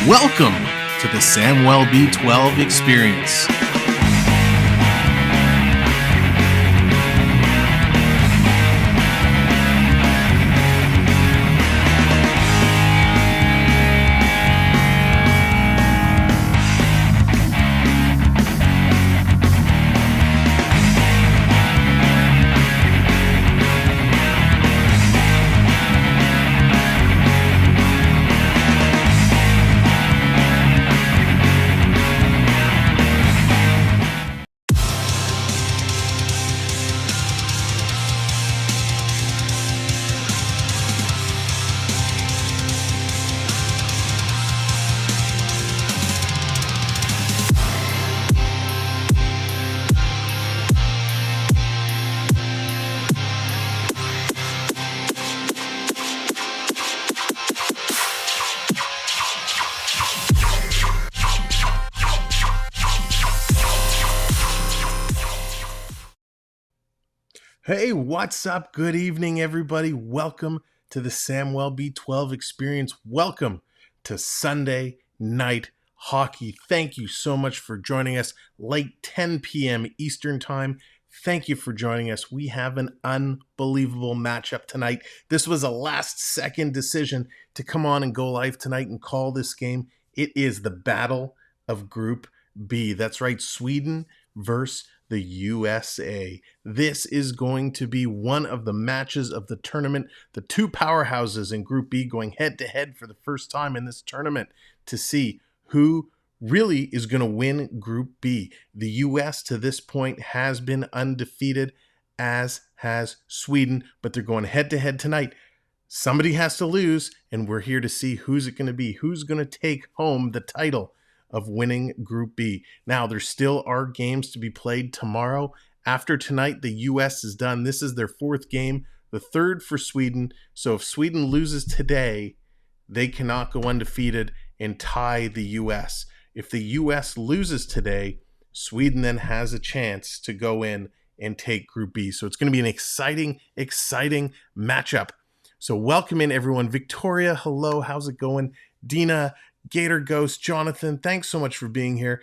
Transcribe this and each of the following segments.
Welcome to the Samwelb12 Experience. Hey, what's up? Good evening, everybody. Welcome to the Samwelb12 Experience. Welcome to Sunday Night Hockey. Thank you so much for joining us late 10 p.m. Eastern Time. Thank you for joining us. We have an unbelievable matchup tonight. This was a last-second decision to come on and go live tonight and call this game. It is the Battle of Group B. That's right, Sweden versus the USA. This is going to be one of the matches of the tournament. The two powerhouses in Group B going head-to-head for the first time in this tournament to see who really is going to win Group B. The US to this point has been undefeated, as has Sweden, but they're going head-to-head tonight. Somebody has to lose, and we're here to see who's it going to be. Who's going to take home the title of winning Group B. Now, there still are games to be played tomorrow. After tonight, the US is done. This is their fourth game, the third for Sweden. So if Sweden loses today, they cannot go undefeated and tie the US. If the US loses today, Sweden then has a chance to go in and take Group B. So it's going to be an exciting matchup. So welcome in, everyone. Victoria, hello. How's it going? Dina, Gator Ghost, Jonathan, thanks so much for being here.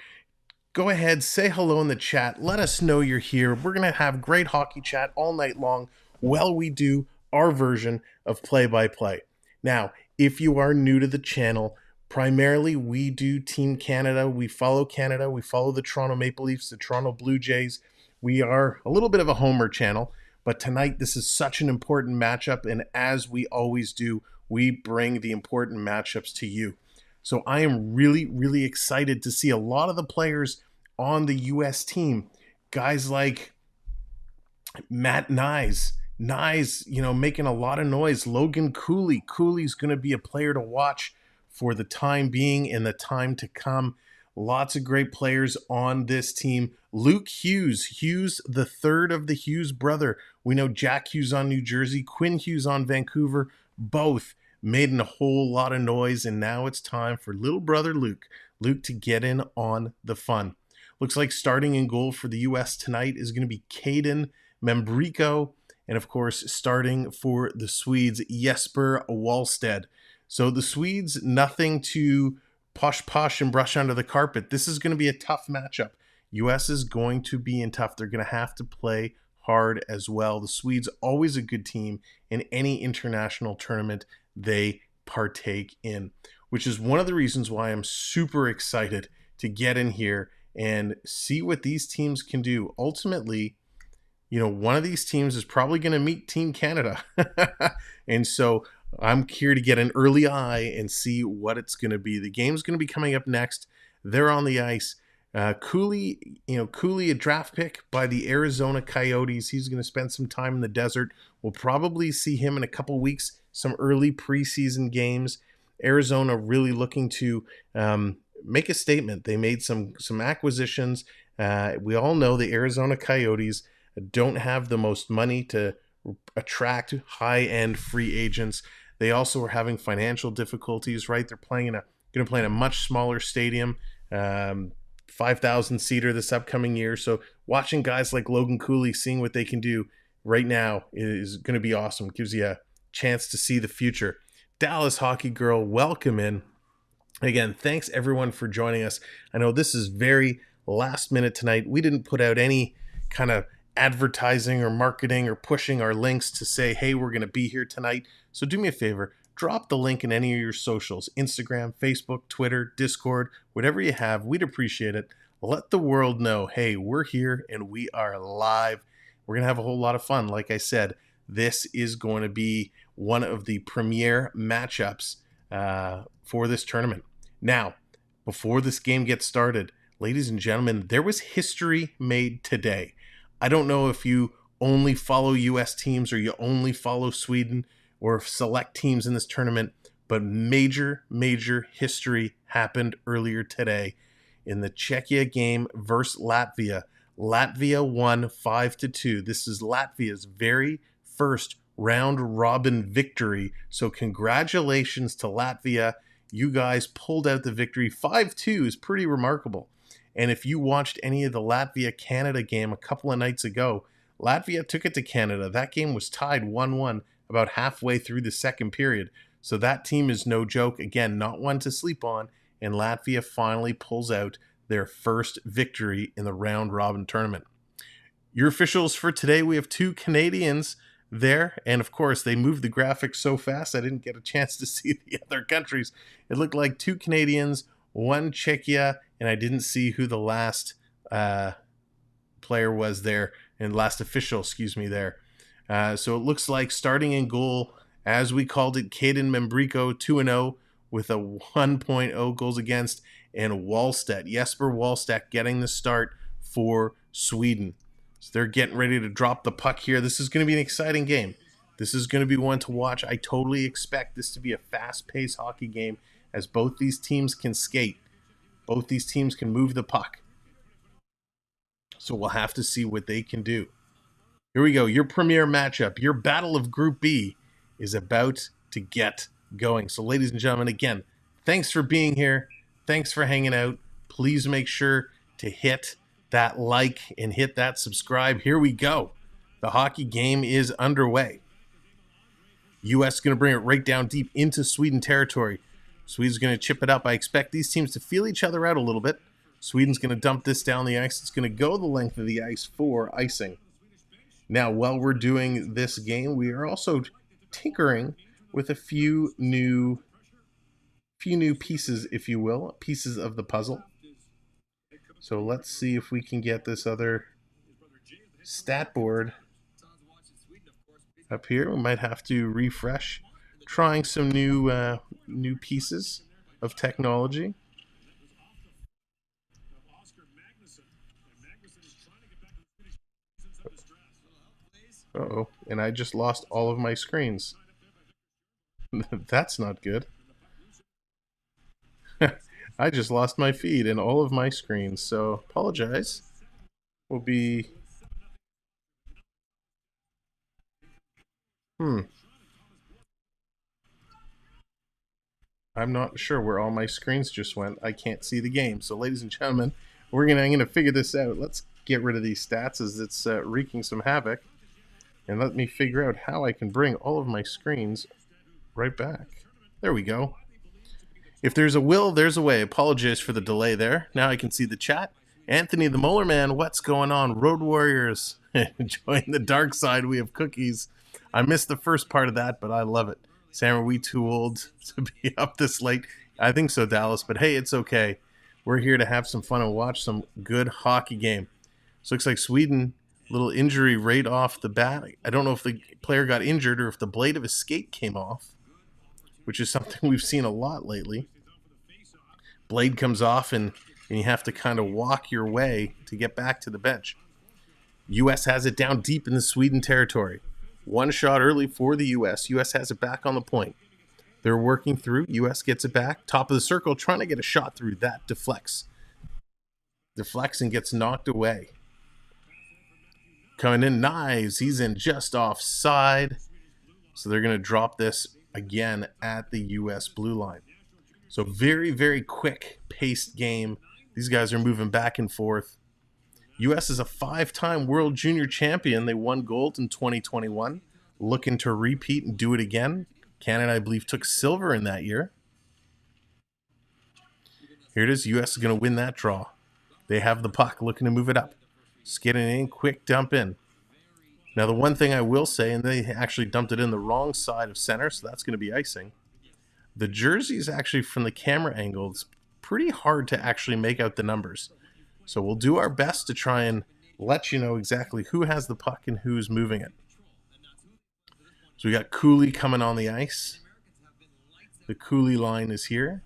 Go ahead, say hello in the chat. Let us know you're here. We're going to have great hockey chat all night long while we do our version of play-by-play. Now, if you are new to the channel, primarily we do Team Canada. We follow Canada. We follow the Toronto Maple Leafs, the Toronto Blue Jays. We are a little bit of a homer channel, but tonight this is such an important matchup, and as we always do, we bring the important matchups to you. So I am really excited to see a lot of the players on the U.S. team. Guys like Matt Nyes, making a lot of noise. Logan Cooley's going to be a player to watch for the time being and the time to come. Lots of great players on this team. Luke Hughes the third of the Hughes brother. We know Jack Hughes on New Jersey, Quinn Hughes on Vancouver, both made a whole lot of noise, and now it's time for little brother Luke to get in on the fun. Looks like starting in goal for the U.S. tonight is going to be Caden Membrico, and of course, starting for the Swedes, Jesper Wallstedt. So the Swedes, nothing to posh and brush under the carpet. This is going to be a tough matchup. U.S. is going to be in tough. They're going to have to play hard as well. The Swedes, always a good team in any international tournament they partake in, which is one of the reasons why I'm super excited to get in here and see what these teams can do. Ultimately, one of these teams is probably going to meet Team Canada. And so I'm here to get an early eye and see what it's going to be. The game's going to be coming up next. They're on the ice. Cooley, a draft pick by the Arizona Coyotes. He's going to spend some time in the desert. We'll probably see him in a couple weeks, some early preseason games. Arizona really looking to make a statement. They made some acquisitions. We all know the Arizona Coyotes don't have the most money to attract high-end free agents. They also are having financial difficulties, right? They're going to play in a much smaller stadium. 5,000 seater this upcoming year. So watching guys like Logan Cooley, seeing what they can do right now is going to be awesome. It gives you a chance to see the future. Dallas Hockey Girl, welcome in. Again, thanks everyone for joining us. I know this is very last minute tonight. We didn't put out any kind of advertising or marketing or pushing our links to say, hey, we're going to be here tonight. So do me a favor, drop the link in any of your socials, Instagram, Facebook, Twitter, Discord, whatever you have. We'd appreciate it. Let the world know, hey, we're here and we are live. We're going to have a whole lot of fun. Like I said, this is going to be one of the premier matchups for this tournament. Now, before this game gets started, ladies and gentlemen, there was history made today. I don't know if you only follow U.S. teams or you only follow Sweden or select teams in this tournament, but major history happened earlier today in the Czechia game versus Latvia. Latvia won 5-2. This is Latvia's very first round-robin victory, so congratulations to Latvia. You guys pulled out the victory. 5-2 is pretty remarkable. And if you watched any of the Latvia-Canada game a couple of nights ago, Latvia took it to Canada. That game was tied 1-1 about halfway through the second period. So that team is no joke. Again, not one to sleep on. And Latvia finally pulls out their first victory in the round-robin tournament. Your officials for today, we have 2 Canadians there, and of course they moved the graphics so fast I didn't get a chance to see the other countries. It looked like 2 Canadians, 1 Czechia, and I didn't see who the last player was there, and last official, excuse me, there. So it looks like starting in goal, as we called it, Caden Membrico, 2-0 with a 1.0 goals against, and Wallstedt, Jesper Wallstedt, getting the start for Sweden. So they're getting ready to drop the puck here. This is going to be an exciting game. This is going to be one to watch. I totally expect this to be a fast-paced hockey game as both these teams can skate. Both these teams can move the puck. So we'll have to see what they can do. Here we go. Your premier matchup, your battle of Group B is about to get going. So ladies and gentlemen, again, thanks for being here. Thanks for hanging out. Please make sure to hit that like and hit that subscribe. Here we go. The hockey game is underway. U.S. is going to bring it right down deep into Sweden territory. Sweden's going to chip it up. I expect these teams to feel each other out a little bit. Sweden's going to dump this down the ice. It's going to go the length of the ice for icing. Now, while we're doing this game, we are also tinkering with a few new pieces, if you will, pieces of the puzzle. So let's see if we can get this other stat board up here. We might have to refresh, trying some new pieces of technology. Uh-oh, and I just lost all of my screens. That's not good. I just lost my feed and all of my screens, so apologize. Will be... I'm not sure where all my screens just went. I can't see the game. So ladies and gentlemen, I'm gonna figure this out. Let's get rid of these stats as it's wreaking some havoc. And let me figure out how I can bring all of my screens right back. There we go. If there's a will, there's a way. Apologize for the delay there. Now I can see the chat. Anthony the Molar Man, what's going on? Road Warriors, join the dark side. We have cookies. I missed the first part of that, but I love it. Sam, are we too old to be up this late? I think so, Dallas, but hey, it's okay. We're here to have some fun and watch some good hockey game. So looks like Sweden, little injury right off the bat. I don't know if the player got injured or if the blade of his skate came off, which is something we've seen a lot lately. Blade comes off and you have to kind of walk your way to get back to the bench. U.S. has it down deep in the Sweden territory. One shot early for the U.S. U.S. has it back on the point. They're working through. U.S. gets it back. Top of the circle, trying to get a shot through. That deflects. Deflects and gets knocked away. Coming in, Knives. He's in just offside. So they're going to drop this again at the U.S. blue line. So very, very quick-paced game. These guys are moving back and forth. U.S. is a 5-time World Junior champion. They won gold in 2021. Looking to repeat and do it again. Canada, I believe, took silver in that year. Here it is. U.S. is going to win that draw. They have the puck, looking to move it up. Skidding in, quick dump in. Now, the one thing I will say, and they actually dumped it in the wrong side of center, so that's going to be icing. The jersey is actually, from the camera angle, it's pretty hard to actually make out the numbers. So we'll do our best to try and let you know exactly who has the puck and who's moving it. So we got Cooley coming on the ice. The Cooley line is here.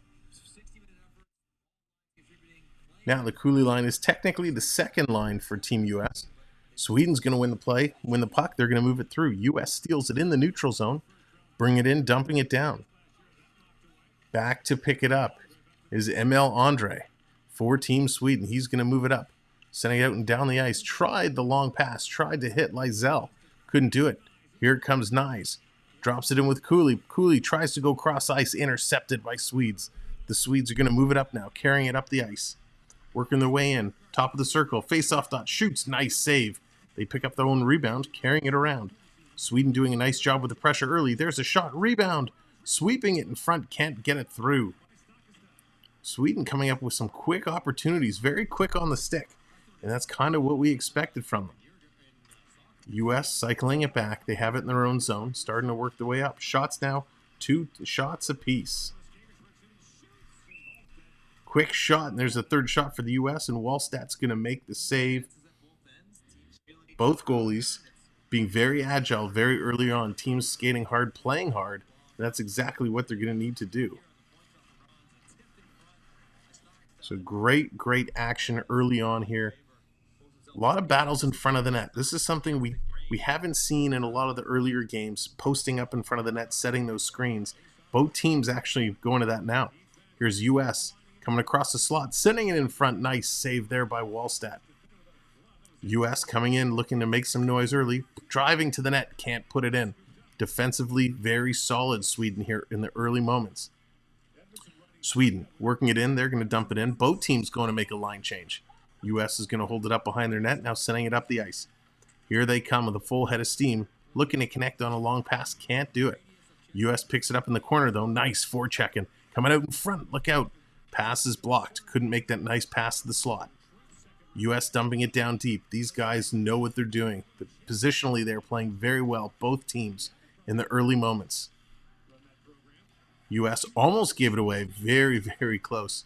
Now the Cooley line is technically the second line for Team US. Sweden's going to win the play, win the puck. They're going to move it through. US steals it in the neutral zone, bring it in, dumping it down. Back to pick it up is Emil Andre for Team Sweden. He's going to move it up, sending it out and down the ice. Tried the long pass, tried to hit Lysell. Couldn't do it. Here comes Nyes. Drops it in with Cooley. Cooley tries to go cross ice, intercepted by Swedes. The Swedes are going to move it up now, carrying it up the ice. Working their way in. Top of the circle. Face-off dot. Shoots. Nice save. They pick up their own rebound, carrying it around. Sweden doing a nice job with the pressure early. There's a shot. Rebound. Sweeping it in front. Can't get it through. Sweden coming up with some quick opportunities. Very quick on the stick. And that's kind of what we expected from them. U.S. cycling it back. They have it in their own zone. Starting to work their way up. Shots now. 2 shots apiece. Quick shot, and there's a third shot for the U.S., and Wallstadt's going to make the save. Both goalies being very agile very early on. Teams skating hard, playing hard. That's exactly what they're going to need to do. So great action early on here. A lot of battles in front of the net. This is something we haven't seen in a lot of the earlier games, posting up in front of the net, setting those screens. Both teams actually going to that now. Here's U.S. coming across the slot, sending it in front. Nice save there by Wallstadt. U.S. coming in, looking to make some noise early. Driving to the net, can't put it in. Defensively, very solid Sweden here in the early moments. Sweden working it in. They're going to dump it in. Both teams going to make a line change. U.S. is going to hold it up behind their net, now sending it up the ice. Here they come with a full head of steam. Looking to connect on a long pass, can't do it. U.S. picks it up in the corner, though. Nice forechecking. Coming out in front, look out. Pass is blocked. Couldn't make that nice pass to the slot. U.S. dumping it down deep. These guys know what they're doing. But positionally, they're playing very well, both teams, in the early moments. U.S. almost gave it away. Very, very close.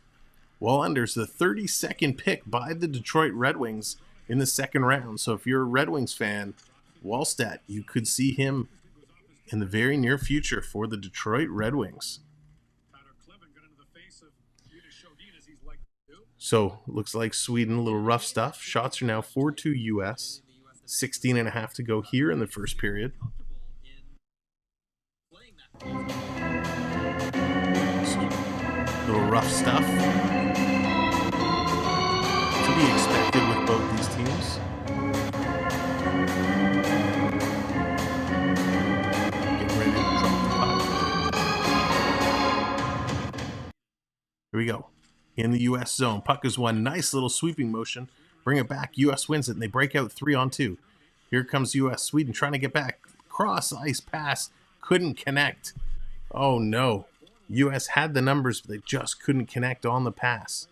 Wallender's the 32nd pick by the Detroit Red Wings in the second round. So if you're a Red Wings fan, Wallstadt, you could see him in the very near future for the Detroit Red Wings. So, looks like Sweden, a little rough stuff. Shots are now 4-2 U.S. 16.5 to go here in the first period. Little rough stuff. To be expected with both these teams. Getting ready to drop the puck. Here we go. In the U.S. zone. Puck is won. Nice little sweeping motion. Bring it back. U.S. wins it, and they break out 3-on-2. Here comes U.S. Sweden trying to get back. Cross ice pass. Couldn't connect. Oh, no. U.S. had the numbers, but they just couldn't connect on the pass.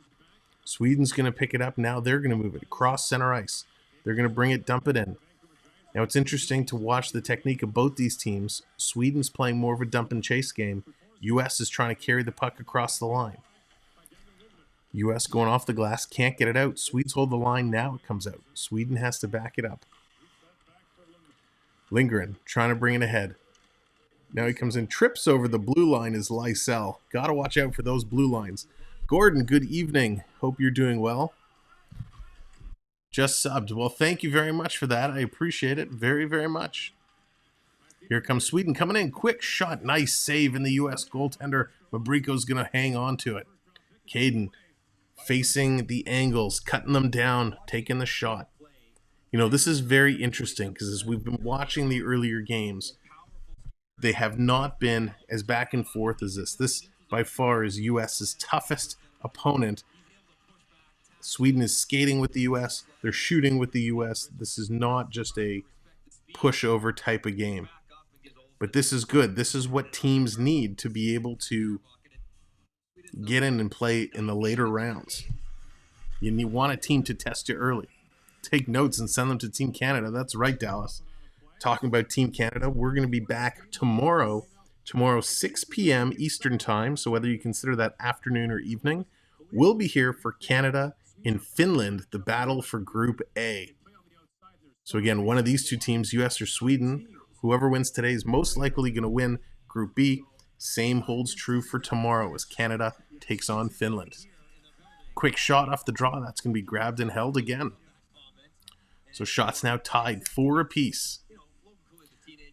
Sweden's going to pick it up. Now they're going to move it across center ice. They're going to bring it, dump it in. Now it's interesting to watch the technique of both these teams. Sweden's playing more of a dump and chase game. U.S. is trying to carry the puck across the line. U.S. going off the glass, can't get it out. Swedes hold the line, now it comes out. Sweden has to back it up. Lindgren trying to bring it ahead. Now he comes in, trips over the blue line is Lysell. Got to watch out for those blue lines. Gordon, good evening. Hope you're doing well. Just subbed. Well, thank you very much for that. I appreciate it very, very much. Here comes Sweden coming in. Quick shot. Nice save in the U.S. goaltender. Mabrico's going to hang on to it. Caden facing the angles, cutting them down, taking the shot. You know, this is very interesting because as we've been watching the earlier games, they have not been as back and forth as this. This, by far, is U.S.'s toughest opponent. Sweden is skating with the U.S. They're shooting with the U.S. This is not just a pushover type of game. But this is good. This is what teams need to be able to get in and play in the later rounds. You want a team to test you early. Take notes and send them to Team Canada. That's right, Dallas. Talking about Team Canada, we're going to be back tomorrow, 6 p.m. Eastern Time. So whether you consider that afternoon or evening, we'll be here for Canada in Finland, the battle for Group A. So again, one of these two teams, US or Sweden, whoever wins today is most likely going to win Group B. Same holds true for tomorrow as Canada takes on Finland. Quick shot off the draw. That's going to be grabbed and held again. So shots now tied 4 apiece.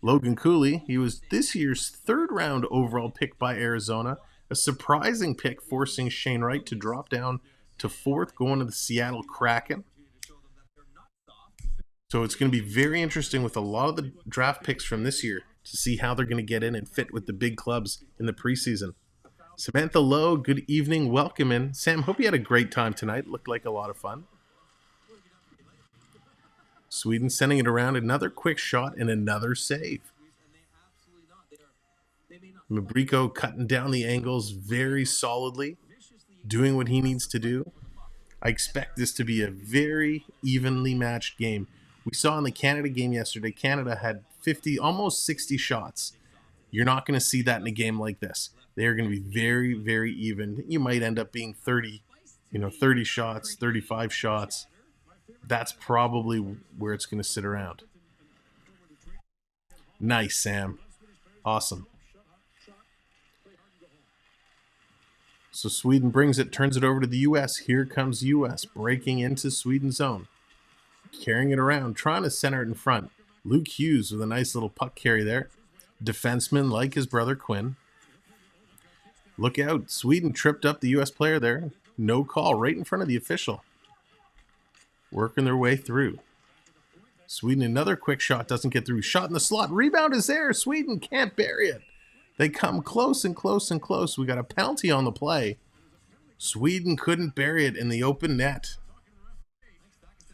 Logan Cooley, he was this year's 3rd round overall pick by Arizona. A surprising pick, forcing Shane Wright to drop down to 4th, going to the Seattle Kraken. So it's going to be very interesting with a lot of the draft picks from this year to see how they're going to get in and fit with the big clubs in the preseason. Samantha Lowe, good evening. Welcome in. Sam, hope you had a great time tonight. Looked like a lot of fun. Sweden sending it around. Another quick shot and another save. Mabrico cutting down the angles very solidly, doing what he needs to do. I expect this to be a very evenly matched game. We saw in the Canada game yesterday, Canada had 50, almost 60 shots. You're not going to see that in a game like this. They're going to be very, very even. You might end up being 30 shots, 35 shots. That's probably where it's going to sit around. Nice, Sam. Awesome. So Sweden brings it, turns it over to the U.S. Here comes U.S. breaking into Sweden's zone. Carrying it around, trying to center it in front. Luke Hughes with a nice little puck carry there. Defenseman like his brother Quinn. Look out. Sweden tripped up the U.S. player there. No call right in front of the official. Working their way through. Sweden, another quick shot, doesn't get through. Shot in the slot. Rebound is there. Sweden can't bury it. They come close and close and close. We got a penalty on the play. Sweden couldn't bury it in the open net.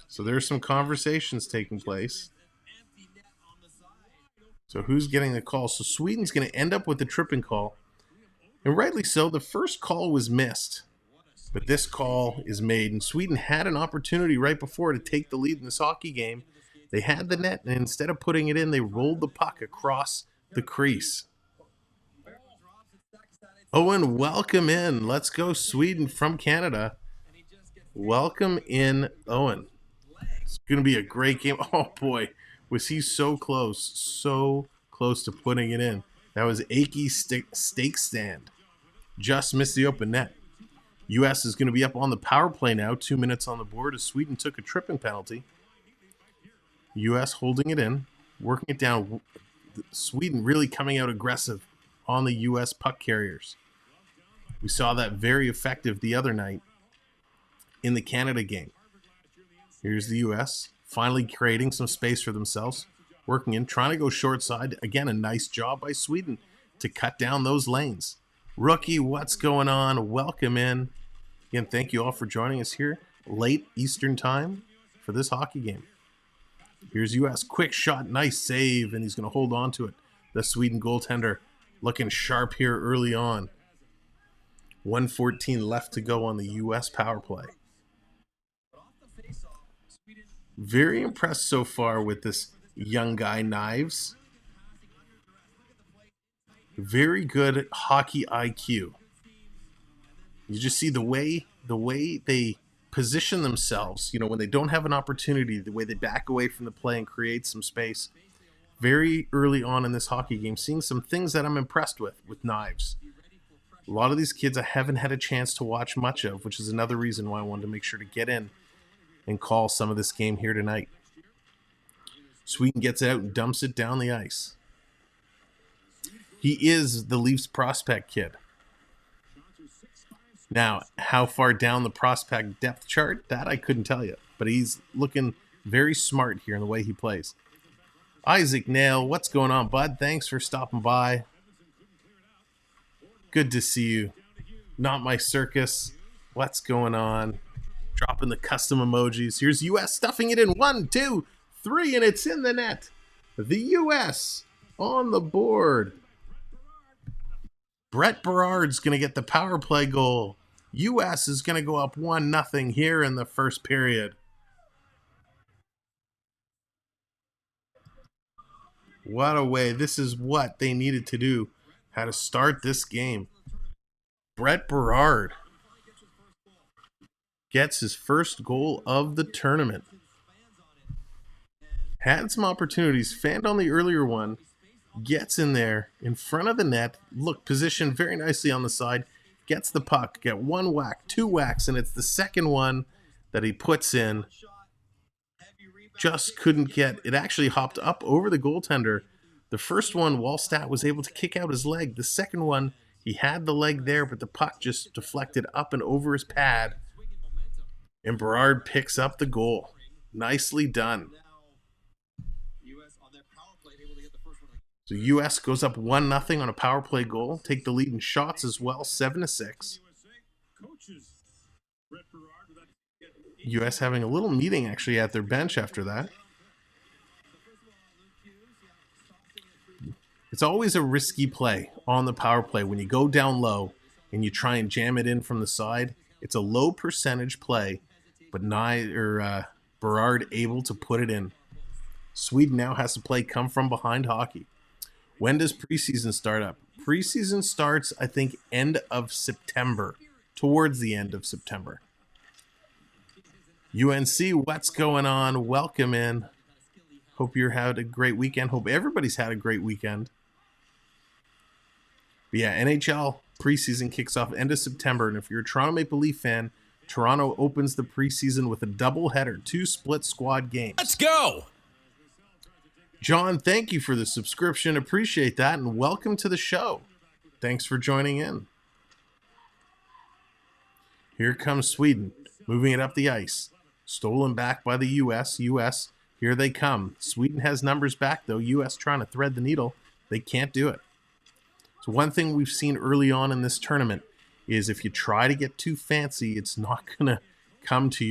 So there's some conversations taking place. So who's getting the call? So Sweden's going to end up with the tripping call. And rightly so. The first call was missed. But this call is made. And Sweden had an opportunity right before to take the lead in this hockey game. They had the net. And instead of putting it in, they rolled the puck across the crease. Owen, welcome in. Let's go Sweden from Canada. Welcome in, Owen. It's going to be a great game. Oh, boy. Was he so close to putting it in. That was achy stake stand. Just missed the open net. U.S. is going to be up on the power play now. 2 minutes on the board as Sweden took a tripping penalty. U.S. holding it in, working it down. Sweden really coming out aggressive on the U.S. puck carriers. We saw that very effective the other night in the Canada game. Here's the U.S. finally creating some space for themselves, working in, trying to go short side. Again, a nice job by Sweden to cut down those lanes. Rookie, what's going on? Welcome in. Again, thank you all for joining us here late Eastern time for this hockey game. Here's U.S. Quick shot, nice save, and he's going to hold on to it. The Sweden goaltender looking sharp here early on. 1:14 left to go on the U.S. power play. Very impressed so far with this young guy, Knives. Very good hockey IQ. You just see the way they position themselves, when they don't have an opportunity, the way they back away from the play and create some space. Very early on in this hockey game, seeing some things that I'm impressed with Knives. A lot of these kids I haven't had a chance to watch much of, which is another reason why I wanted to make sure to get in and call some of this game here tonight. Sweden gets it out and dumps it down the ice. He is the Leafs prospect kid. Now, how far down the prospect depth chart, that I couldn't tell you. But he's looking very smart here in the way he plays. Isaac Nail, what's going on, bud? Thanks for stopping by. Good to see you. NotMyCircus, what's going on? Dropping the custom emojis. Here's U.S. stuffing it in. 1, 2, 3, and it's in the net. The U.S. on the board. Brett Berard's going to get the power play goal. U.S. is going to go up 1-0 here in the first period. What a way. This is what they needed to do. How to start this game. Brett Berard gets his first goal of the tournament. Had some opportunities. Fanned on the earlier one. Gets in there in front of the net. Look, positioned very nicely on the side. Gets the puck. Get one whack, two whacks, and it's the second one that he puts in. Just couldn't get it. Actually hopped up over the goaltender. The first one, Wallstat was able to kick out his leg. The second one, he had the leg there, but the puck just deflected up and over his pad. And Berard picks up the goal. Nicely done. So U.S. goes up 1-0 on a power play goal. Take the lead in shots as well, 7-6. U.S. having a little meeting actually at their bench after that. It's always a risky play on the power play. When you go down low and you try and jam it in from the side, it's a low percentage play, but Berard able to put it in. Sweden now has to play come from behind hockey. When does preseason start up? Preseason starts, I think, end of September, towards the end of September. UNC, what's going on? Welcome in. Hope you're had a great weekend. Hope everybody's had a great weekend. But yeah, NHL preseason kicks off end of September, and if you're a Toronto Maple Leaf fan, Toronto opens the preseason with a doubleheader, 2 split squad games. Let's go! John, thank you for the subscription. Appreciate that, and welcome to the show. Thanks for joining in. Here comes Sweden, moving it up the ice. Stolen back by the U.S. U.S., here they come. Sweden has numbers back, though. U.S. trying to thread the needle. They can't do it. So one thing we've seen early on in this tournament is if you try to get too fancy, it's not going to come to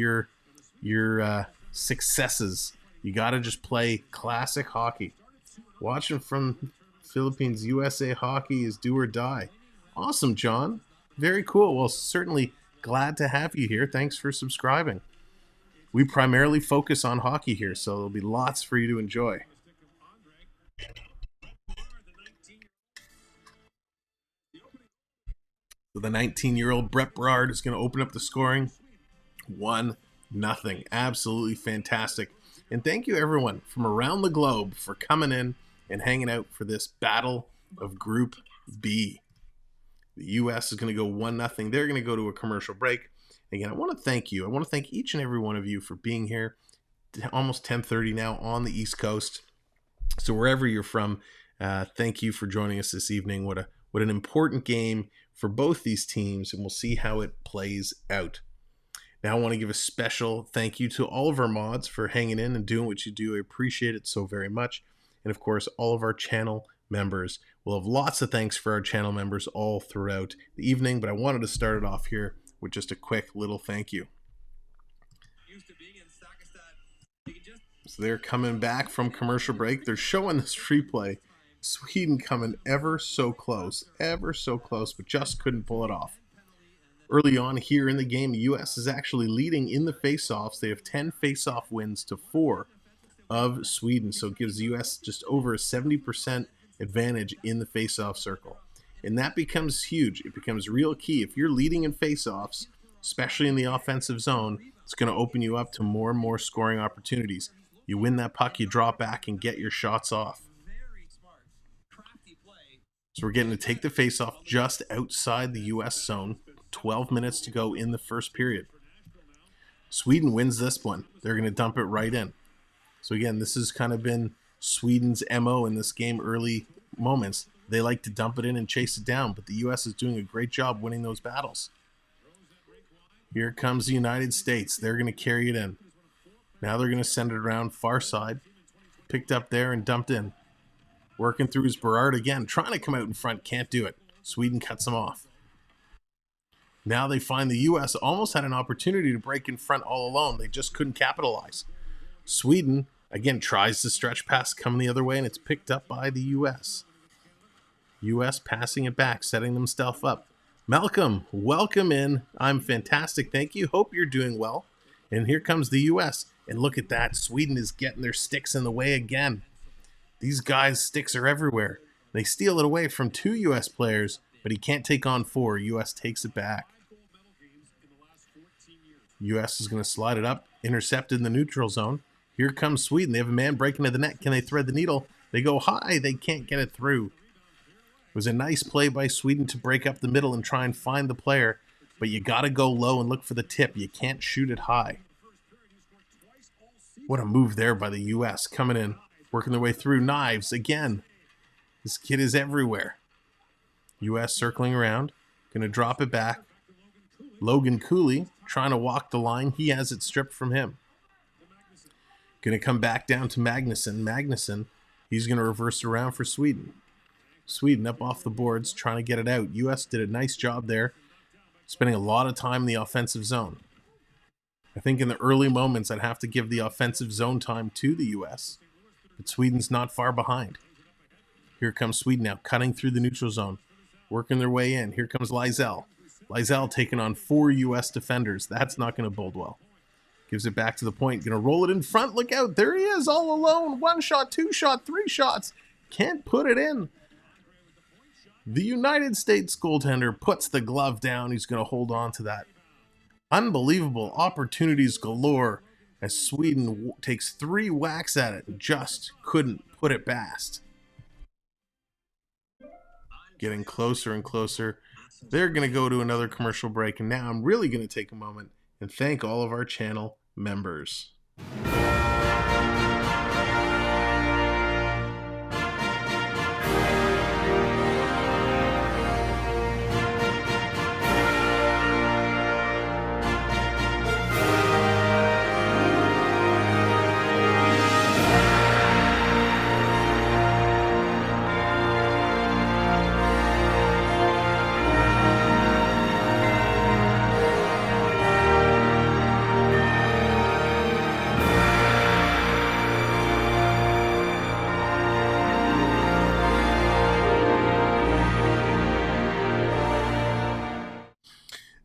your successes. You got to just play classic hockey. Watching from Philippines, USA hockey is do or die. Awesome, John. Very cool. Well, certainly glad to have you here. Thanks for subscribing. We primarily focus on hockey here, so there'll be lots for you to enjoy. So the 19-year-old Brett Berard is going to open up the scoring. 1-0. Absolutely fantastic. And thank you, everyone, from around the globe for coming in and hanging out for this battle of Group B. The U.S. is going to go 1-0. They're going to go to a commercial break. Again, I want to thank you. I want to thank each and every one of you for being here. Almost 10:30 now on the East Coast. So wherever you're from, thank you for joining us this evening. What an important game for both these teams, and we'll see how it plays out. Now I want to give a special thank you to all of our mods for hanging in and doing what you do. I appreciate it so very much. And of course, all of our channel members. We'll have lots of thanks for our channel members all throughout the evening, but I wanted to start it off here with just a quick little thank you. So they're coming back from commercial break. They're showing this replay. Sweden coming ever so close, but just couldn't pull it off. Early on here in the game, the U.S. is actually leading in the faceoffs. They have 10 faceoff wins to 4 of Sweden, so it gives the U.S. just over a 70% advantage in the faceoff circle. And that becomes huge. It becomes real key. If you're leading in faceoffs, especially in the offensive zone, it's going to open you up to more and more scoring opportunities. You win that puck, you draw back and get your shots off. So we're getting to take the faceoff just outside the U.S. zone. 12 minutes to go in the first period. Sweden wins this one. They're going to dump it right in. So again, this has kind of been Sweden's MO in this game early moments. They like to dump it in and chase it down, but the U.S. is doing a great job winning those battles. Here comes the United States. They're going to carry it in. Now they're going to send it around far side. Picked up there and dumped in. Working through his Berard again. Trying to come out in front. Can't do it. Sweden cuts him off. Now they find the U.S. almost had an opportunity to break in front all alone. They just couldn't capitalize. Sweden, again, tries to stretch pass coming the other way, and it's picked up by the U.S. U.S. passing it back, setting themselves up. Malcolm, welcome in. I'm fantastic, thank you. Hope you're doing well. And here comes the U.S. And look at that. Sweden is getting their sticks in the way again. These guys' sticks are everywhere. They steal it away from 2 U.S. players, but he can't take on 4. U.S. takes it back. U.S. is going to slide it up, intercepted in the neutral zone. Here comes Sweden. They have a man breaking to the net. Can they thread the needle? They go high. They can't get it through. It was a nice play by Sweden to break up the middle and try and find the player, but you got to go low and look for the tip. You can't shoot it high. What a move there by the U.S. coming in, working their way through. Knives again. This kid is everywhere. U.S. circling around, going to drop it back. Logan Cooley trying to walk the line. He has it stripped from him. Going to come back down to Magnusson. Magnusson, he's going to reverse around for Sweden. Sweden up off the boards, trying to get it out. U.S. did a nice job there, spending a lot of time in the offensive zone. I think in the early moments, I'd have to give the offensive zone time to the U.S., but Sweden's not far behind. Here comes Sweden now, cutting through the neutral zone, working their way in. Here comes Lizell. Lizell taking on 4 U.S. defenders. That's not going to bode well. Gives it back to the point. Going to roll it in front. Look out. There he is all alone. 1 shot, 2 shot, 3 shots. Can't put it in. The United States goaltender puts the glove down. He's going to hold on to that. Unbelievable opportunities galore as Sweden takes 3 whacks at it and just couldn't put it past. Getting closer and closer. They're going to go to another commercial break, and now I'm really going to take a moment and thank all of our channel members.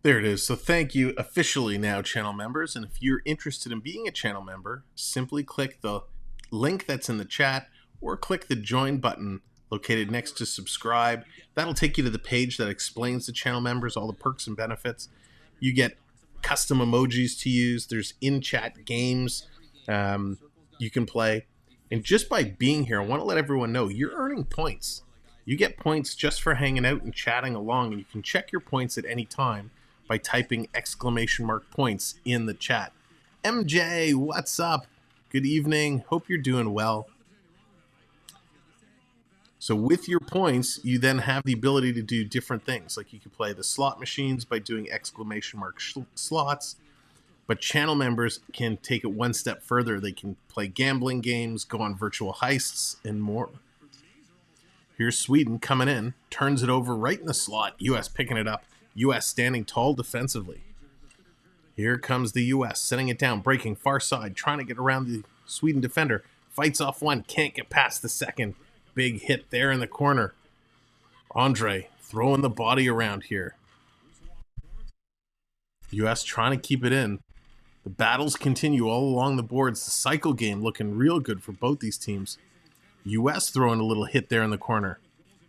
There it is. So thank you officially now, channel members. And if you're interested in being a channel member, simply click the link that's in the chat or click the join button located next to subscribe. That'll take you to the page that explains the channel members, all the perks and benefits. You get custom emojis to use. There's in-chat games you can play. And just by being here, I want to let everyone know you're earning points. You get points just for hanging out and chatting along, and you can check your points at any time by typing !points in the chat. MJ, what's up? Good evening. Hope you're doing well. So with your points, you then have the ability to do different things. Like you can play the slot machines by doing ! slots. But channel members can take it one step further. They can play gambling games, go on virtual heists, and more. Here's Sweden coming in, turns it over right in the slot. U.S. picking it up. U.S. standing tall defensively. Here comes the U.S. setting it down, breaking far side, trying to get around the Sweden defender. Fights off one, can't get past the second. Big hit there in the corner. Andre throwing the body around here. U.S. trying to keep it in. The battles continue all along the boards. The cycle game looking real good for both these teams. U.S. throwing a little hit there in the corner.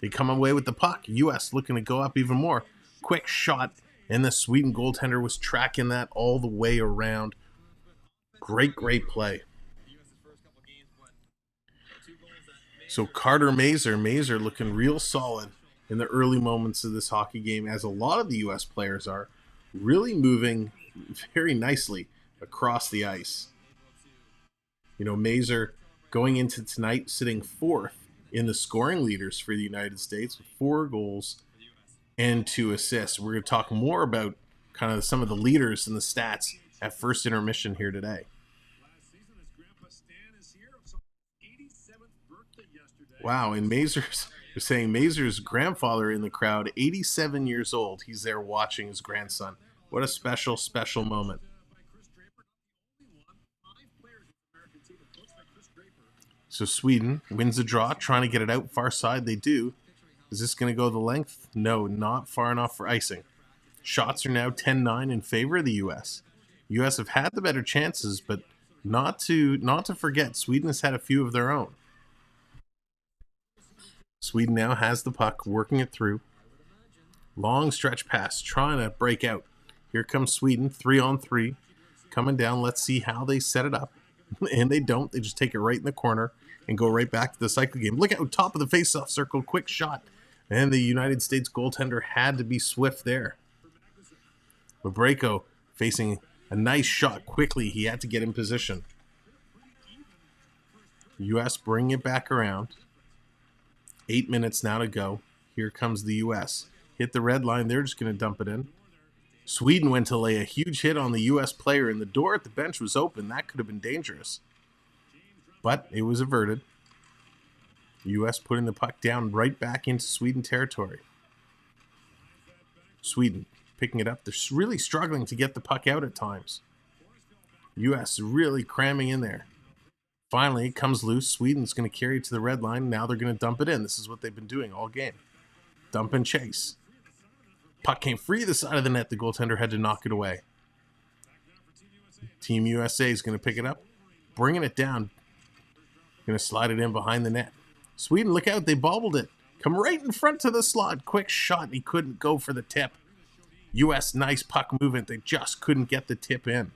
They come away with the puck. U.S. looking to go up even more. Quick shot, and the Sweden goaltender was tracking that all the way around. Great play. So Carter Mazur looking real solid in the early moments of this hockey game, as a lot of the U.S. players are, really moving very nicely across the ice. You know, Mazur going into tonight sitting 4th in the scoring leaders for the United States with 4 goals and 2 assists. We're going to talk more about kind of some of the leaders and the stats at first intermission here today. Wow, and Mazur's saying Mazur's grandfather in the crowd, 87 years old. He's there watching his grandson. What a special, special moment. So Sweden wins the draw, trying to get it out far side. They do. Is this going to go the length? No, not far enough for icing. Shots are now 10-9 in favor of the U.S. U.S. have had the better chances, but not to forget, Sweden has had a few of their own. Sweden now has the puck, working it through. Long stretch pass, trying to break out. Here comes Sweden, 3-on-3. Coming down, let's see how they set it up. And they don't, they just take it right in the corner and go right back to the cycle game. Look out, top of the face-off circle, quick shot. And the United States goaltender had to be swift there. Mabrejko facing a nice shot quickly. He had to get in position. U.S. bring it back around. 8 minutes now to go. Here comes the U.S. Hit the red line. They're just going to dump it in. Sweden went to lay a huge hit on the U.S. player, and the door at the bench was open. That could have been dangerous. But it was averted. U.S. putting the puck down right back into Sweden territory. Sweden picking it up. They're really struggling to get the puck out at times. U.S. really cramming in there. Finally, it comes loose. Sweden's going to carry it to the red line. Now they're going to dump it in. This is what they've been doing all game. Dump and chase. Puck came free the side of the net. The goaltender had to knock it away. Team USA is going to pick it up. Bringing it down. Going to slide it in behind the net. Sweden, look out. They bobbled it. Come right in front to the slot. Quick shot. He couldn't go for the tip. U.S. nice puck movement. They just couldn't get the tip in.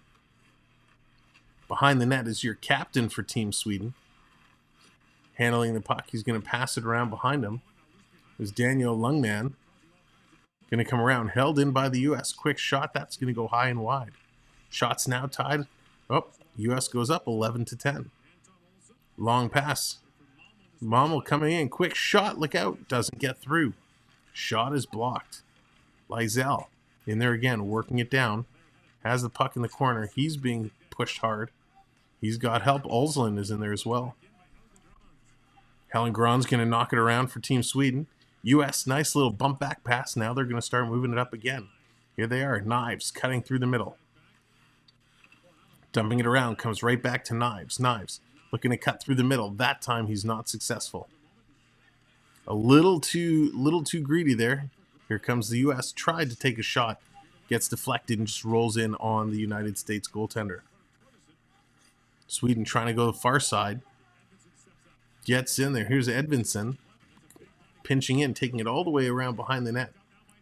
Behind the net is your captain for Team Sweden. Handling the puck. He's going to pass it around behind him. There's Daniel Lungman. Going to come around. Held in by the U.S. Quick shot. That's going to go high and wide. Shots now tied. Oh, U.S. goes up 11-10. Long pass. Mommel coming in. Quick shot. Look out. Doesn't get through. Shot is blocked. Lizell in there again, working it down. Has the puck in the corner. He's being pushed hard. He's got help. Olsland is in there as well. Hellengren's going to knock it around for Team Sweden. U.S. nice little bump back pass. Now they're going to start moving it up again. Here they are. Knives cutting through the middle. Dumping it around. Comes right back to Knives. Knives looking to cut through the middle. That time he's not successful. A little too greedy there. Here comes the U.S. Tried to take a shot. Gets deflected and just rolls in on the United States goaltender. Sweden trying to go the far side. Gets in there. Here's Edvinsson. Pinching in, taking it all the way around behind the net.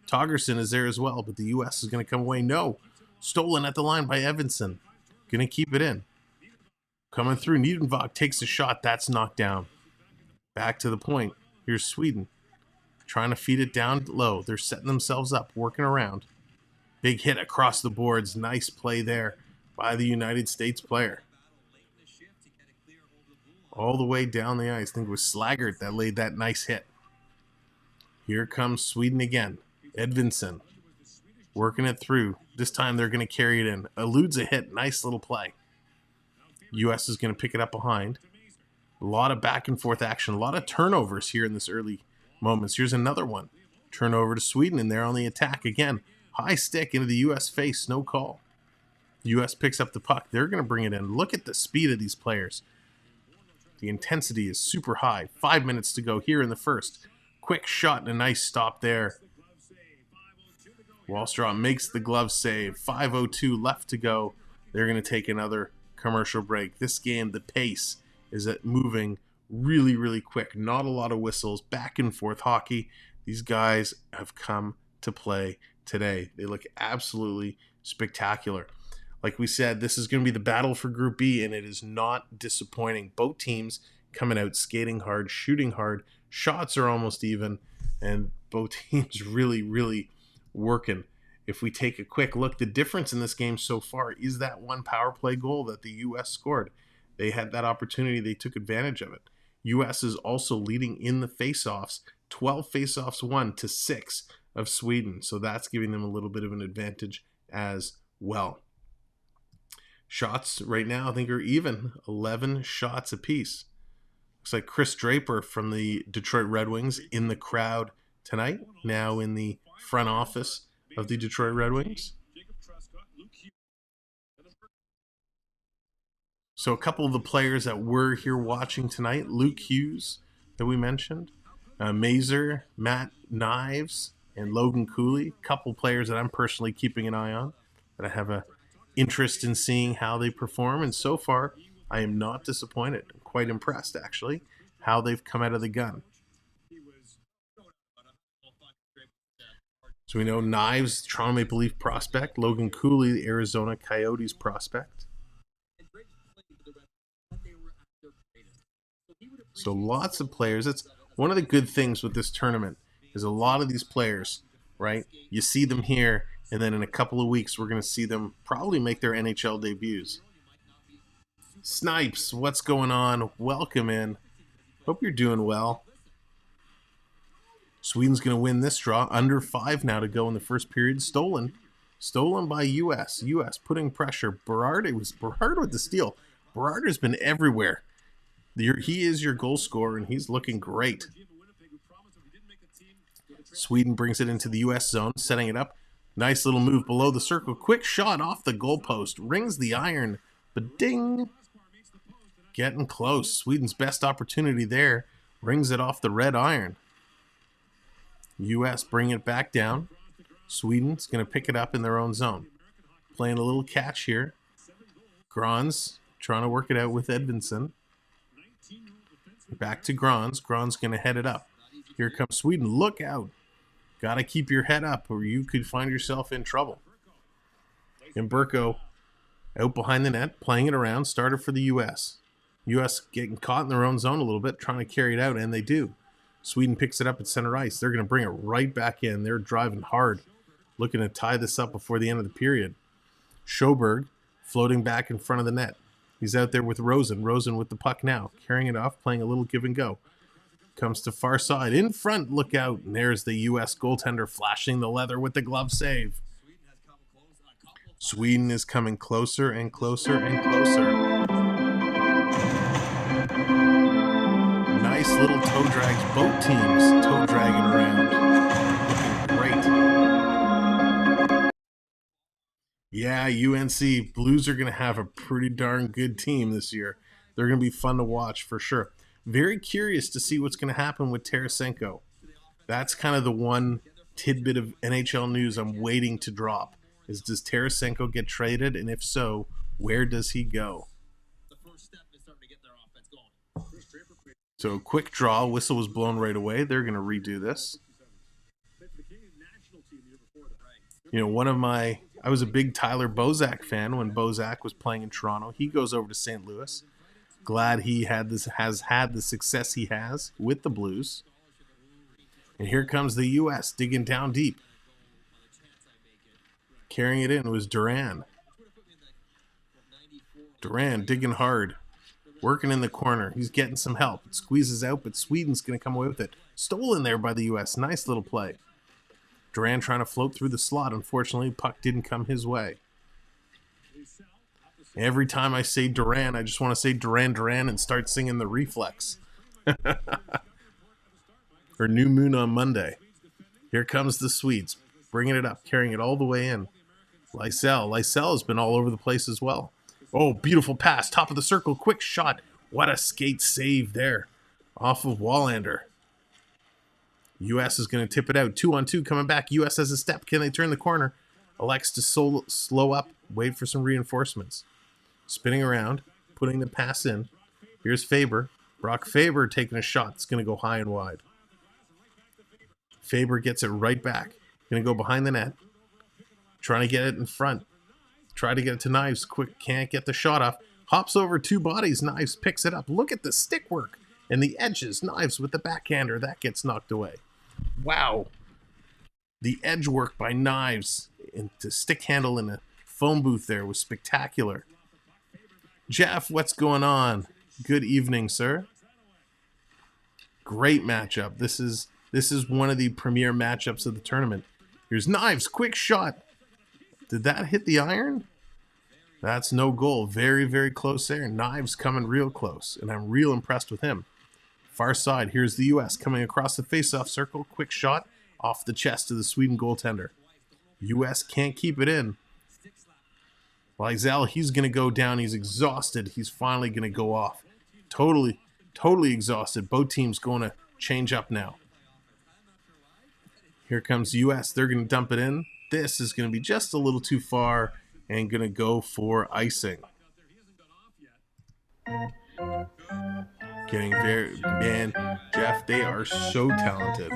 Togerson is there as well, but the U.S. is going to come away. No. Stolen at the line by Edvinsson. Going to keep it in. Coming through. Niedenvag takes a shot. That's knocked down. Back to the point. Here's Sweden. Trying to feed it down low. They're setting themselves up, working around. Big hit across the boards. Nice play there by the United States player. All the way down the ice. I think it was Slaggert that laid that nice hit. Here comes Sweden again. Edvinsson working it through. This time they're going to carry it in. Eludes a hit. Nice little play. U.S. is going to pick it up behind. A lot of back and forth action. A lot of turnovers here in this early moments. Here's another one. Turnover to Sweden, and they're on the attack again. High stick into the U.S. face. No call. The U.S. picks up the puck. They're going to bring it in. Look at the speed of these players. The intensity is super high. 5 minutes to go here in the first. Quick shot and a nice stop there. Wallstrom makes the glove save. 5:02 left to go. They're going to take another commercial break. This game, the pace is moving really, really quick. Not a lot of whistles. Back and forth hockey. These guys have come to play today. They look absolutely spectacular. Like we said, this is going to be the battle for Group B, and it is not disappointing. Both teams coming out skating hard, shooting hard. Shots are almost even, and both teams really, really working. If we take a quick look, the difference in this game so far is that one power play goal that the U.S. scored. They had that opportunity. They took advantage of it. U.S. is also leading in the faceoffs. 12 faceoffs won to 6 of Sweden. So that's giving them a little bit of an advantage as well. Shots right now, I think, are even. 11 shots apiece. Looks like Chris Draper from the Detroit Red Wings in the crowd tonight. Now in the front office of the Detroit Red Wings. So a couple of the players that were here watching tonight. Luke Hughes, that we mentioned. Mazer, Matt Knives, and Logan Cooley. Couple players that I'm personally keeping an eye on, that I have a interest in seeing how they perform. And so far, I am not disappointed. I'm quite impressed, actually, how they've come out of the gun. So we know Knives, Toronto Maple Leaf prospect. Logan Cooley, the Arizona Coyotes prospect. So lots of players. That's one of the good things with this tournament, is a lot of these players, right? You see them here, and then in a couple of weeks, we're going to see them probably make their NHL debuts. Snipes, what's going on? Welcome in. Hope you're doing well. Sweden's going to win this draw. Under 5 now to go in the first period. Stolen by U.S. U.S. putting pressure. Berard, it was Berard with the steal. Berard has been everywhere. He is your goal scorer, and he's looking great. Sweden brings it into the U.S. zone, setting it up. Nice little move below the circle. Quick shot off the goalpost. Rings the iron. But ding. Getting close. Sweden's best opportunity there. Rings it off the red iron. U.S. bring it back down. Sweden's going to pick it up in their own zone. Playing a little catch here. Grans trying to work it out with Edmonton. Back to Grans. Grans going to head it up. Here comes Sweden. Look out. Got to keep your head up or you could find yourself in trouble. And Burko out behind the net, playing it around. Started for the U.S. U.S. getting caught in their own zone a little bit, trying to carry it out, and they do. Sweden picks it up at center ice. They're going to bring it right back in. They're driving hard, looking to tie this up before the end of the period. Schoberg floating back in front of the net. He's out there with Rosen. Rosen with the puck now, carrying it off, playing a little give and go. Comes to far side. In front, look out. And there's the U.S. goaltender flashing the leather with the glove save. Sweden is coming closer and closer and closer. Nice little toe drags. Both teams toe dragging around. Looking great. Yeah, UNC Blues are going to have a pretty darn good team this year. They're going to be fun to watch for sure. Very curious to see what's going to happen with Tarasenko. That's kind of the one tidbit of NHL news I'm waiting to drop. Is does Tarasenko get traded? And if so, where does he go? So quick draw. Whistle was blown right away. They're going to redo this. You know, I was a big Tyler Bozak fan when Bozak was playing in Toronto. He goes over to St. Louis. Glad he has had the success he has with the Blues. And here comes the U.S. digging down deep. Carrying it in was Duran. Duran digging hard. Working in the corner. He's getting some help. It squeezes out, but Sweden's going to come away with it. Stolen there by the U.S. Nice little play. Duran trying to float through the slot. Unfortunately, puck didn't come his way. Every time I say Duran, I just want to say Duran Duran and start singing the Reflex. Or New Moon on Monday. Here comes the Swedes. Bringing it up, carrying it all the way in. Lysell has been all over the place as well. Oh, beautiful pass. Top of the circle. Quick shot. What a skate save there. Off of Wallander. U.S. is going to tip it out. 2-on-2 coming back. U.S. has a step. Can they turn the corner? Elects to slow up. Wait for some reinforcements. Spinning around. Putting the pass in. Here's Faber. Brock Faber taking a shot. It's going to go high and wide. Faber gets it right back. Going to go behind the net. Trying to get it in front. Try to get it to Knives. Quick, can't get the shot off. Hops over two bodies. Knives picks it up. Look at the stick work and the edges. Knives with the backhander. That gets knocked away. Wow. The edge work by Knives into stick handle in a phone booth there was spectacular. Jeff, what's going on? Good evening, sir. Great matchup. This is one of the premier matchups of the tournament. Here's Knives. Quick shot. Did that hit the iron? That's no goal. Very, very close there. Knives coming real close, and I'm real impressed with him. Far side, here's the U.S. coming across the face-off circle. Quick shot off the chest of the Sweden goaltender. U.S. can't keep it in. Lysell, he's going to go down. He's exhausted. He's finally going to go off. Totally exhausted. Both teams going to change up now. Here comes US. They're going to dump it in. This is going to be just a little too far and going to go for icing. Getting very, man, Jeff, they are so talented.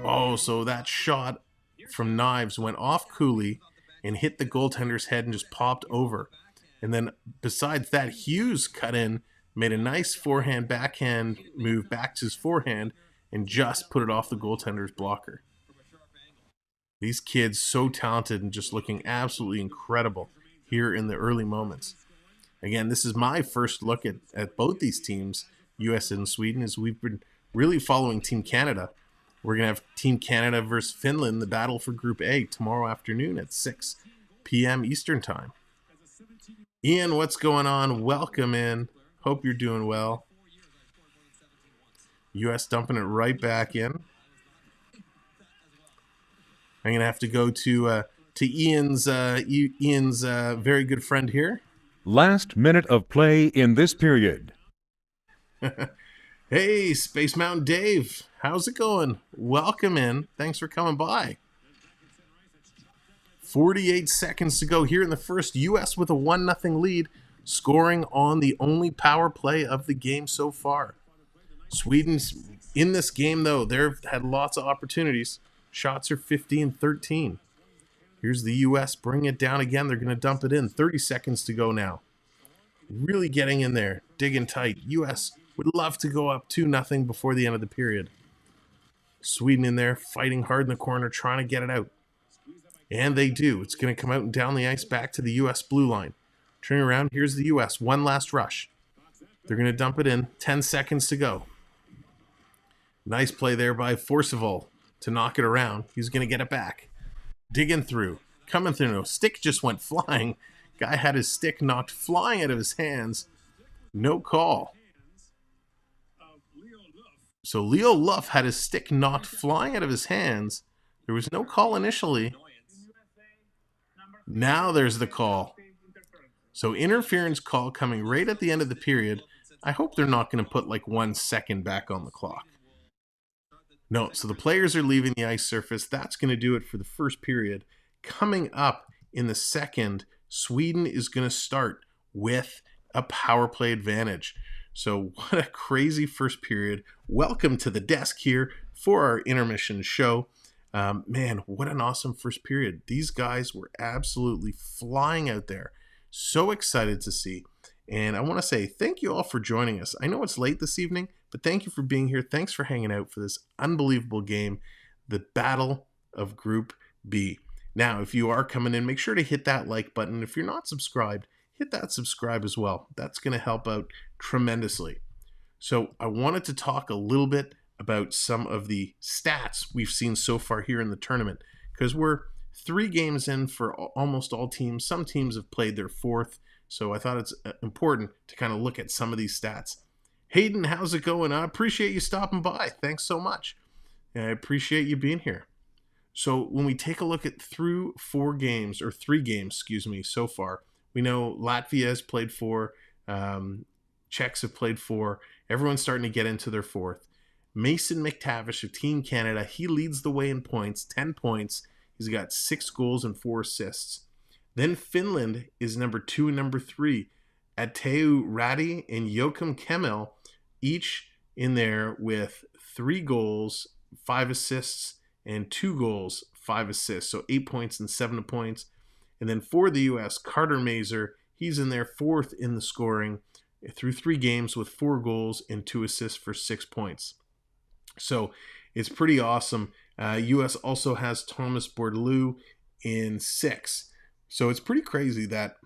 Oh, so that shot from Knives went off Cooley and hit the goaltender's head and just popped over. And then besides that, Hughes cut in, made a nice forehand backhand move back to his forehand and just put it off the goaltender's blocker. These kids so talented and just looking absolutely incredible here in the early moments. Again, this is my first look at both these teams, US and Sweden, as we've been really following Team Canada. We're going to have Team Canada versus Finland, the battle for Group A, tomorrow afternoon at 6 p.m. Eastern Time. Ian, what's going on? Welcome in. Hope you're doing well. US dumping it right back in. I'm going to have to go to Ian's very good friend here. Last minute of play in this period. Hey, Space Mountain Dave. How's it going? Welcome in. Thanks for coming by. 48 seconds to go here in the first. US with a 1-0 lead, scoring on the only power play of the game so far. Sweden's in this game, though. They've had lots of opportunities. Shots are 15-13. Here's the US bringing it down again. They're going to dump it in. 30 seconds to go now. Really getting in there, digging tight. US would love to go up 2-0 before the end of the period. Sweden in there, fighting hard in the corner, trying to get it out. And they do. It's going to come out and down the ice back to the US blue line. Turning around, here's the US. One last rush. They're going to dump it in. 10 seconds to go. Nice play there by Forcival to knock it around. He's going to get it back. Digging through. Coming through. No, stick just went flying. Guy had his stick knocked flying out of his hands. No call. So Leo Luff had his stick knocked flying out of his hands. There was no call initially. Now there's the call. So interference call coming right at the end of the period. I hope they're not going to put like 1 second back on the clock. No, so the players are leaving the ice surface. That's going to do it for the first period. Coming up in the second, Sweden is going to start with a power play advantage. So what a crazy first period. Welcome to the desk here for our intermission show. Man, what an awesome first period. These guys were absolutely flying out there. So excited to see. And I want to say thank you all for joining us. I know it's late this evening, but thank you for being here. Thanks for hanging out for this unbelievable game, the Battle of Group B. Now, if you are coming in, make sure to hit that like button. If you're not subscribed, hit that subscribe as well. That's going to help out tremendously. So I wanted to talk a little bit about some of the stats we've seen so far here in the tournament, because we're 3 games in for almost all teams. Some teams have played their 4th, so I thought it's important to kind of look at some of these stats. Hayden, how's it going? I appreciate you stopping by. Thanks so much. I appreciate you being here. So when we take a look at through 3 games, so far, we know Latvia has played 4, Czechs have played 4. Everyone's starting to get into their 4th. Mason McTavish of Team Canada, he leads the way in points, 10 points. He's got 6 goals and 4 assists. Then Finland is number 2 and number 3. Ateu Radi and Joachim Kemmel, each in there with 3 goals, 5 assists, and 2 goals, 5 assists. So 8 points and 7 points. And then for the U.S., Carter Mazer, he's in there 4th in the scoring through 3 games with 4 goals and 2 assists for 6 points. So it's pretty awesome. U.S. also has Thomas Bordelou in 6. So it's pretty crazy that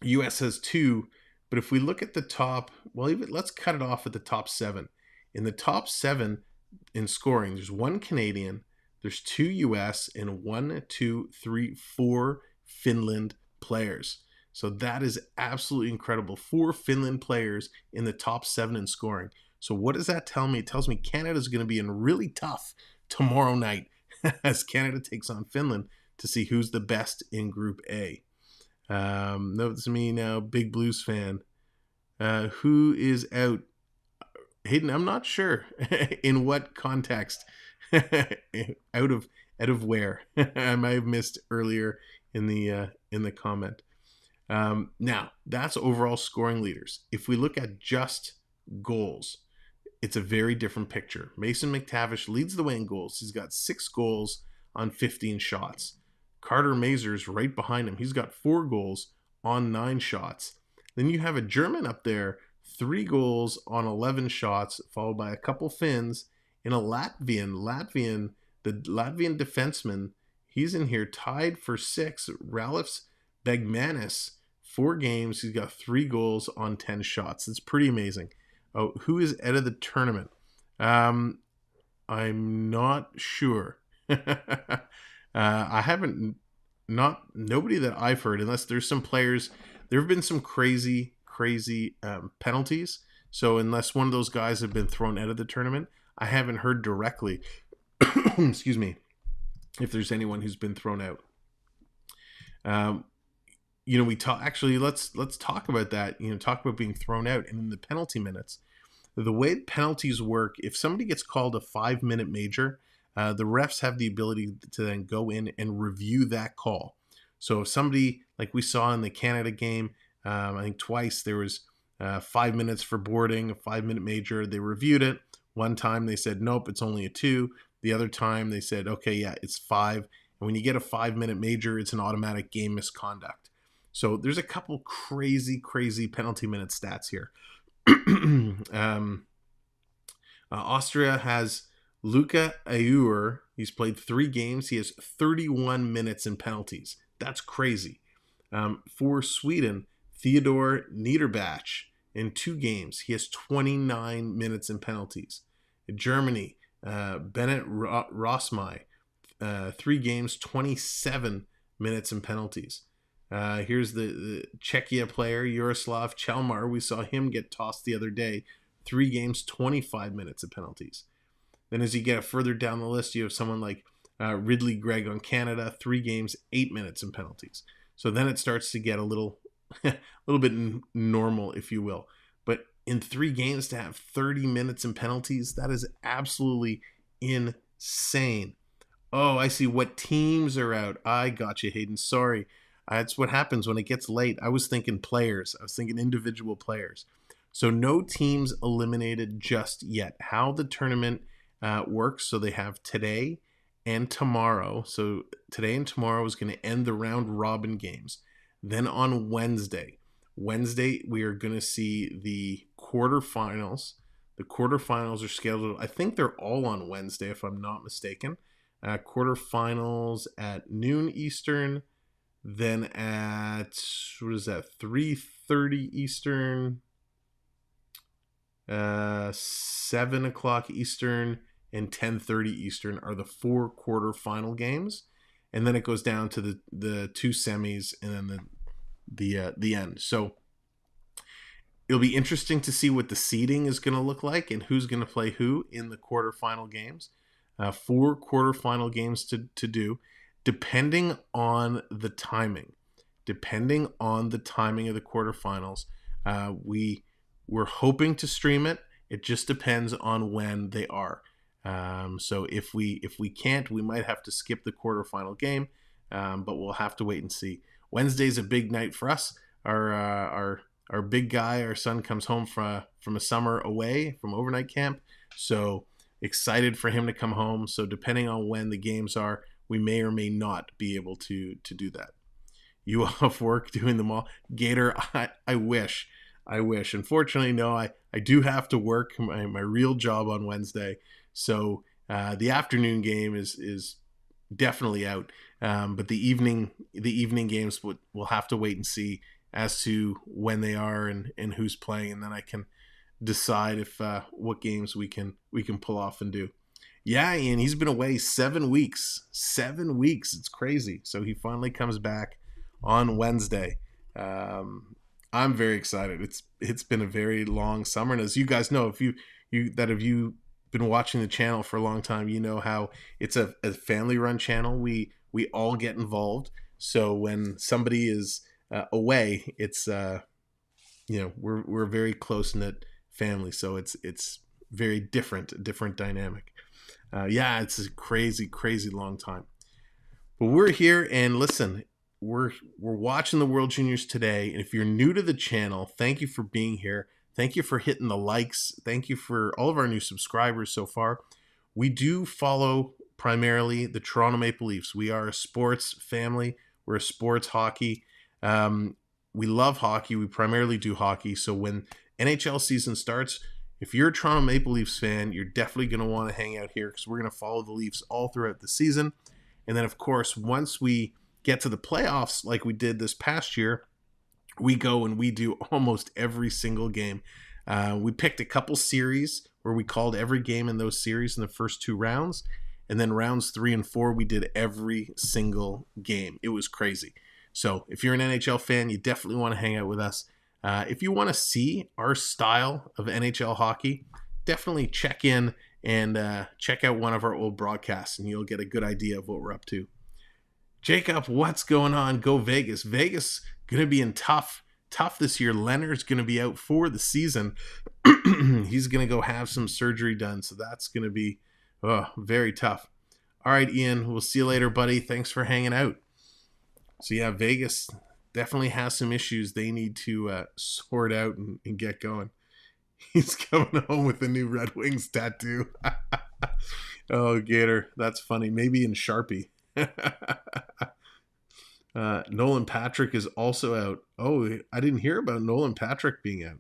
U.S. has 2. But if we look at the top, let's cut it off at the top 7. In the top 7 in scoring, there's 1 Canadian, there's 2 U.S., and 4 Finland players. So that is absolutely incredible. 4 Finland players in the top 7 in scoring. So what does that tell me? It tells me Canada's going to be in really tough tomorrow night as Canada takes on Finland to see who's the best in Group A. Notice me now, big Blues fan. Who is out? Hayden, I'm not sure in what context, out of where. I might have missed earlier in the comment. Now that's overall scoring leaders. If we look at just goals, it's a very different picture. Mason McTavish leads the way in goals. He's got 6 goals on 15 shots. Carter Mazur's right behind him. He's got 4 goals on 9 shots. Then you have a German up there, 3 goals on 11 shots, followed by a couple Finns, and a Latvian, the Latvian defenseman, he's in here tied for 6. Ralphs Begmanis, 4 games. He's got 3 goals on 10 shots. It's pretty amazing. Oh, who is out of the tournament? I'm not sure. I haven't, nobody that I've heard, unless there's some players. There have been some crazy penalties. So unless one of those guys have been thrown out of the tournament, I haven't heard directly. Excuse me. If there's anyone who's been thrown out. We talk. Actually, let's talk about that. Talk about being thrown out and in the penalty minutes. The way penalties work, if somebody gets called a 5-minute major, the refs have the ability to then go in and review that call. So if somebody, like we saw in the Canada game, I think twice there was 5 minutes for boarding, a 5-minute major. They reviewed it. One time they said, nope, it's only a 2. The other time they said, okay, yeah, it's 5. And when you get a 5-minute major, it's an automatic game misconduct. So there's a couple crazy penalty minute stats here. Austria has Luca Ayur. He's played 3 games. He has 31 minutes in penalties. That's crazy. For Sweden, Theodor Niederbach in 2 games. He has 29 minutes in penalties. In Germany, Bennett Rossmai, 3 games, 27 minutes in penalties. Here's the Czechia player, Jaroslav Chalmar. We saw him get tossed the other day. 3 games, 25 minutes of penalties. Then as you get further down the list, you have someone like Ridley Gregg on Canada, 3 games, 8 minutes in penalties. So then it starts to get a little bit normal, if you will. But in 3 games to have 30 minutes in penalties, that is absolutely insane. Oh, I see what teams are out. I got you, Hayden. Sorry. That's what happens when it gets late. I was thinking players. I was thinking individual players. So no teams eliminated just yet. How the tournament works, so they have today and tomorrow. So today and tomorrow is going to end the round robin games. Then on Wednesday, we are going to see the quarterfinals. The quarterfinals are scheduled, I think they're all on Wednesday, if I'm not mistaken. Quarterfinals at noon Eastern. Then at, 3:30 Eastern, 7 o'clock Eastern, and 10:30 Eastern are the 4 quarterfinal games. And then it goes down to the 2 semis and then the end. So it'll be interesting to see what the seeding is going to look like and who's going to play who in the quarterfinal games. 4 quarterfinal games to do. Depending on the timing of the quarterfinals, we're hoping to stream it. It just depends on when they are. So if we can't, we might have to skip the quarterfinal game, but we'll have to wait and see. Wednesday's a big night for us. Our big guy, our son, comes home from a summer away from overnight camp, so excited for him to come home. So depending on when the games are, we may or may not be able to do that. You off work doing them all? Gator, I wish. Unfortunately, no, I do have to work my real job on Wednesday. So the afternoon game is definitely out. But the evening games we'll have to wait and see as to when they are and who's playing, and then I can decide if what games we can pull off and do. Yeah, Ian, he's been away 7 weeks. 7 weeks. It's crazy. So he finally comes back on Wednesday. I'm very excited. It's been a very long summer, and as you guys know, if you been watching the channel for a long time, you know how it's a family-run channel. We all get involved. So when somebody is away, it's we're a very close-knit family. So it's very different dynamic. Yeah, it's a crazy, crazy long time. But we're here, and listen, we're watching the World Juniors today. And if you're new to the channel, thank you for being here. Thank you for hitting the likes. Thank you for all of our new subscribers so far. We do follow primarily the Toronto Maple Leafs. We are a sports family. We're a sports hockey. We love hockey. We primarily do hockey. So when NHL season starts, if you're a Toronto Maple Leafs fan, you're definitely going to want to hang out here because we're going to follow the Leafs all throughout the season. And then, of course, once we get to the playoffs like we did this past year, we go and we do almost every single game. We picked a couple series where we called every game in those series in the first 2 rounds. And then rounds 3 and 4, we did every single game. It was crazy. So if you're an NHL fan, you definitely want to hang out with us. If you want to see our style of NHL hockey, definitely check in and check out one of our old broadcasts, and you'll get a good idea of what we're up to. Jacob, what's going on? Go Vegas. Vegas going to be in tough this year. Leonard's going to be out for the season. He's going to go have some surgery done, so that's going to be very tough. All right, Ian, we'll see you later, buddy. Thanks for hanging out. So yeah, Vegas definitely has some issues they need to sort out and get going. He's coming home with a new Red Wings tattoo. Oh, Gator, that's funny. Maybe in Sharpie. Nolan Patrick is also out. Oh, I didn't hear about Nolan Patrick being out.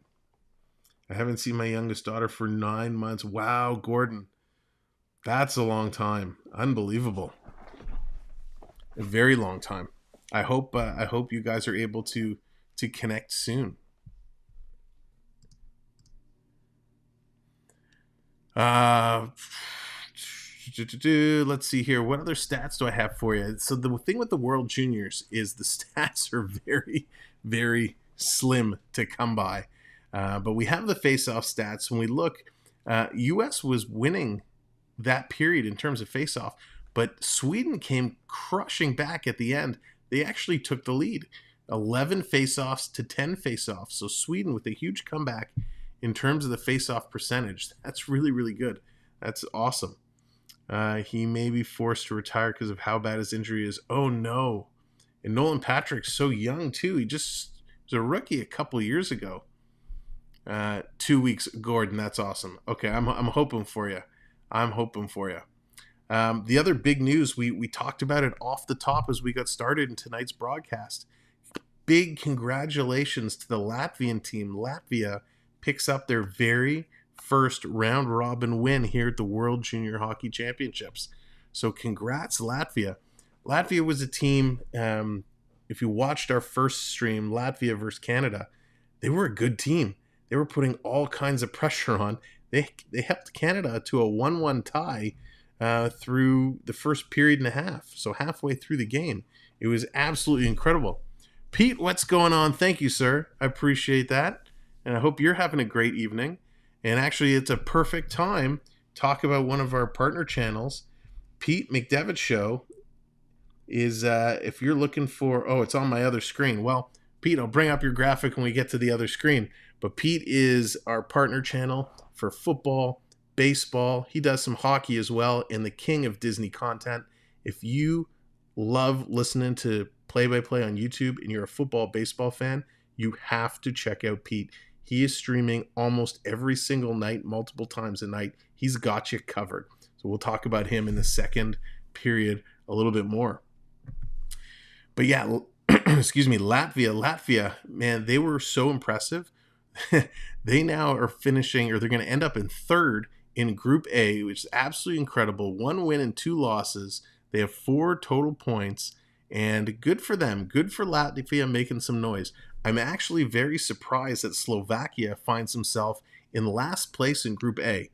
I haven't seen my youngest daughter for 9 months. Wow, Gordon. That's a long time. Unbelievable. A very long time. I hope you guys are able to connect soon. Let's see here. What other stats do I have for you? So the thing with the World Juniors is the stats are very, very slim to come by. But we have the face-off stats. When we look, U.S. was winning that period in terms of face-off, but Sweden came crushing back at the end. They actually took the lead, 11 face-offs to 10 face-offs. So Sweden with a huge comeback in terms of the face-off percentage. That's really, really good. That's awesome. He may be forced to retire because of how bad his injury is. Oh, no. And Nolan Patrick's so young, too. He just was a rookie a couple years ago. 2 weeks, Gordon. That's awesome. Okay, I'm hoping for you. I'm hoping for you. The other big news, we talked about it off the top as we got started in tonight's broadcast. Big congratulations to the Latvian team. Latvia picks up their very first round-robin win here at the World Junior Hockey Championships. So congrats, Latvia. Latvia was a team, if you watched our first stream, Latvia versus Canada, they were a good team. They were putting all kinds of pressure on. They helped Canada to a 1-1 tie through the first period and a half. So halfway through the game. It was absolutely incredible. Pete, what's going on? Thank you, sir. I appreciate that. And I hope you're having a great evening. And actually, it's a perfect time to talk about one of our partner channels. Pete McDevitt Show is, if you're looking for, it's on my other screen. Well, Pete, I'll bring up your graphic when we get to the other screen. But Pete is our partner channel for football, baseball. He does some hockey as well, and the king of Disney content. If you love listening to play-by-play on YouTube and you're a football, baseball fan, you have to check out Pete. He is streaming almost every single night, multiple times a night. He's got you covered. So we'll talk about him in the second period a little bit more. But yeah, excuse me, Latvia, man, they were so impressive. They now are finishing, or they're going to end up in third in Group A, which is absolutely incredible. 1 win and 2 losses. They have 4 total points, and good for them. Good for Latvia making some noise. I'm actually very surprised that Slovakia finds himself in last place in Group A.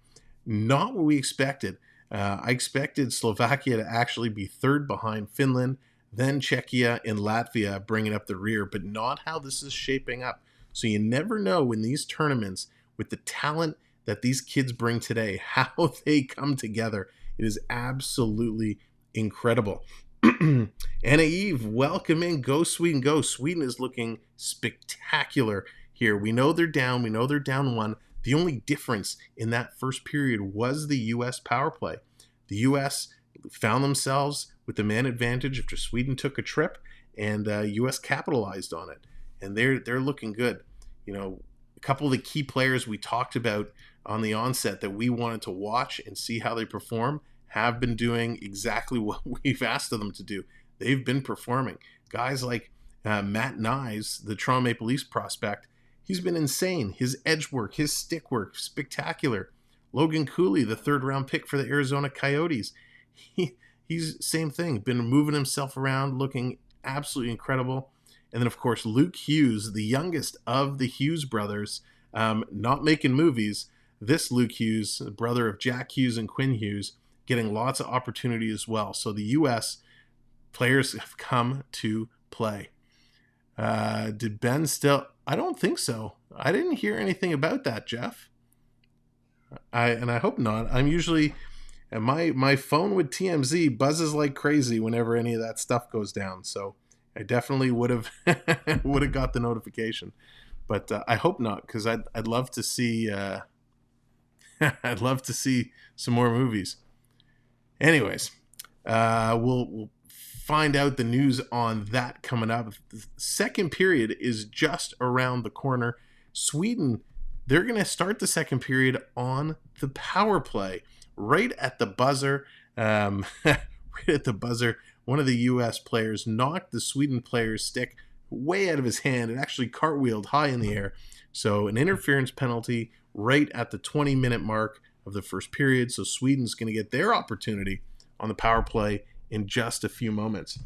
Not what we expected. I expected Slovakia to actually be third behind Finland, then Czechia and Latvia bringing up the rear, but not how this is shaping up. So you never know in these tournaments, with the talent that these kids bring today, how they come together. It is absolutely incredible. Anna Eve, welcome in. Go Sweden, go. Sweden is looking spectacular here. We know they're down. We know they're down 1. The only difference in that first period was the U.S. power play. The U.S. found themselves with the man advantage after Sweden took a trip, and U.S. capitalized on it. And they're looking good. A couple of the key players we talked about on the onset that we wanted to watch and see how they perform have been doing exactly what we've asked of them to do. They've been performing. Guys like Matt Nyes, the Toronto Maple Leafs prospect, he's been insane. His edge work, his stick work, spectacular. Logan Cooley, the third-round pick for the Arizona Coyotes, he's same thing, been moving himself around, looking absolutely incredible. And then, of course, Luke Hughes, the youngest of the Hughes brothers, not making movies. This Luke Hughes, the brother of Jack Hughes and Quinn Hughes, getting lots of opportunity as well. So the U.S. players have come to play. Did Ben still? I don't think so. I didn't hear anything about that, Jeff. I hope not. I'm usually, my phone with TMZ buzzes like crazy whenever any of that stuff goes down. So I definitely would have got the notification, but I hope not, because I'd love to see I'd love to see some more movies. Anyways, we'll find out the news on that coming up. The second period is just around the corner. Sweden, they're going to start the second period on the power play, right at the buzzer. Right at the buzzer, one of the U.S. players knocked the Sweden player's stick way out of his hand. It actually cartwheeled high in the air. So an interference penalty right at the 20-minute mark of the first period. So Sweden's going to get their opportunity on the power play in just a few moments.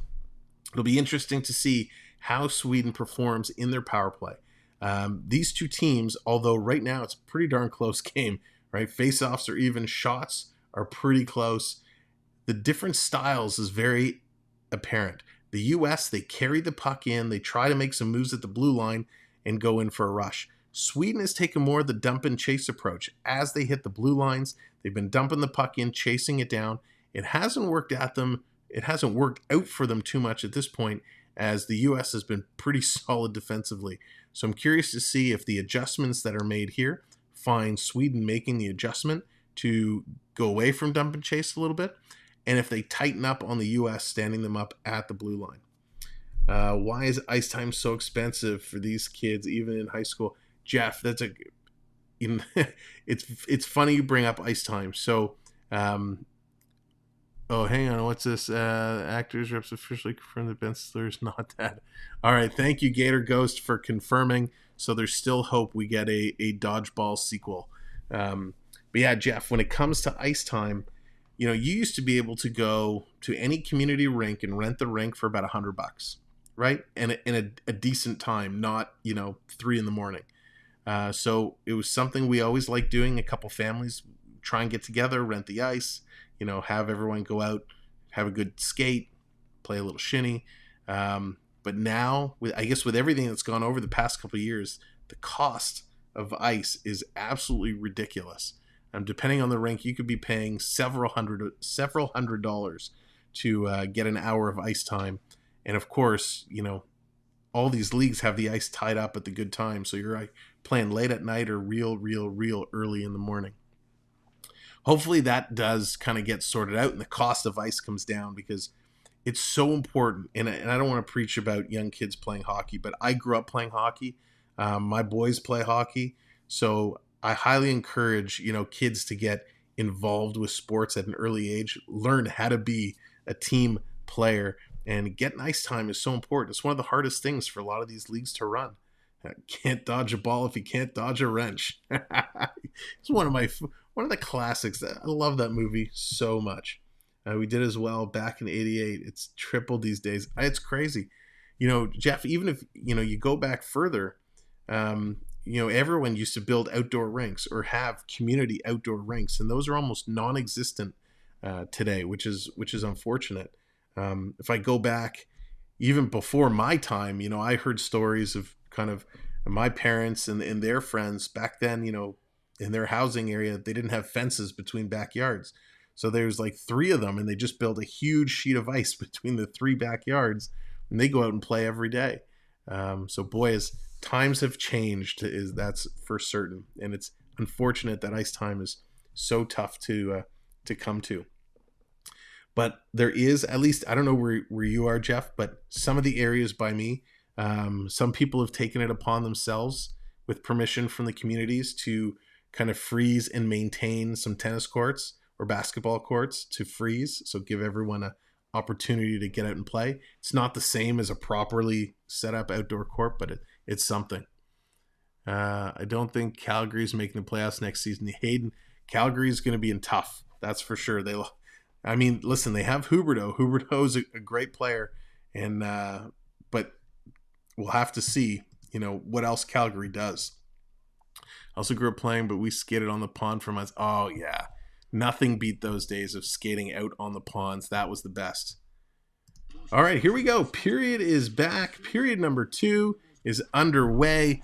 It'll be interesting to see how Sweden performs in their power play. These two teams, although right now it's a pretty darn close game, right? Face-offs are even, shots are pretty close. The different styles is very apparent. The U.S., they carry the puck in, they try to make some moves at the blue line and go in for a rush. Sweden has taken more of the dump and chase approach. As they hit the blue lines, they've been dumping the puck in, chasing it down. It hasn't worked out for them too much at this point, as the U.S. has been pretty solid defensively. So I'm curious to see if the adjustments that are made here find Sweden making the adjustment to go away from dump and chase a little bit, and if they tighten up on the U.S. standing them up at the blue line. Why is ice time so expensive for these kids, even in high school? Jeff, it's funny you bring up ice time. So, hang on, what's this? Actors reps officially confirmed that Ben Stiller's not dead. All right, thank you, Gator Ghost, for confirming. So there's still hope we get a dodgeball sequel. But yeah, Jeff, when it comes to ice time, you used to be able to go to any community rink and rent the rink for about $100, right? And in a decent time, not 3 a.m. So it was something we always liked doing. A couple families try and get together, rent the ice, have everyone go out, have a good skate, play a little shinny. But now, with everything that's gone over the past couple of years, the cost of ice is absolutely ridiculous. Depending on the rink, you could be paying several hundred dollars to get an hour of ice time. And of course, all these leagues have the ice tied up at the good time. So you're playing late at night or real early in the morning. Hopefully that does kind of get sorted out and the cost of ice comes down, because it's so important. And I don't want to preach about young kids playing hockey, but I grew up playing hockey. My boys play hockey. So I highly encourage, kids to get involved with sports at an early age, learn how to be a team player, and getting ice time is so important. It's one of the hardest things for a lot of these leagues to run. Can't dodge a ball if you can't dodge a wrench. It's one of the classics. I love that movie so much. We did as well back in '88. It's tripled these days. It's crazy. Jeff, even if, you go back further, everyone used to build outdoor rinks or have community outdoor rinks, and those are almost non-existent today, which is unfortunate. If I go back even before my time, I heard stories of kind of my parents and their friends back then, in their housing area, they didn't have fences between backyards. So there's like 3 of them, and they just built a huge sheet of ice between the 3 backyards, and they go out and play every day. So boy, as times have changed, that's for certain. And it's unfortunate that ice time is so tough to come to. But there is, at least, I don't know where you are, Jeff, but some of the areas by me, some people have taken it upon themselves with permission from the communities to kind of freeze and maintain some tennis courts or basketball courts to freeze. So give everyone an opportunity to get out and play. It's not the same as a properly set up outdoor court, but it's something. I don't think Calgary's making the playoffs next season. Hayden, Calgary's going to be in tough. That's for sure. Listen, they have Huberdeau. Huberdeau's a great player, and but we'll have to see, what else Calgary does. I also grew up playing, but we skated on the pond for months. Oh yeah, nothing beat those days of skating out on the ponds. That was the best. All right, here we go. Period is back. Period number 2 is underway.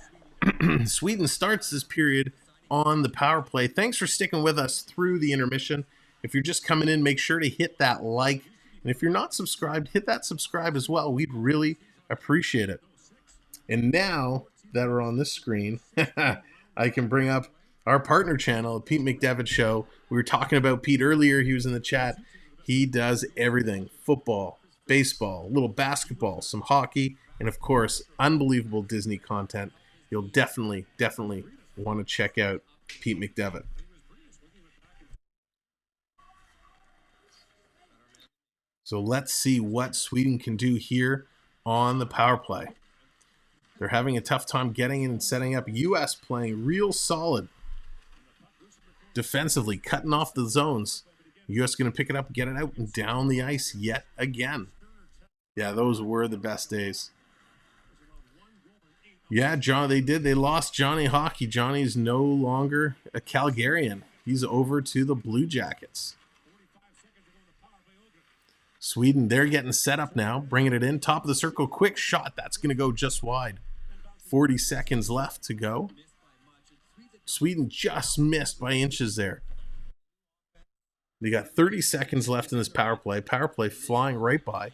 Sweden starts this period on the power play. Thanks for sticking with us through the intermission. If you're just coming in, make sure to hit that like. And if you're not subscribed, hit that subscribe as well. We'd really appreciate it. And now that we're on this screen, I can bring up our partner channel, Pete McDevitt Show. We were talking about Pete earlier. He was in the chat. He does everything. Football, baseball, a little basketball, some hockey, and of course, unbelievable Disney content. You'll definitely want to check out Pete McDevitt. So let's see what Sweden can do here on the power play. They're having a tough time getting in and setting up. U.S. playing real solid defensively, cutting off the zones. U.S. going to pick it up, get it out, and down the ice yet again. Yeah, those were the best days. Yeah, John, they did. They lost Johnny Hockey. Johnny's no longer a Calgarian. He's over to the Blue Jackets. Sweden, they're getting set up now, bringing it in. Top of the circle, quick shot. That's going to go just wide. 40 seconds left to go. Sweden just missed by inches there. They got 30 seconds left in this power play. Power play flying right by.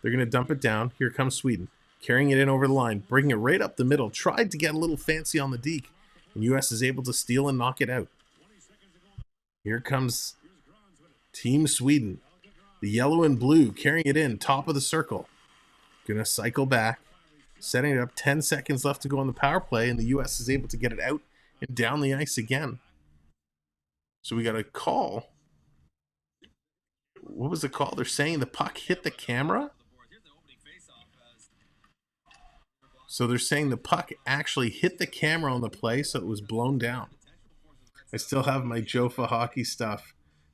They're going to dump it down. Here comes Sweden. Carrying it in over the line, bringing it right up the middle. Tried to get a little fancy on the deke. And U.S. is able to steal and knock it out. Here comes Team Sweden. The yellow and blue carrying it in, top of the circle. Gonna cycle back, setting it up. 10 seconds left to go on the power play, and the U.S. is able to get it out and down the ice again. So we got a call. What was the call? They're saying the puck hit the camera? So they're saying the puck actually hit the camera on the play, so it was blown down. I still have my Jofa hockey stuff.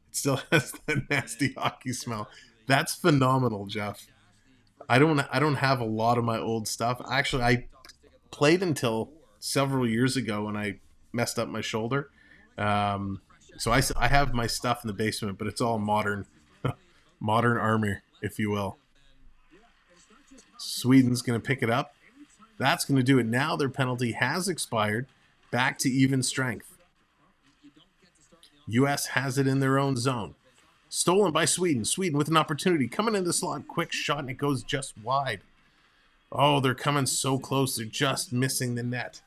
It still has that nasty hockey smell. That's phenomenal, Jeff. I don't have a lot of my old stuff. Actually, I played until several years ago when I messed up my shoulder. So I have my stuff in the basement, but it's all modern armor, if you will. Sweden's going to pick it up. That's going to do it. Now their penalty has expired. Back to even strength. U.S. has it in their own zone. Stolen by Sweden. Sweden with an opportunity. Coming in the slot. Quick shot, and it goes just wide. Oh, they're coming so close. They're just missing the net.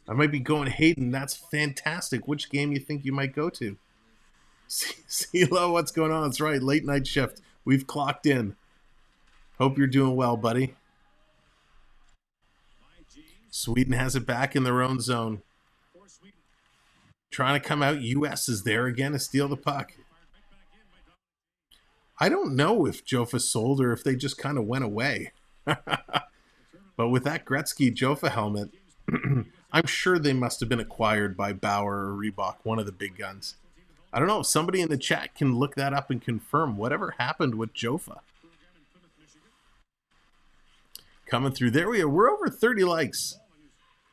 I might be going Hayden. That's fantastic. Which game you think you might go to? CeeLo, what's going on? That's right. Late night shift. We've clocked in. Hope you're doing well, buddy. Sweden has it back in their own zone. Trying to come out. U.S. is there again to steal the puck. I don't know if Jofa sold or if they just kind of went away. But with that Gretzky Jofa helmet, I'm sure they must have been acquired by Bauer or Reebok, one of the big guns. I don't know if somebody in the chat can look that up and confirm whatever happened with Jofa. Coming through. There we are. We're over 30 likes.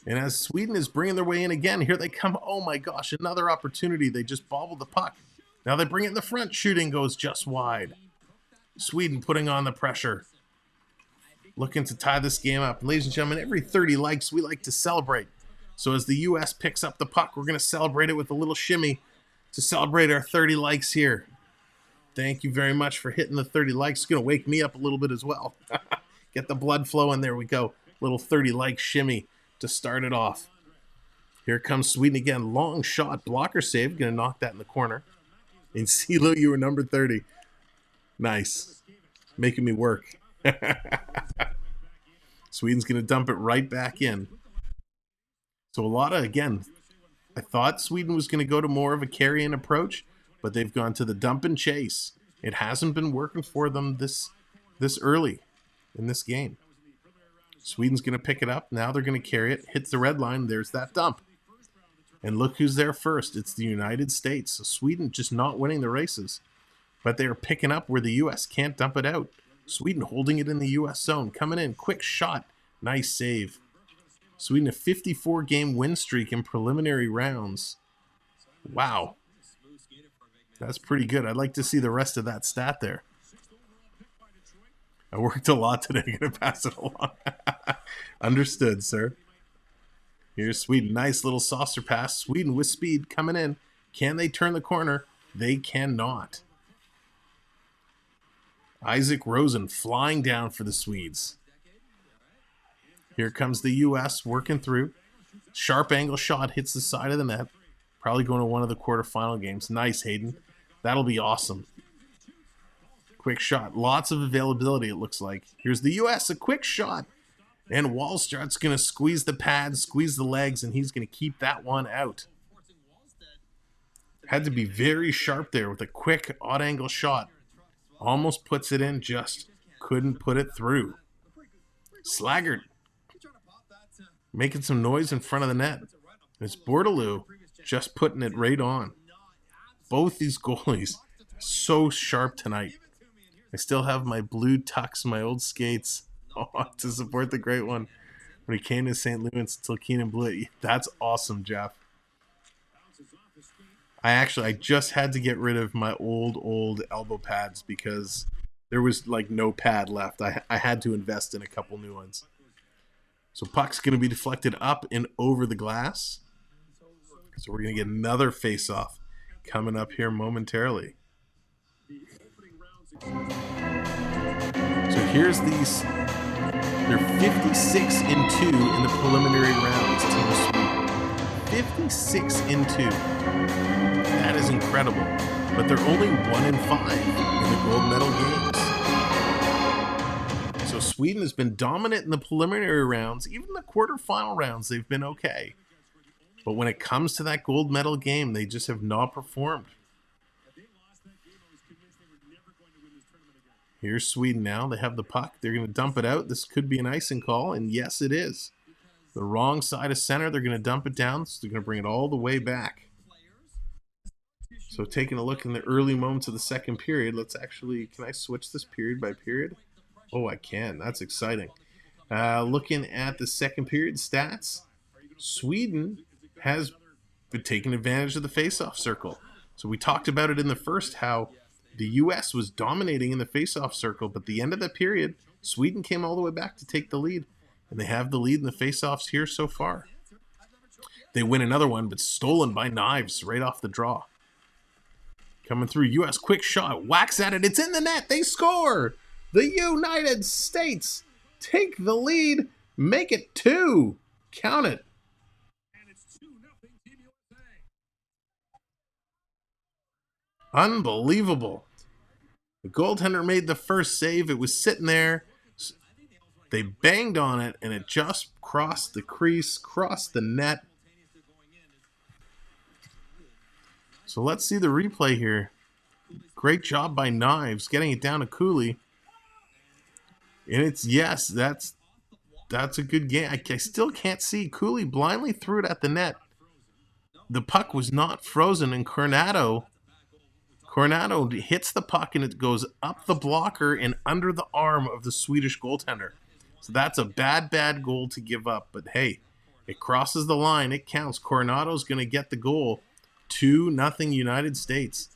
And as Sweden is bringing their way in again, here they come. Oh my gosh, another opportunity. They just bobbled the puck. Now they bring it in the front. Shooting goes just wide. Sweden putting on the pressure. Looking to tie this game up. Ladies and gentlemen, every 30 likes, we like to celebrate. So as the U.S. picks up the puck, we're going to celebrate it with a little shimmy to celebrate our 30 likes here. Thank you very much for hitting the 30 likes. It's going to wake me up a little bit as well. Get the blood flowing. There we go. Little 30 like shimmy to start it off. Here comes Sweden again. Long shot. Blocker save. Going to knock that in the corner. And CeeLo, you were number 30. Nice. Making me work. Sweden's going to dump it right back in. So a lot of, again, I thought Sweden was going to go to more of a carry-in approach, but they've gone to the dump and chase. It hasn't been working for them this early in this game. Sweden's going to pick it up. Now they're going to carry it. Hits the red line. There's that dump. And look who's there first. It's the United States. So Sweden just not winning the races. But they are picking up where the U.S. can't dump it out. Sweden holding it in the U.S. zone. Coming in. Quick shot. Nice save. Sweden a 54-game win streak in preliminary rounds. Wow. That's pretty good. I'd like to see the rest of that stat there. I worked a lot today. I'm going to pass it along. Understood, sir. Here's Sweden. Nice little saucer pass. Sweden with speed coming in. Can they turn the corner? They cannot. Isaac Rosen flying down for the Swedes. Here comes the U.S. working through. Sharp angle shot hits the side of the net. Probably going to one of the quarterfinal games. Nice, Hayden. That'll be awesome. Quick shot. Lots of availability, it looks like. Here's the U.S. A quick shot. And Wallstadt's going to squeeze the pads, squeeze the legs, and he's going to keep that one out. Had to be very sharp there with a quick odd angle shot. Almost puts it in, just couldn't put it through. Slaggert making some noise in front of the net. It's Bordelou just putting it right on. Both these goalies so sharp tonight. I still have my blue tux, my old skates, to support the great one when he came to St. Louis until Keenan blew it. That's awesome, Jeff. I just had to get rid of my old elbow pads because there was like no pad left. I had to invest in a couple new ones. So puck's going to be deflected up and over the glass. So we're going to get another face-off coming up here momentarily. So here's these. They're 56-2 in the preliminary rounds, Team Sweden. 56-2. That is incredible. But they're only 1-5 in the gold medal games. So Sweden has been dominant in the preliminary rounds. Even the quarterfinal rounds, they've been okay. But when it comes to that gold medal game, they just have not performed. Here's Sweden now. They have the puck. They're going to dump it out. This could be an icing call, and yes, it is. The wrong side of center. They're going to dump it down, so they're going to bring it all the way back. So taking a look in the early moments of the second period, let's actually, can I switch this period by period? Oh, I can. That's exciting. Looking at the second period stats, Sweden has been taking advantage of the faceoff circle. So we talked about it in the first, how the U.S. was dominating in the faceoff circle, but at the end of the period, Sweden came all the way back to take the lead, and they have the lead in the faceoffs here so far. They win another one, but stolen by Knives right off the draw. Coming through, U.S. quick shot, whacks at it, it's in the net, they score! The United States take the lead, make it 2. Count it. Unbelievable. The goaltender made the first save. It was sitting there. They banged on it, and it just crossed the crease, crossed the net. So let's see the replay here. Great job by Knives getting it down to Cooley. And it's, yes, that's a good game. I still can't see. Cooley blindly threw it at the net. The puck was not frozen, and Coronado hits the puck, and it goes up the blocker and under the arm of the Swedish goaltender. So that's a bad goal to give up. But hey, it crosses the line. It counts. Coronado's going to get the goal. 2-0 United States.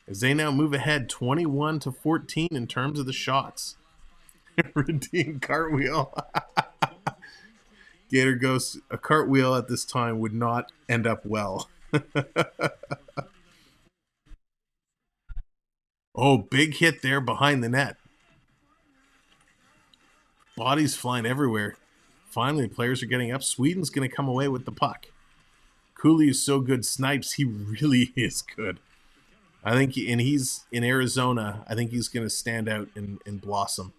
As they now move ahead 21-14 in terms of the shots. Redeem cartwheel. Gator Ghost, a cartwheel at this time would not end up well. Oh, big hit there behind the net. Bodies flying everywhere. Finally, players are getting up. Sweden's going to come away with the puck. Cooley is so good. Snipes, he really is good. I think, and he's in Arizona. I think he's going to stand out and blossom.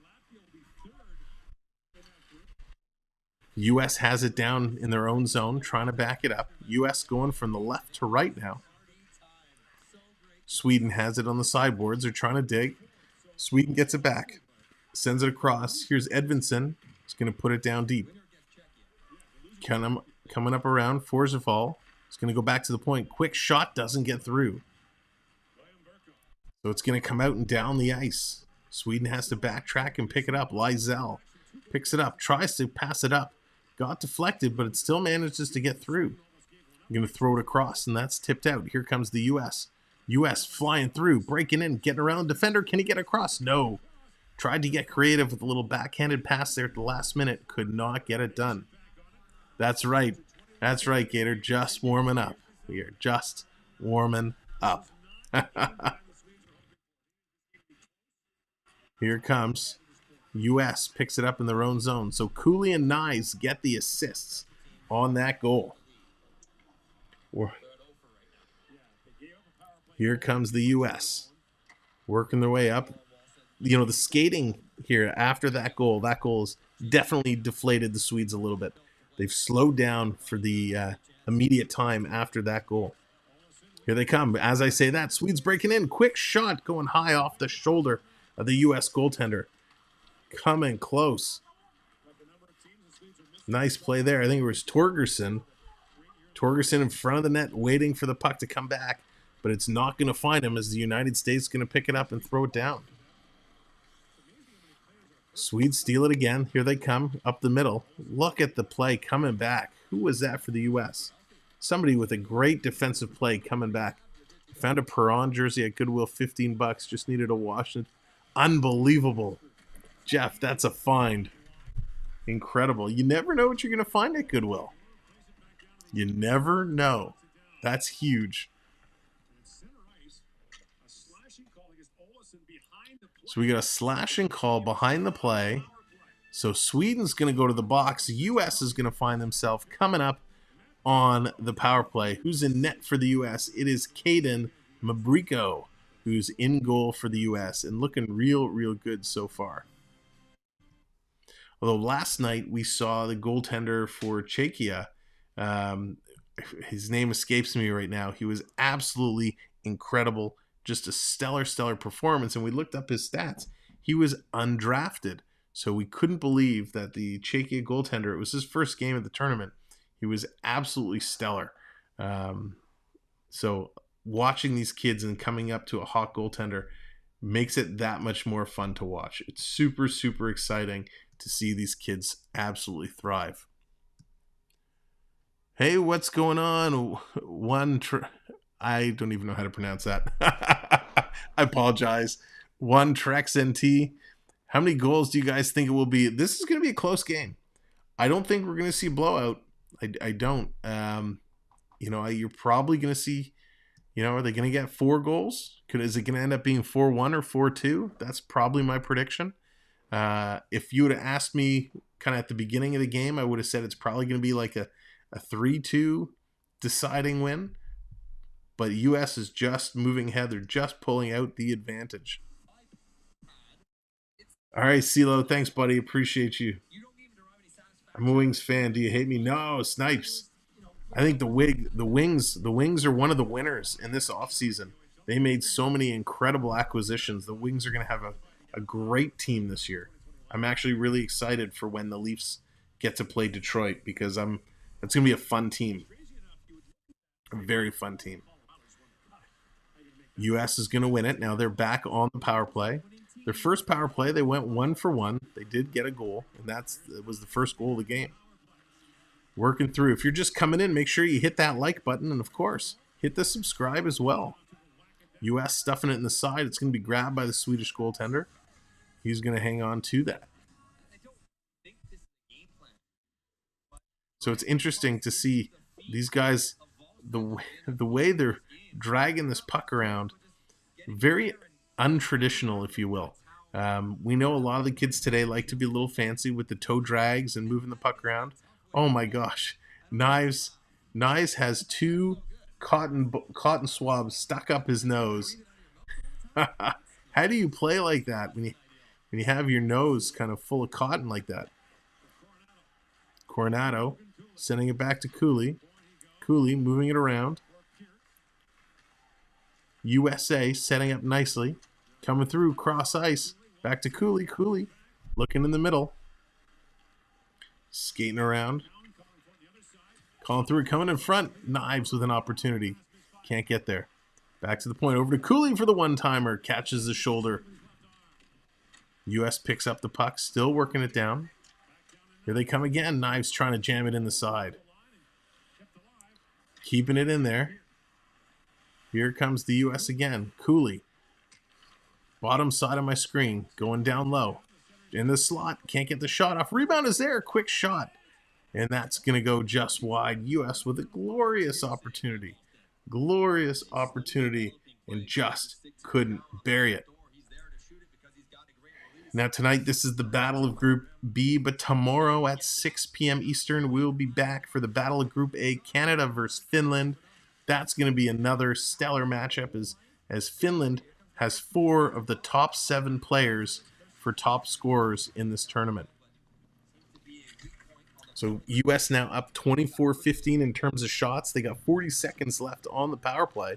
U.S. has it down in their own zone, trying to back it up. U.S. going from the left to right now. Sweden has it on the sideboards. They're trying to dig. Sweden gets it back. Sends it across. Here's Edvinsson. He's going to put it down deep. Coming up around. Forsafall. He's going to go back to the point. Quick shot doesn't get through. So it's going to come out and down the ice. Sweden has to backtrack and pick it up. Lysell picks it up. Tries to pass it up. Got deflected, but it still manages to get through. I'm going to throw it across, and that's tipped out. Here comes the U.S. U.S. flying through, breaking in, getting around the defender. Can he get across? No. Tried to get creative with a little backhanded pass there at the last minute. Could not get it done. That's right. That's right, Gator. Just warming up. We are just warming up. Here it comes. U.S. picks it up in their own zone. So Cooley and Nyes get the assists on that goal. Here comes the U.S. working their way up. You know, the skating here after that goal has definitely deflated the Swedes a little bit. They've slowed down for the immediate time after that goal. Here they come. As I say that, Swedes breaking in. Quick shot going high off the shoulder of the U.S. goaltender. Coming close. Nice play there. I think it was Torgerson. Torgerson in front of the net waiting for the puck to come back, but it's not going to find him as the United States is going to pick it up and throw it down. Swedes steal it again. Here they come up the middle. Look at the play coming back. Who was that for the U.S.? Somebody with a great defensive play coming back. Found a Perron jersey at Goodwill, $15. Just needed a wash. Unbelievable. Jeff, that's a find. Incredible. You never know what you're going to find at Goodwill. You never know. That's huge. So we got a slashing call behind the play. So Sweden's going to go to the box. U.S. is going to find themselves coming up on the power play. Who's in net for the U.S.? It is Caden Mabrico, who's in goal for the U.S. and looking real, real good so far. Although last night we saw the goaltender for Czechia, his name escapes me right now. He was absolutely incredible, just a stellar, stellar performance. And we looked up his stats. He was undrafted, so we couldn't believe that the Czechia goaltender, it was his first game of the tournament. He was absolutely stellar. So watching these kids and coming up to a hot goaltender makes it that much more fun to watch. It's super, super exciting to see these kids absolutely thrive. Hey, what's going on? I don't even know how to pronounce that. I apologize. One Trex NT. How many goals do you guys think it will be? This is going to be a close game. I don't think we're going to see a blowout. I don't. You're probably going to see, are they going to get 4 goals? Is it going to end up being 4-1 or 4-2? That's probably my prediction. If you would have asked me kind of at the beginning of the game, I would have said it's probably going to be like a 3-2 deciding win. But U.S. is just moving ahead. They're just pulling out the advantage. All right, CeeLo. Thanks, buddy. Appreciate you. I'm a Wings fan. Do you hate me? No, Snipes. I think the Wings are one of the winners in this offseason. They made so many incredible acquisitions. The Wings are going to have a great team this year. I'm actually really excited for when the Leafs get to play Detroit because it's going to be a fun team. A very fun team. U.S. is going to win it. Now they're back on the power play. Their first power play, they went 1-for-1. They did get a goal, and that was the first goal of the game. Working through. If you're just coming in, make sure you hit that like button, and of course, hit the subscribe as well. U.S. stuffing it in the side. It's going to be grabbed by the Swedish goaltender. He's going to hang on to that. So it's interesting to see these guys, the way they're dragging this puck around, very untraditional, if you will. We know a lot of the kids today like to be a little fancy with the toe drags and moving the puck around. Oh my gosh. Knives Nyes has 2 cotton swabs stuck up his nose. How do you play like that when you have your nose kind of full of cotton like that? Coronado sending it back to Cooley. Cooley moving it around. USA setting up nicely. Coming through cross ice. Back to Cooley. Cooley looking in the middle. Skating around. Calling through, coming in front. Knives with an opportunity. Can't get there. Back to the point. Over to Cooley for the one-timer. Catches the shoulder. US picks up the puck. Still working it down. Here they come again. Knives trying to jam it in the side. Keeping it in there. Here comes the US again. Cooley. Bottom side of my screen. Going down low. In the slot. Can't get the shot off. Rebound is there. Quick shot. And that's going to go just wide. US with a glorious opportunity. Glorious opportunity. And just couldn't bury it. Now tonight, this is the Battle of Group B, but tomorrow at 6 p.m. Eastern, we'll be back for the Battle of Group A, Canada versus Finland. That's going to be another stellar matchup as Finland has 4 of the top 7 players for top scorers in this tournament. So U.S. now up 24-15 in terms of shots. They got 40 seconds left on the power play.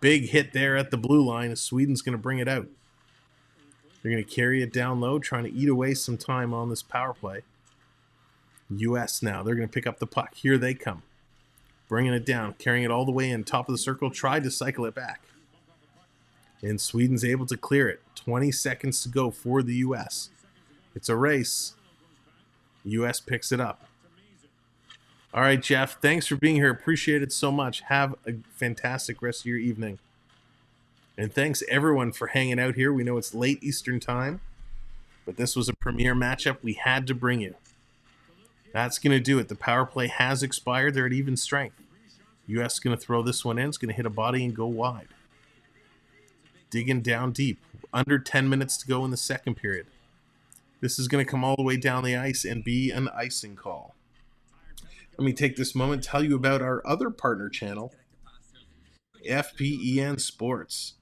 Big hit there at the blue line as Sweden's going to bring it out. They're going to carry it down low, trying to eat away some time on this power play. U.S. now, they're going to pick up the puck. Here they come. Bringing it down, carrying it all the way in, top of the circle, tried to cycle it back. And Sweden's able to clear it. 20 seconds to go for the U.S. It's a race. U.S. picks it up. All right, Jeff, thanks for being here. Appreciate it so much. Have a fantastic rest of your evening. And thanks, everyone, for hanging out here. We know it's late Eastern time, but this was a premier matchup we had to bring you. That's going to do it. The power play has expired. They're at even strength. U.S. is going to throw this one in. It's going to hit a body and go wide. Digging down deep. Under 10 minutes to go in the second period. This is going to come all the way down the ice and be an icing call. Let me take this moment to tell you about our other partner channel, FPEN Sports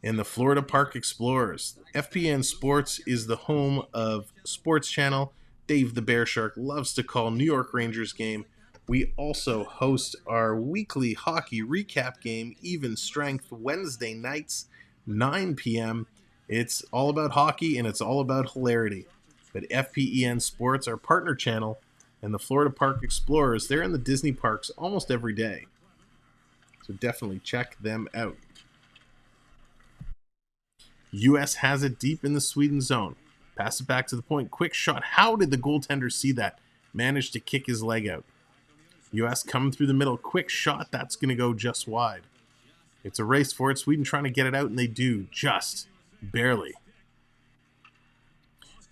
and the Florida Park Explorers. FPN Sports is the home of Sports Channel. Dave the Bear Shark loves to call New York Rangers game. We also host our weekly hockey recap game, Even Strength, Wednesday nights, 9 p.m. It's all about hockey and it's all about hilarity. But FPEN Sports, our partner channel, and the Florida Park Explorers, they're in the Disney parks almost every day. So definitely check them out. U.S. has it deep in the Sweden zone. Pass it back to the point. Quick shot. How did the goaltender see that? Managed to kick his leg out. U.S. coming through the middle. Quick shot. That's going to go just wide. It's a race for it. Sweden trying to get it out, and they do. Just barely.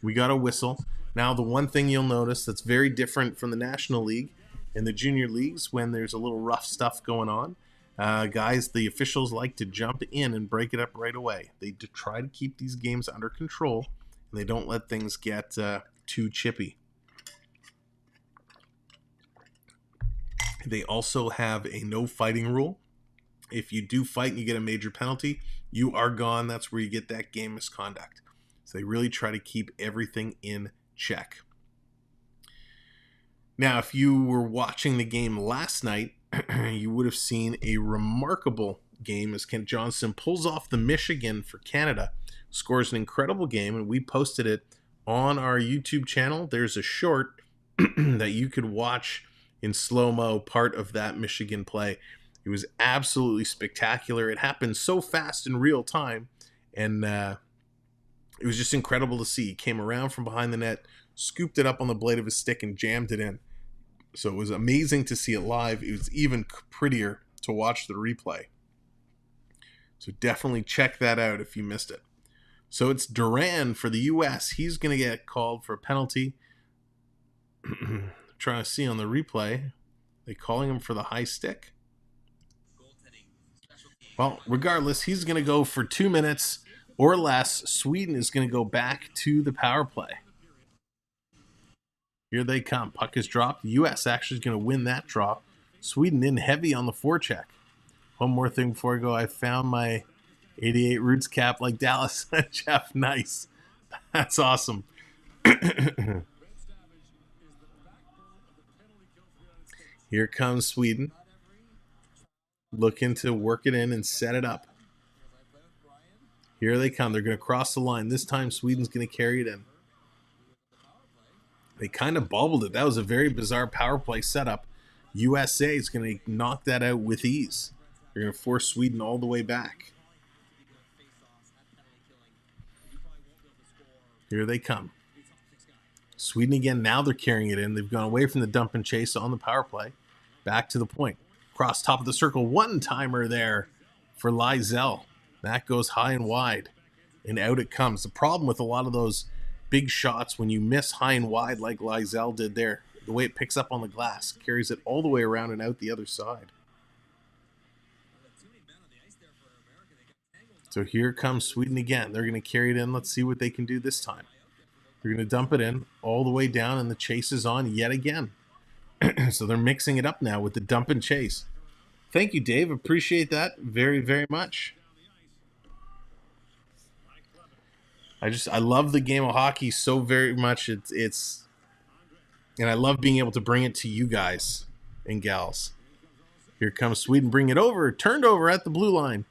We got a whistle. Now, the one thing you'll notice that's very different from the National League and the Junior Leagues when there's a little rough stuff going on, guys, the officials like to jump in and break it up right away. They try to keep these games under control, and they don't let things get too chippy. They also have a no fighting rule. If you do fight and you get a major penalty, you are gone. That's where you get that game misconduct. So they really try to keep everything in check. Now, if you were watching the game last night, you would have seen a remarkable game as Kent Johnson pulls off the Michigan for Canada, scores an incredible game, and we posted it on our YouTube channel. There's a short that you could watch in slow-mo, part of that Michigan play. It was absolutely spectacular. It happened so fast in real time, and it was just incredible to see. He came around from behind the net, scooped it up on the blade of his stick, and jammed it in. So it was amazing to see it live. It was even prettier to watch the replay. So definitely check that out if you missed it. So it's Duran for the U.S. He's going to get called for a penalty. Trying to see on the replay. They calling him for the high stick? Well, regardless, he's going to go for 2 minutes or less. Sweden is going to go back to the power play. Here they come. Puck is dropped. The U.S. actually is going to win that draw. Sweden in heavy on the forecheck. One more thing before I go. I found my 88 Roots cap like Dallas. Jeff, nice. That's awesome. Here comes Sweden. Looking to work it in and set it up. Here they come. They're going to cross the line. This time Sweden's going to carry it in. They kind of bobbled it. That was a very bizarre power play setup. USA is going to knock that out with ease. They're going to force Sweden all the way back. Here they come. Sweden again. Now they're carrying it in. They've gone away from the dump and chase on the power play. Back to the point. Cross top of the circle. One-timer there for Lizell. That goes high and wide. And out it comes. The problem with a lot of those big shots when you miss high and wide like Lizell did there, the way it picks up on the glass, carries it all the way around and out the other side. So here comes Sweden again. They're going to carry it in. Let's see what they can do this time. They're going to dump it in all the way down, and the chase is on yet again. So they're mixing it up now with the dump and chase. Thank you, Dave. Appreciate that very, very much. I love the game of hockey so very much. It's and I love being able to bring it to you guys and gals. Here comes Sweden. Bring it over. Turned over at the blue line.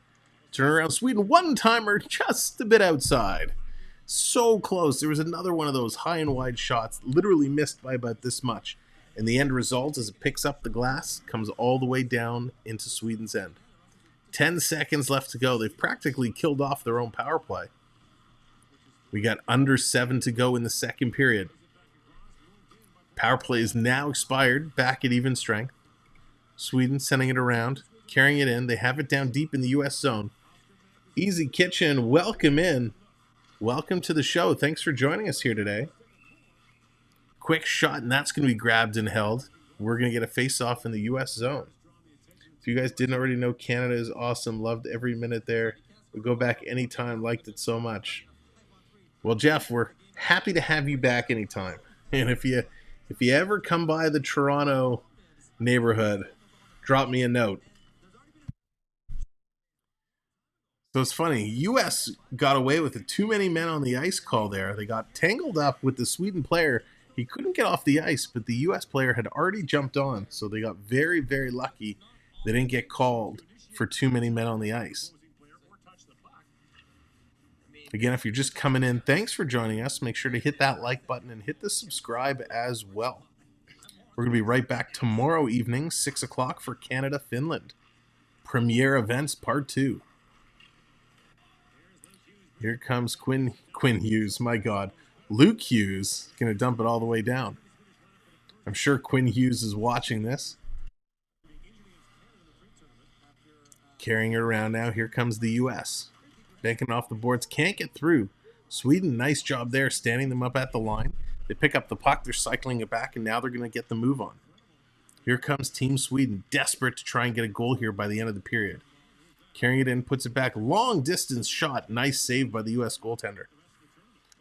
Turn around. Sweden. One-timer just a bit outside. So close. There was another one of those high and wide shots. Literally missed by about this much. And the end result is it picks up the glass. Comes all the way down into Sweden's end. 10 seconds left to go. They've practically killed off their own power play. We got under 7 to go in the second period. Power play is now expired, back at even strength. Sweden sending it around, carrying it in. They have it down deep in the U.S. zone. Easy Kitchen, welcome in. Welcome to the show. Thanks for joining us here today. Quick shot, and that's going to be grabbed and held. We're going to get a face-off in the U.S. zone. If you guys didn't already know, Canada is awesome. Loved every minute there. We go back anytime. Liked it so much. Well, Jeff, we're happy to have you back anytime. And if you ever come by the Toronto neighborhood, drop me a note. So it's funny. U.S. got away with it. Too many men on the ice call there. They got tangled up with the Sweden player. He couldn't get off the ice, but the U.S. player had already jumped on. So they got very, very lucky. They didn't get called for too many men on the ice. Again, if you're just coming in, thanks for joining us. Make sure to hit that like button and hit the subscribe as well. We're going to be right back tomorrow evening, 6 o'clock for Canada, Finland. Premier Events Part 2. Here comes Quinn Hughes. My God. Luke Hughes going to dump it all the way down. I'm sure Quinn Hughes is watching this. Carrying it around now. Here comes the U.S. Banking off the boards. Can't get through. Sweden, nice job there, standing them up at the line. They pick up the puck. They're cycling it back, and now they're going to get the move on. Here comes Team Sweden, desperate to try and get a goal here by the end of the period. Carrying it in, puts it back. Long distance shot. Nice save by the U.S. goaltender.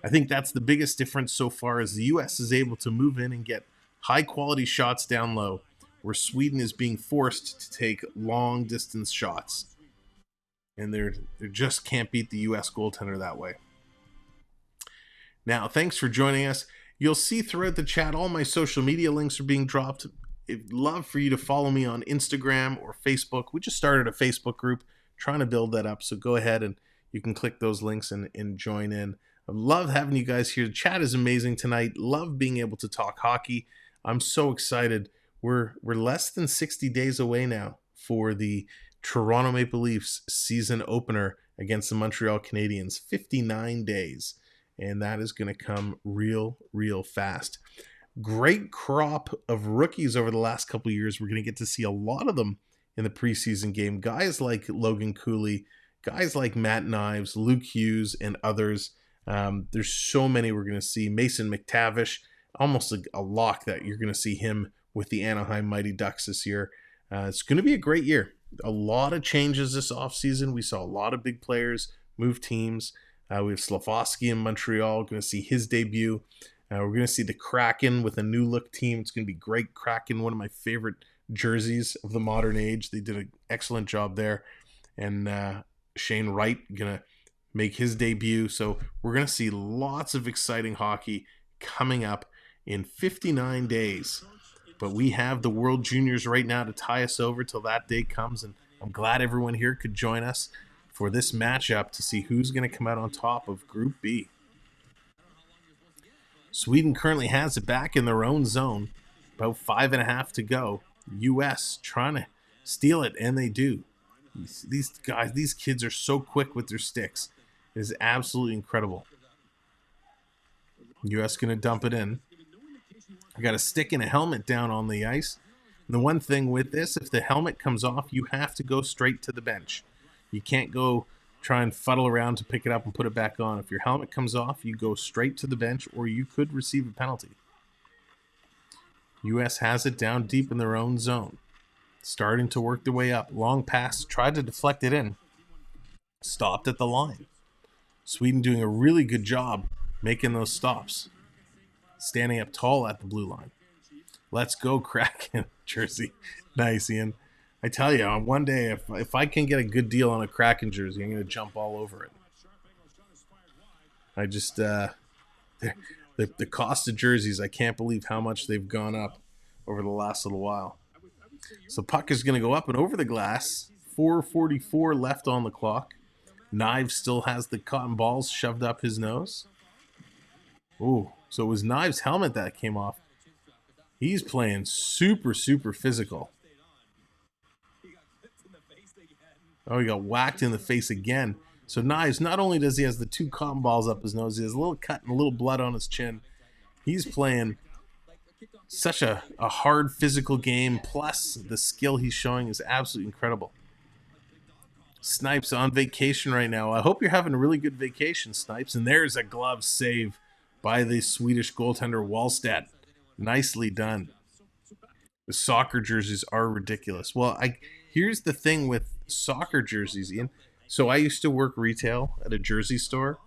I think that's the biggest difference so far is the U.S. is able to move in and get high-quality shots down low, where Sweden is being forced to take long-distance shots. And they just can't beat the U.S. goaltender that way. Now, thanks for joining us. You'll see throughout the chat all my social media links are being dropped. I'd love for you to follow me on Instagram or Facebook. We just started a Facebook group trying to build that up, so go ahead and you can click those links and join in. I love having you guys here. The chat is amazing tonight. Love being able to talk hockey. I'm so excited. We're less than 60 days away now for the Toronto Maple Leafs season opener against the Montreal Canadiens. 59 days. And that is going to come real, real fast. Great crop of rookies over the last couple of years. We're going to get to see a lot of them in the preseason game. Guys like Logan Cooley, guys like Matt Knives, Luke Hughes, and others. There's so many we're going to see. Mason McTavish, almost a lock that you're going to see him with the Anaheim Mighty Ducks this year. It's going to be a great year. A lot of changes this offseason. We saw a lot of big players move teams. We have Slafosky in Montreal, going to see his debut. We're going to see the Kraken with a new look team. It's going to be great. Kraken, one of my favorite jerseys of the modern age. They did an excellent job there. And Shane Wright going to make his debut. So we're going to see lots of exciting hockey coming up in 59 days. But we have the World Juniors right now to tie us over till that day comes. And I'm glad everyone here could join us for this matchup to see who's going to come out on top of Group B. Sweden currently has it back in their own zone. About 5.5 to go. U.S. trying to steal it, and they do. These guys, these kids are so quick with their sticks. It is absolutely incredible. U.S. going to dump it in. I got a stick and a helmet down on the ice. And the one thing with this, if the helmet comes off, you have to go straight to the bench. You can't go try and fuddle around to pick it up and put it back on. If your helmet comes off, you go straight to the bench, or you could receive a penalty. U.S. has it down deep in their own zone. Starting to work their way up. Long pass, tried to deflect it in. Stopped at the line. Sweden doing a really good job making those stops. Standing up tall at the blue line. Let's go, Kraken jersey. Nice, Ian. I tell you, on one day, if I can get a good deal on a Kraken jersey, I'm going to jump all over it. I just, the cost of jerseys, I can't believe how much they've gone up over the last little while. So puck is going to go up and over the glass. 4:44 left on the clock. Knives still has the cotton balls shoved up his nose. Ooh, so it was Knives' helmet that came off. He's playing super, super physical. Oh, he got whacked in the face again. So Knives, not only does he has the 2 cotton balls up his nose, he has a little cut and a little blood on his chin. He's playing such a hard physical game, plus the skill he's showing is absolutely incredible. Snipes on vacation right now. I hope you're having a really good vacation, Snipes. And there's a glove save by the Swedish goaltender Wallstedt. Nicely done. The soccer jerseys are ridiculous. Well, here's the thing with soccer jerseys, Ian. So I used to work retail at a jersey store,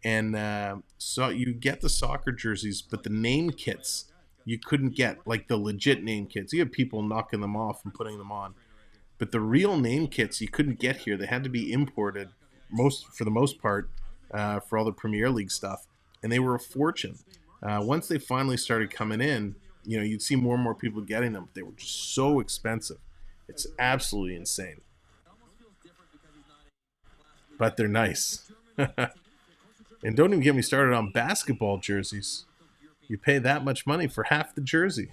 and so you get the soccer jerseys, but the name kits you couldn't get, like the legit name kits. You have people knocking them off and putting them on. But the real name kits you couldn't get here. They had to be imported, for the most part, for all the Premier League stuff. And they were a fortune. Once they finally started coming in, you'd see more and more people getting them. They were just so expensive. It's absolutely insane. But they're nice. And don't even get me started on basketball jerseys. You pay that much money for half the jersey.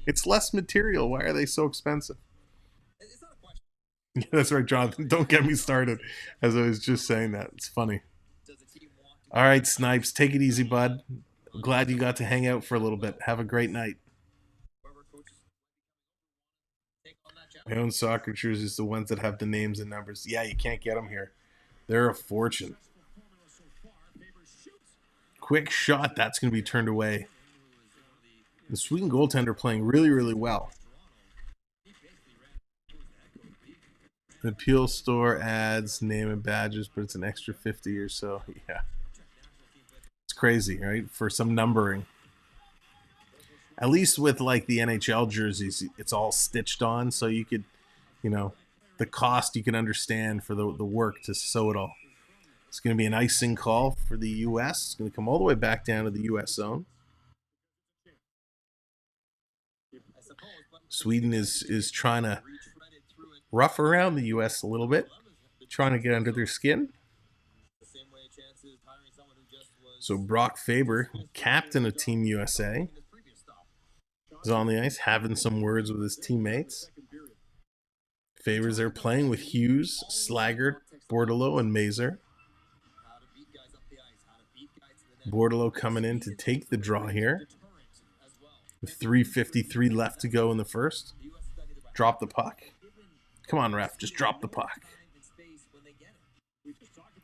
It's less material. Why are they so expensive? Yeah, that's right, Jonathan. Don't get me started, as I was just saying that. It's funny. All right, Snipes, take it easy, bud. I'm glad you got to hang out for a little bit. Have a great night. My own soccer jerseys, the ones that have the names and numbers. Yeah, you can't get them here. They're a fortune. Quick shot. That's going to be turned away. The Sweden goaltender playing really, really well. The appeal store adds name and badges, but it's an extra 50 or so. Yeah. It's crazy, right? For some numbering. At least with like the NHL jerseys, it's all stitched on, so you could, the cost you can understand for the work to sew it all. It's going to be an icing call for the U.S. It's going to come all the way back down to the U.S. zone. Sweden is trying to rough around the U.S. a little bit, trying to get under their skin. So Brock Faber, captain of Team USA, is on the ice having some words with his teammates. Faber's there playing with Hughes, Slaggert, Bordelot, and Mazer. Bordelot coming in to take the draw here. With 3:53 left to go in the first. Drop the puck. Come on, ref. Just drop the puck.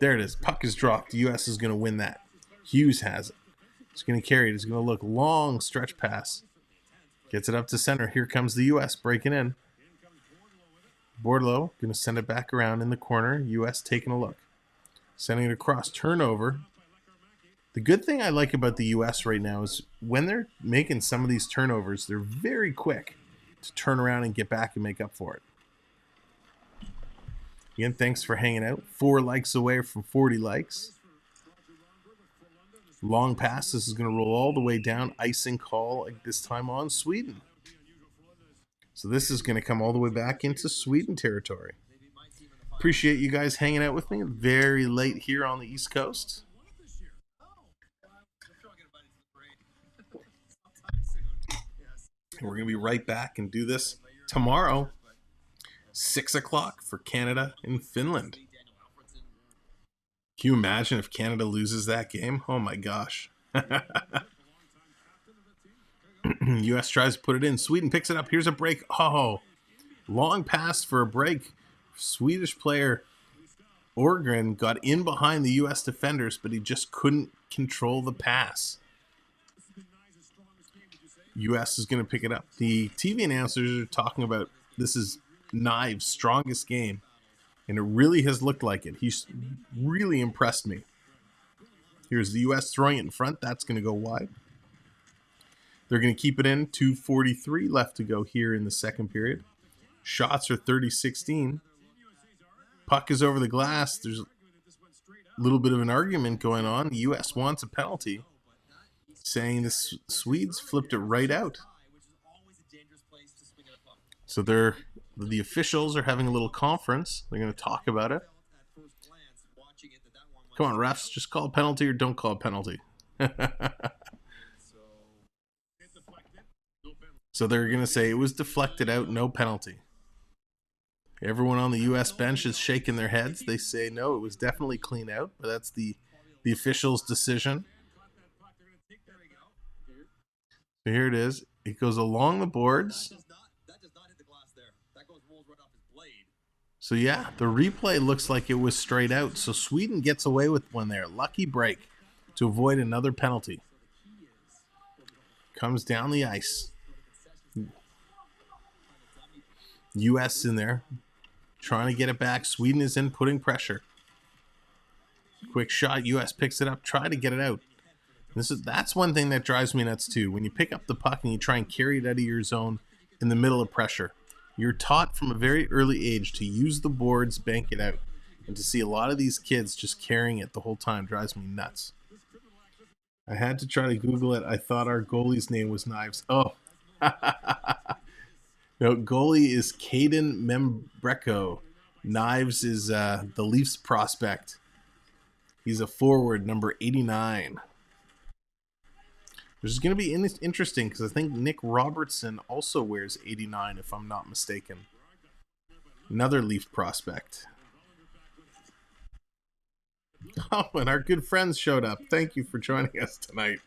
There it is. Puck is dropped. The U.S. is going to win that. Hughes has it. He's going to carry it. He's going to look long stretch pass. Gets it up to center. Here comes the U.S. breaking in. Bordelot going to send it back around in the corner. U.S. taking a look. Sending it across. Turnover. The good thing I like about the U.S. right now is when they're making some of these turnovers, they're very quick to turn around and get back and make up for it. Again, thanks for hanging out. 4 likes away from 40 likes. Long pass. This is going to roll all the way down. Icing call, like this time on Sweden. So this is going to come all the way back into Sweden territory. Appreciate you guys hanging out with me. Very late here on the East Coast. And we're going to be right back and do this tomorrow, 6 o'clock for Canada and Finland. Can you imagine if Canada loses that game? Oh my gosh. U.S. tries to put it in. Sweden picks it up. Here's a break. Oh, long pass for a break. Swedish player Orgren got in behind the U.S. defenders, but he just couldn't control the pass. U.S. is going to pick it up. The TV announcers are talking about this is Knives' strongest game, and it really has looked like it. He's really impressed me. Here's the U.S. throwing it in front. That's going to go wide. They're going to keep it in. 2:43 left to go here in the second period. Shots are 30-16. Puck is over the glass. There's a little bit of an argument going on. The U.S. wants a penalty, saying the Swedes flipped it right out. So the officials are having a little conference. They're going to talk about it. Come on, refs, just call a penalty or don't call a penalty. So they're going to say it was deflected out, no penalty. Everyone on the U.S. bench is shaking their heads. They say, no, it was definitely clean out, but that's the official's decision. So here it is. It goes along the boards. So yeah, the replay looks like it was straight out. So Sweden gets away with one there. Lucky break to avoid another penalty. Comes down the ice. U.S. in there, trying to get it back. Sweden is in, putting pressure. Quick shot. U.S. picks it up, try to get it out. That's one thing that drives me nuts too. When you pick up the puck and you try and carry it out of your zone in the middle of pressure, you're taught from a very early age to use the boards, bank it out. And to see a lot of these kids just carrying it the whole time drives me nuts. I had to try to Google it. I thought our goalie's name was Knives. Oh. No, goalie is Caden Membreco. Knives is the Leafs prospect. He's a forward, number 89. Which is going to be interesting because I think Nick Robertson also wears 89, if I'm not mistaken. Another Leaf prospect. Oh, and our good friends showed up. Thank you for joining us tonight.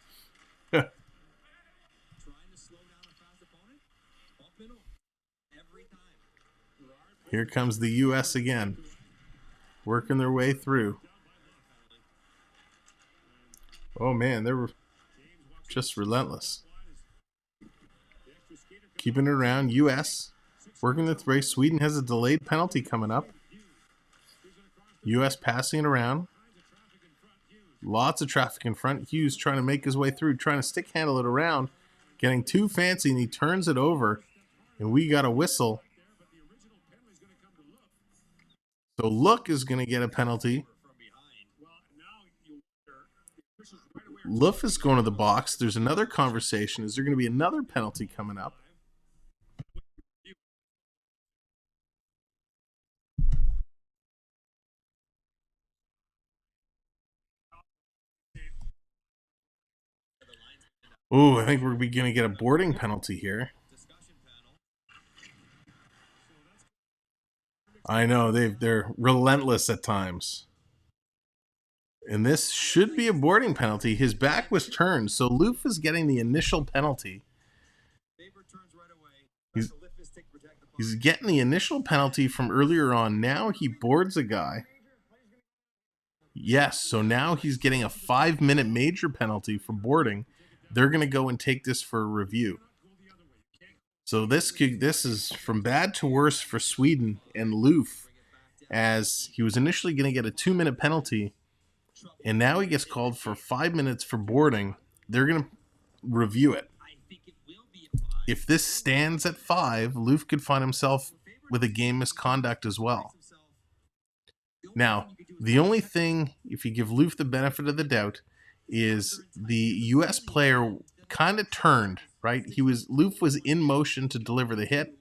Here comes the U.S. again, working their way through. Oh, man, they were just relentless. Keeping it around. U.S. working the race. Sweden has a delayed penalty coming up. U.S. passing it around. Lots of traffic in front. Hughes trying to make his way through, trying to stick handle it around, getting too fancy, and he turns it over, and we got a whistle. So Look is going to get a penalty. Luff is going to the box. There's another conversation. Is there going to be another penalty coming up? Oh, I think we're going to get a boarding penalty here. I know, they're relentless at times. And this should be a boarding penalty. His back was turned, so Loof is getting the initial penalty. He's getting the initial penalty from earlier on. Now he boards a guy. Yes, so now he's getting a 5-minute major penalty for boarding. They're going to go and take this for a review. So this is from bad to worse for Sweden and Loof, as he was initially going to get a 2-minute penalty, And now he gets called for 5 minutes for boarding. They're going to review it. If this stands at 5, Loof could find himself with a game misconduct as well. Now, the only thing, if you give Loof the benefit of the doubt, is the U.S. player kind of turned, right? Loof was in motion to deliver the hit.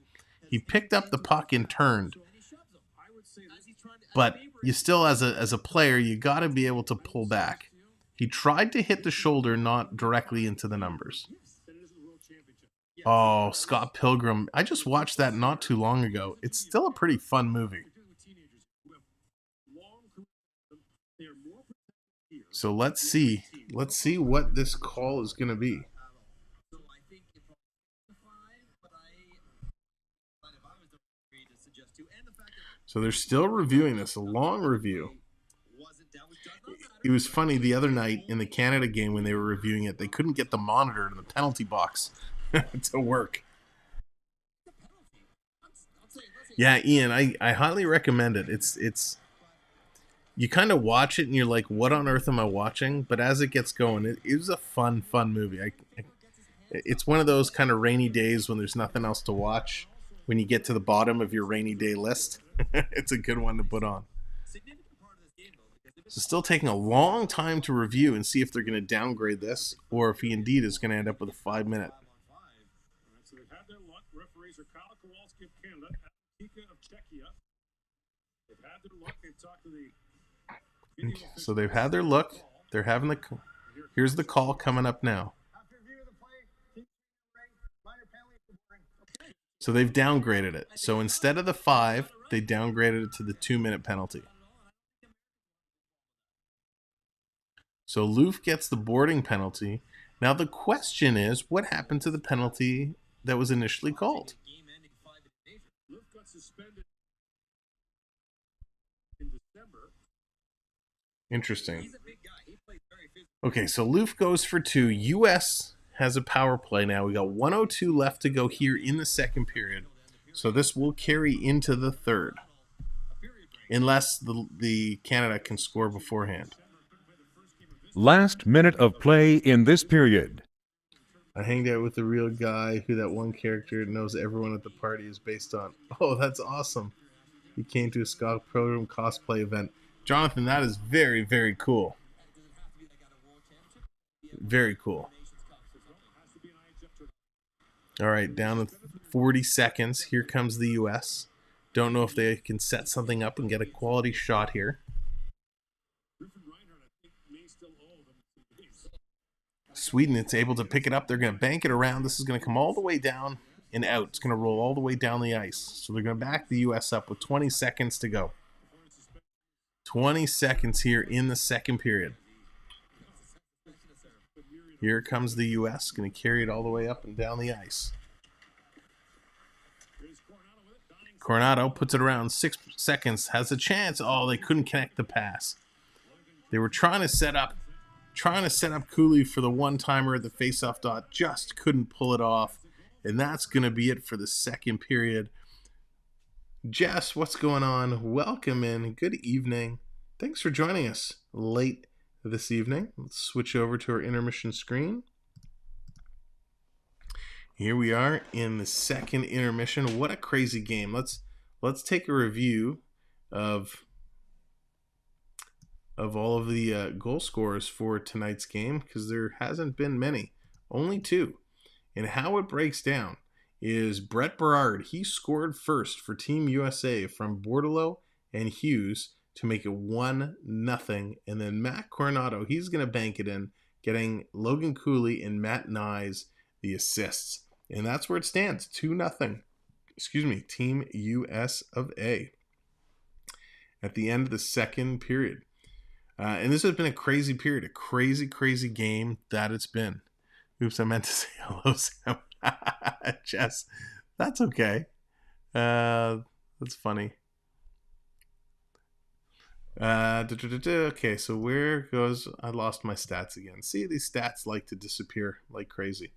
He picked up the puck and turned. But you still, as a player, you got to be able to pull back. He tried to hit the shoulder, not directly into the numbers. Oh, Scott Pilgrim. I just watched that not too long ago. It's still a pretty fun movie. So let's see. Let's see what this call is going to be. So they're still reviewing this, a long review. It was funny the other night in the Canada game when they were reviewing it, they couldn't get the monitor in the penalty box to work. Yeah, Ian, I highly recommend it. It's you kind of watch it and you're like, what on earth am I watching? But as it gets going, it was a fun movie. It's one of those kind of rainy days when there's nothing else to watch. When you get to the bottom of your rainy day list, it's a good one to put on. So still taking a long time to review and see if they're going to downgrade this or if he indeed is going to end up with a 5-minute. So they've had their look. They're having the. Here's the call coming up now. So they've downgraded it. So instead of the 5, they downgraded it to the 2-minute penalty. So Loof gets the boarding penalty. Now the question is, what happened to the penalty that was initially called? Interesting. Okay, so Loof goes for 2. U.S. has a power play now. We got 1:02 left to go here in the second period. So this will carry into the third. Unless the Canada can score beforehand. Last minute of play in this period. I hanged out with the real guy who that one character knows everyone at the party is based on. Oh, that's awesome. He came to a Scott Pilgrim cosplay event. Jonathan, that is very, very cool. Very cool. All right, down to 40 seconds. Here comes the U.S. Don't know if they can set something up and get a quality shot here. Sweden, it's able to pick it up. They're going to bank it around. This is going to come all the way down and out. It's going to roll all the way down the ice. So they're going to back the U.S. up with 20 seconds to go. 20 seconds here in the second period. Here comes the U.S. Going to carry it all the way up and down the ice. Coronado puts it around 6 seconds. Has a chance. Oh, they couldn't connect the pass. They were trying to set up Cooley for the one-timer at the face-off dot. Just couldn't pull it off. And that's going to be it for the second period. Jess, what's going on? Welcome in. Good evening. Thanks for joining us late this evening. Let's switch over to our intermission screen. Here we are in the second intermission. What a crazy game. Let's take a review of all of the goal scorers for tonight's game, because there hasn't been many, only 2. And how it breaks down is Brett Berard. He scored first for Team USA from Bordelot and Hughes to make it 1-0. And then Matt Coronado, he's going to bank it in, getting Logan Cooley and Matt Nyes the assists. And that's where it stands, 2-0. Team US of A. At the end of the second period. And this has been a crazy period, a crazy, crazy game that it's been. Oops, I meant to say hello, Sam. Jess, that's okay. That's funny. Okay, so where goes... I lost my stats again. See, these stats like to disappear like crazy.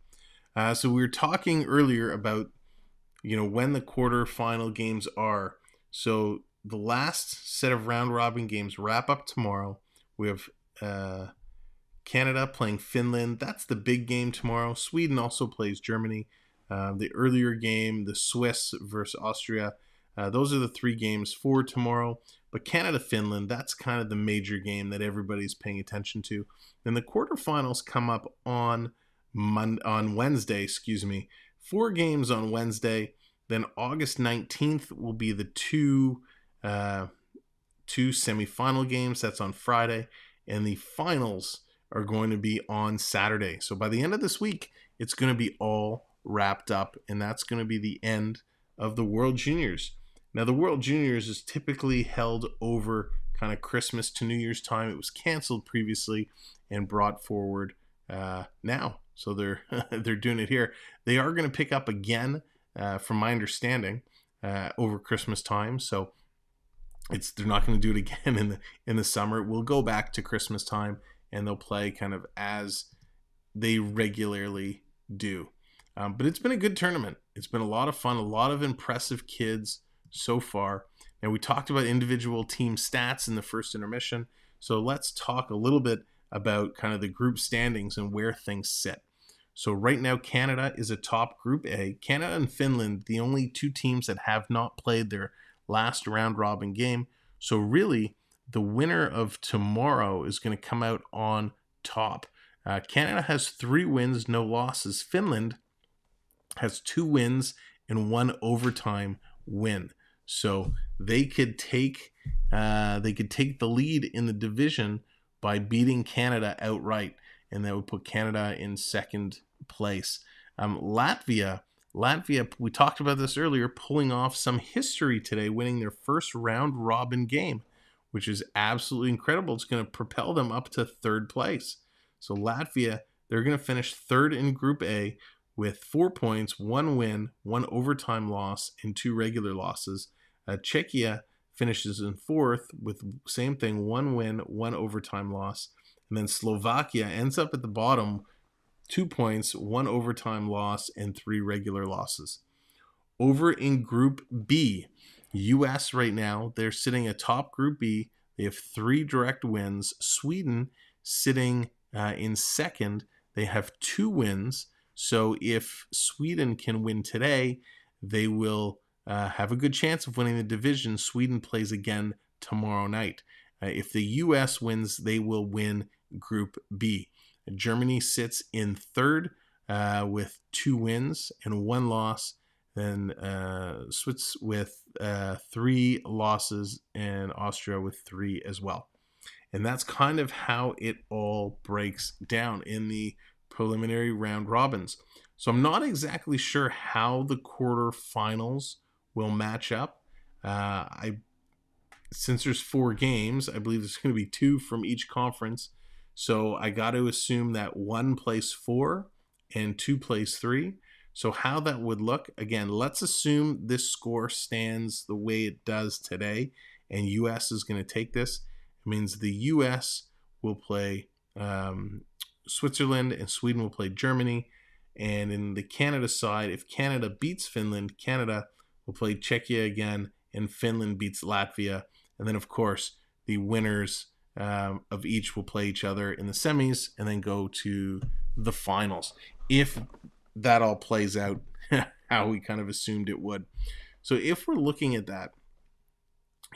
So we were talking earlier about, when the quarterfinal games are. So the last set of round-robin games wrap up tomorrow. We have Canada playing Finland. That's the big game tomorrow. Sweden also plays Germany. The earlier game, the Swiss versus Austria. Those are the 3 games for tomorrow. But Canada-Finland, that's kind of the major game that everybody's paying attention to. Then the quarterfinals come up on Wednesday. 4 games on Wednesday. Then August 19th will be the two semifinal games. That's on Friday. And the finals are going to be on Saturday. So by the end of this week, it's going to be all wrapped up. And that's going to be the end of the World Juniors. Now, the World Juniors is typically held over kind of Christmas to New Year's time. It was canceled previously and brought forward now. So they're they're doing it here. They are going to pick up again, from my understanding, over Christmas time. So they're not going to do it again in the summer. It will go back to Christmas time, and they'll play kind of as they regularly do. But it's been a good tournament. It's been a lot of fun, a lot of impressive kids so far. Now, we talked about individual team stats in the first intermission, so let's talk a little bit about kind of the group standings and where things sit. So right now, Canada is atop Group A. Canada and Finland, the only 2 teams that have not played their last round robin game. So really, the winner of tomorrow is going to come out on top. Canada has 3 wins, no losses. Finland has 2 wins and 1 overtime win. So they could take the lead in the division by beating Canada outright, and that would put Canada in second place. Latvia, we talked about this earlier, pulling off some history today, winning their first round robin game, which is absolutely incredible. It's going to propel them up to 3rd place. So Latvia, they're going to finish 3rd in Group A with 4 points, 1 win, 1 overtime loss, and 2 regular losses. Czechia finishes in 4th with same thing, 1 win, 1 overtime loss. And then Slovakia ends up at the bottom, 2 points, 1 overtime loss, and 3 regular losses. Over in Group B, US right now, they're sitting atop Group B. They have 3 direct wins. Sweden sitting in 2nd. They have 2 wins. So if Sweden can win today, they will have a good chance of winning the division. Sweden plays again tomorrow night. If the U.S. wins, they will win Group B. Germany sits in 3rd with 2 wins and 1 loss. Then Swiss with 3 losses, and Austria with 3 as well. And that's kind of how it all breaks down in the preliminary round robins. So I'm not exactly sure how the quarterfinals will match up. Since there's 4 games, I believe there's going to be 2 from each conference. So I got to assume that 1 plays 4 and 2 plays 3. So how that would look, again, let's assume this score stands the way it does today, and US is going to take this. It means the US will play Switzerland and Sweden will play Germany. And in the Canada side, if Canada beats Finland, Canada will play Czechia again, and Finland beats Latvia. And then, of course, the winners of each will play each other in the semis and then go to the finals, if that all plays out how we kind of assumed it would. So if we're looking at that,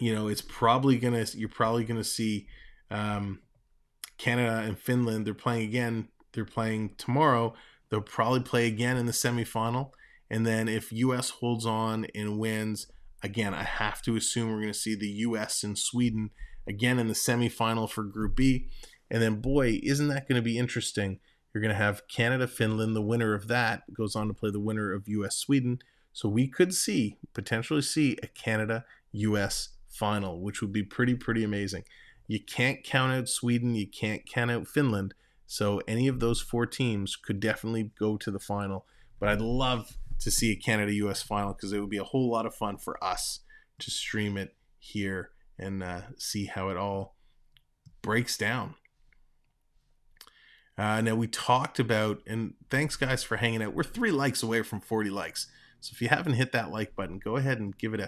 it's probably you're probably gonna see Canada and Finland. They're playing again. They're playing tomorrow. They'll probably play again in the semifinal. And then if US holds on and wins, again, I have to assume we're going to see the US and Sweden again in the semifinal for Group B. And then, boy, isn't that going to be interesting? You're going to have Canada, Finland. The winner of that goes on to play the winner of US, Sweden. So we could potentially see a Canada-US final, which would be pretty amazing. You can't count out Sweden. You can't count out Finland. So any of those 4 teams could definitely go to the final. But I'd love to see a Canada-US final, because it would be a whole lot of fun for us to stream it here and see how it all breaks down. Now, we talked about, and thanks guys for hanging out. We're 3 likes away from 40 likes. So if you haven't hit that like button, go ahead and give it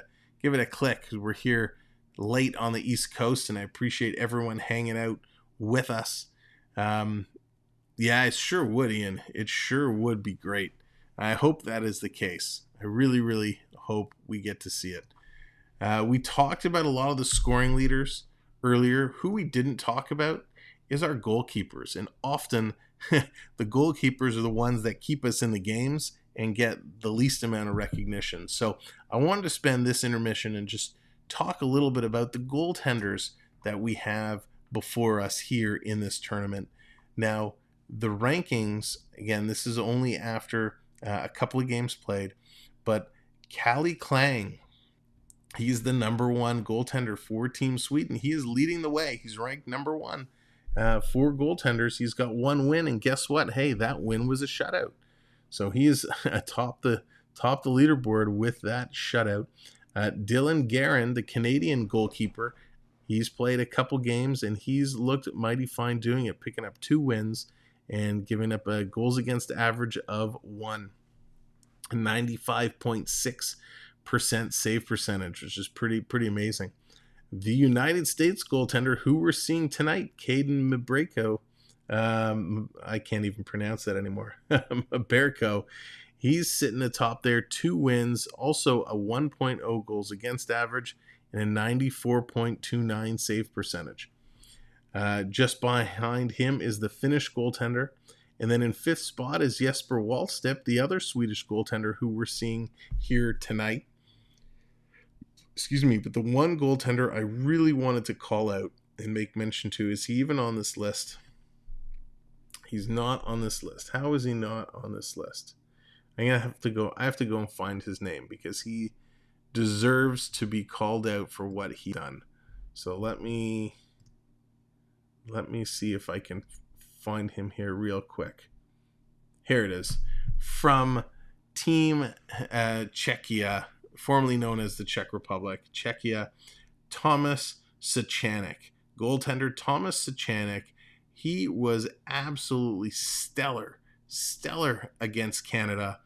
a click, because we're here late on the East Coast, and I appreciate everyone hanging out with us. Yeah, it sure would, Ian. It sure would be great. I hope that is the case. I really, really hope we get to see it. We talked about a lot of the scoring leaders earlier. Who we didn't talk about is our goalkeepers. And often the goalkeepers are the ones that keep us in the games and get the least amount of recognition. So I wanted to spend this intermission and just talk a little bit about the goaltenders that we have before us here in this tournament. Now, the rankings, again, this is only after a couple of games played, but Calle Klang, he's the number one goaltender for Team Sweden. He is leading the way. He's ranked number one for goaltenders. He's got one win, and guess what? Hey, that win was a shutout. So he is atop the leaderboard with that shutout. Dylan Guerin, the Canadian goalkeeper, he's played a couple games, and he's looked mighty fine doing it, picking up 2 wins and giving up a goals against average of 1. 95.6% save percentage, which is pretty amazing. The United States goaltender who we're seeing tonight, Caden Mbereko, I can't even pronounce that anymore. Mbereko, he's sitting atop there, 2 wins, also a 1.0 goals against average and a 94.29 save percentage. Just behind him is the Finnish goaltender. And then in 5th spot is Jesper Wallstedt, the other Swedish goaltender who we're seeing here tonight. Excuse me, but the one goaltender I really wanted to call out and make mention to, is he even on this list? He's not on this list. How is he not on this list? I have to go and find his name because he deserves to be called out for what he done. So let me see if I can find him here real quick. Here it is. From Team Czechia, formerly known as the Czech Republic, Czechia, Thomas Sachanek. Goaltender Thomas Sachanek. He was absolutely stellar against Canada.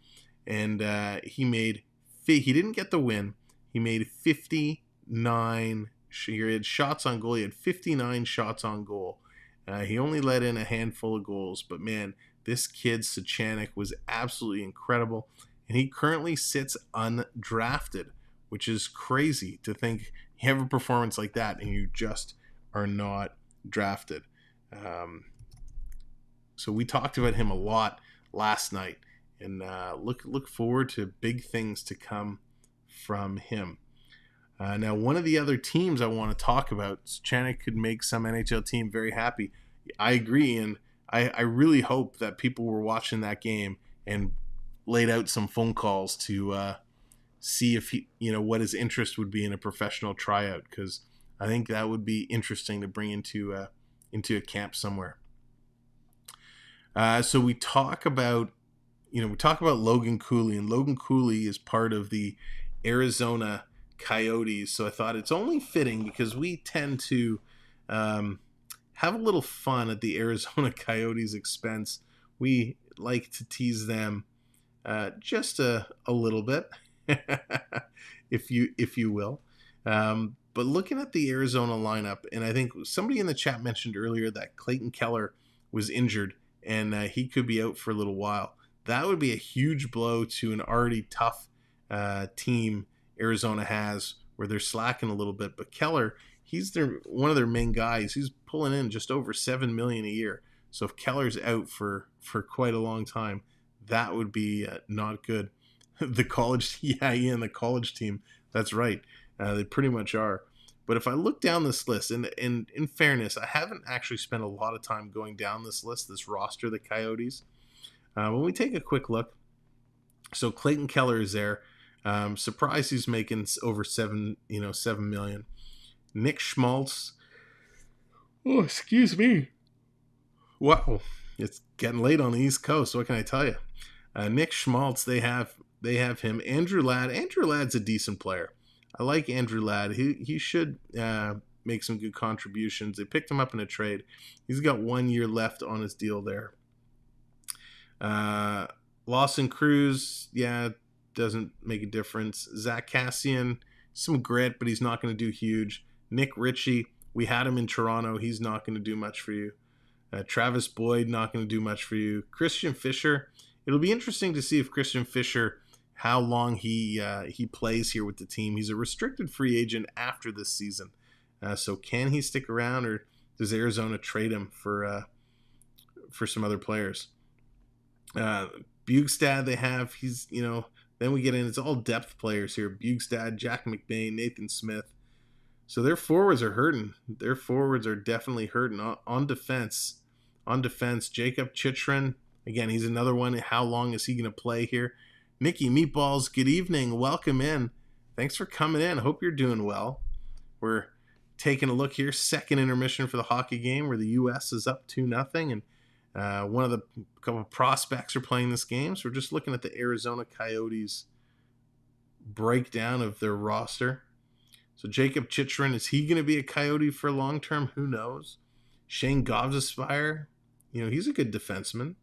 And he didn't get the win. He made 59 he had shots on goal. He had 59 shots on goal. He only let in a handful of goals, but man, this kid Sachanek was absolutely incredible, and he currently sits undrafted, which is crazy to think you have a performance like that and you just are not drafted. So we talked about him a lot last night, and look forward to big things to come from him. Now, one of the other teams I want to talk about, Sachanek could make some NHL team very happy. I agree, and I really hope that people were watching that game and laid out some phone calls to see if what his interest would be in a professional tryout, because I think that would be interesting to bring into a camp somewhere. So we talk about Logan Cooley, and Logan Cooley is part of the Arizona Coyotes. So I thought it's only fitting, because we tend to have a little fun at the Arizona Coyotes' expense. We like to tease them just a little bit, if you will. But looking at the Arizona lineup, and I think somebody in the chat mentioned earlier that Clayton Keller was injured and he could be out for a little while. That would be a huge blow to an already tough team Arizona has, where they're slacking a little bit. But Keller, he's one of their main guys. He's pulling in just over $7 million a year. So if Keller's out for quite a long time, that would be not good. The college team, that's right. They pretty much are. But if I look down this list, and in fairness, I haven't actually spent a lot of time going down this list, this roster, the Coyotes. When we take a quick look, so Clayton Keller is there. Surprised he's making over $7 million. Nick Schmaltz. Oh, excuse me. Wow, it's getting late on the East Coast. What can I tell you? Nick Schmaltz, they have him. Andrew Ladd. Andrew Ladd's a decent player. I like Andrew Ladd. He should make some good contributions. They picked him up in a trade. He's got 1 year left on his deal there. Lawson Cruz, doesn't make a difference. Zach Cassian, some grit, but he's not going to do huge. Nick Ritchie, We had him in Toronto. He's not going to do much for you. Travis Boyd, not going to do much for you. Christian Fischer, it'll be interesting to see if Christian Fischer, how long he plays here with the team. He's a restricted free agent after this season. So can he stick around, or does Arizona trade him for some other players? Bugstad, they have, he's, then we get in, it's all depth players here. Bugstad, Jack McBain, Nathan Smith. So their forwards are hurting. Their forwards are definitely hurting. On defense, Jacob Chychrun, again, he's another one. How long is he going to play here? Nicky Meatballs, good evening. Welcome in. Thanks for coming in. Hope you're doing well. We're taking a look here. Second intermission for the hockey game where the U.S. is up 2-0. And one of the couple of prospects are playing this game. So we're just looking at the Arizona Coyotes breakdown of their roster. So Jacob Chychrun, is he going to be a Coyote for long term? Who knows? Shane Gostisbehere, he's a good defenseman.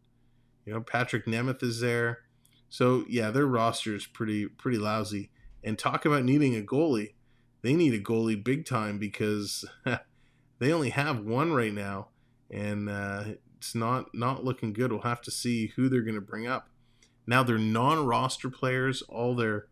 Patrick Nemeth is there. So yeah, their roster is pretty lousy. And talk about needing a goalie. They need a goalie big time because they only have one right now, and it's not looking good. We'll have to see who they're going to bring up. Now they're non-roster players, all their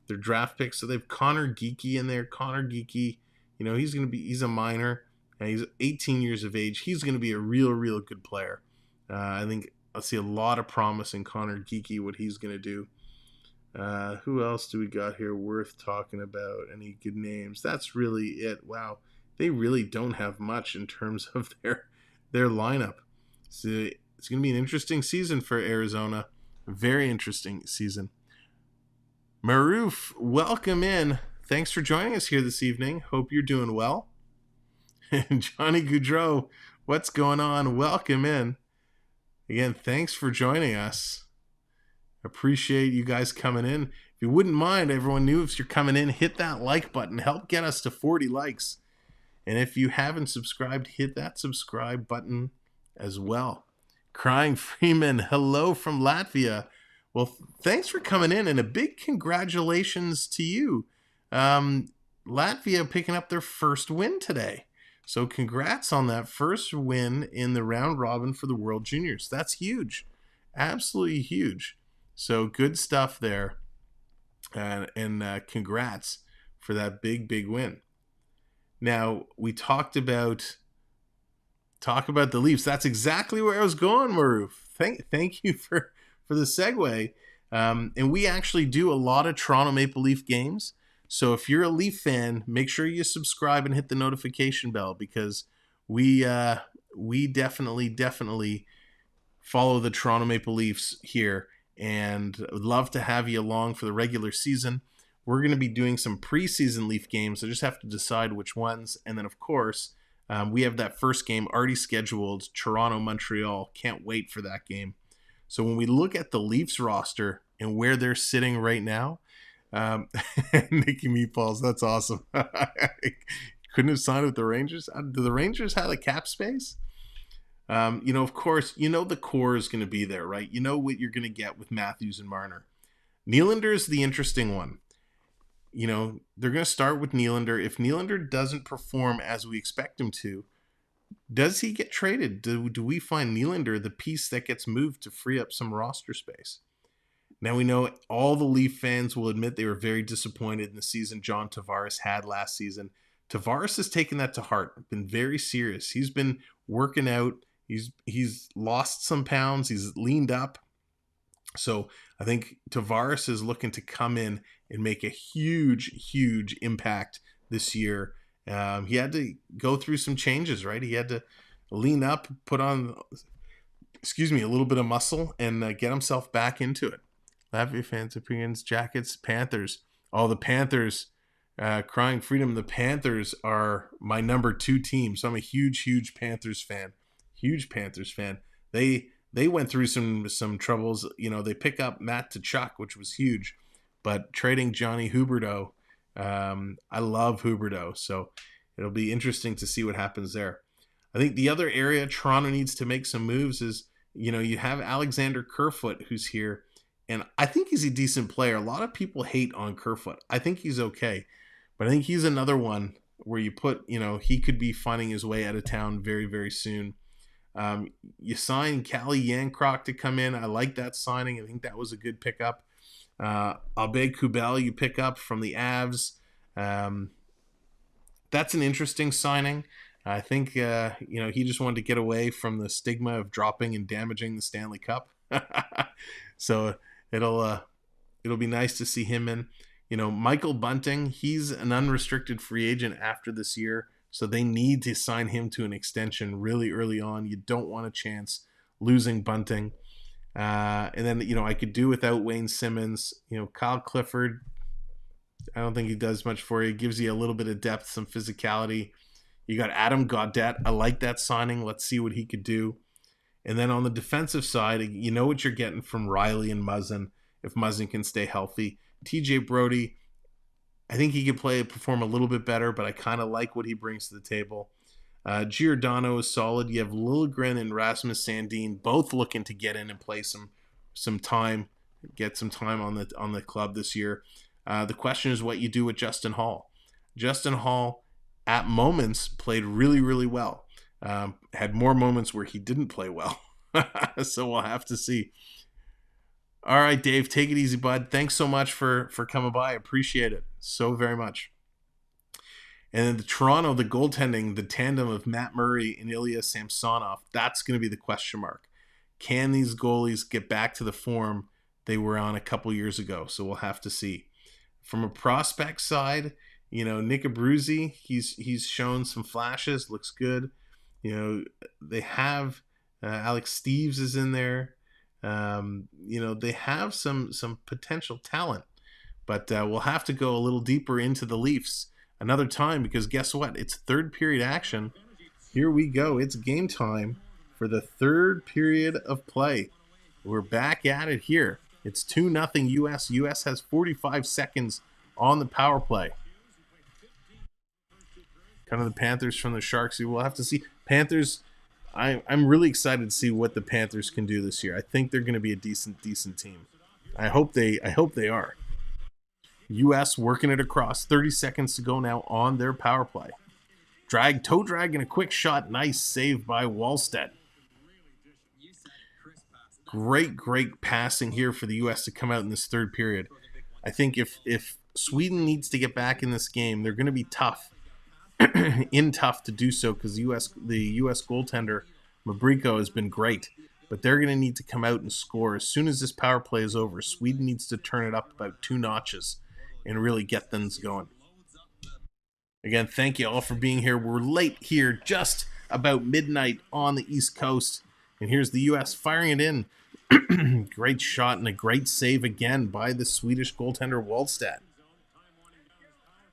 draft picks. So they have Connor Geekie in there. Connor Geekie, he's a minor. He's 18 years of age. He's going to be a real good player. I think I'll see a lot of promise in Connor Geekie, what he's going to do. Who else do we got here worth talking about? Any good names? That's really it. Wow. They really don't have much in terms of their lineup. So it's going to be an interesting season for Arizona. Very interesting season. Maroof, welcome in. Thanks for joining us here this evening. Hope you're doing well. And Johnny Goudreau, what's going on? Welcome in. Again, thanks for joining us. Appreciate you guys coming in. If you wouldn't mind, everyone knew if you're coming in, hit that like button. Help get us to 40 likes. And if you haven't subscribed, hit that subscribe button as well. Crying Freeman, hello from Latvia. Well, thanks for coming in, and a big congratulations to you. Latvia picking up their first win today. So congrats on that first win in the round robin for the World Juniors. That's huge. Absolutely huge. So good stuff there. And congrats for that big win. Now, we talked about the Leafs. That's exactly where I was going, Maroof. Thank you for the segue. And we actually do a lot of Toronto Maple Leaf games. So if you're a Leaf fan, make sure you subscribe and hit the notification bell, because we definitely follow the Toronto Maple Leafs here, and would love to have you along for the regular season. We're going to be doing some preseason Leaf games. I just have to decide which ones. And then, of course, we have that first game already scheduled, Toronto-Montreal. Can't wait for that game. So when we look at the Leafs roster and where they're sitting right now, Nicky Meatballs, that's awesome. Couldn't have signed with the Rangers. Do the Rangers have a cap space? Of course, the core is going to be there, right? You know what you're going to get with Matthews and Marner. Nylander is the interesting one. They're going to start with Nylander. If Nylander doesn't perform as we expect him to, does he get traded? Do we find Nylander the piece that gets moved to free up some roster space? Now we know all the Leaf fans will admit they were very disappointed in the season John Tavares had last season. Tavares has taken that to heart, been very serious. He's been working out. He's lost some pounds. He's leaned up. So I think Tavares is looking to come in and make a huge impact this year. He had to go through some changes, right? He had to lean up, put on, a little bit of muscle, and get himself back into it. Latvia fans, opinions, jackets, Panthers. Oh, the Panthers, crying freedom. The Panthers are my number 2 team, so I'm a huge Panthers fan. Huge Panthers fan. They went through some troubles. They pick up Matt Tkachuk, which was huge, but trading Johnny Huberdeau, I love Huberdeau, so it'll be interesting to see what happens there. I think the other area Toronto needs to make some moves is, you have Alexander Kerfoot, who's here, and I think he's a decent player. A lot of people hate on Kerfoot. I think he's okay, but I think he's another one where you put, he could be finding his way out of town very, very soon. You signed Callie Yancroc to come in. I like that signing. I think that was a good pickup. Abed Kubel you pick up from the Avs. That's an interesting signing. I think he just wanted to get away from the stigma of dropping and damaging the Stanley Cup. So it'll be nice to see him in. Michael Bunting, he's an unrestricted free agent after this year, so they need to sign him to an extension really early on. You don't want a chance losing Bunting. And then, I could do without Wayne Simmons. Kyle Clifford, I don't think he does much for you. He gives you a little bit of depth, some physicality. You got Adam Gaudette. I like that signing. Let's see what he could do. And then on the defensive side, you know what you're getting from Riley and Muzzin if Muzzin can stay healthy. TJ Brody, I think he could perform a little bit better, but I kind of like what he brings to the table. Giordano is solid. You have Liljegren and Rasmus Sandin both looking to get in and play some time, get some time on the club this year. The question is what you do with Justin Hall. Justin Hall, at moments, played really, really well. Had more moments where he didn't play well. So we'll have to see. All right, Dave, take it easy, bud. Thanks so much for coming by. I appreciate it so very much. And then the Toronto, the goaltending, the tandem of Matt Murray and Ilya Samsonov, that's going to be the question mark. Can these goalies get back to the form they were on a couple years ago? So we'll have to see. From a prospect side, Nick Abruzzi, he's shown some flashes, looks good. They have Alex Steeves is in there. They have some potential talent, but we'll have to go a little deeper into the Leafs another time, because guess what? It's third period action. Here we go. It's game time for the third period of play. We're back at it here. It's 2-0 US. US has 45 seconds on the power play. Kind of the Panthers from the Sharks. We'll have to see. Panthers, I'm really excited to see what the Panthers can do this year. I think they're going to be a decent team. I hope they are. US working it across. 30 seconds to go now on their power play. Toe drag and a quick shot. Nice save by Wallstedt. Great passing here for the US to come out in this third period. I think if Sweden needs to get back in this game, they're going to be tough. Tough to do so, because the U.S. goaltender Mabrico has been great, but they're going to need to come out and score as soon as this power play is over. Sweden needs to turn it up about 2 notches and really get things going. Again, thank you all for being here. We're late here, just about midnight on the East Coast, and here's the U.S. firing it in. Great shot and a great save again by the Swedish goaltender Wallstedt.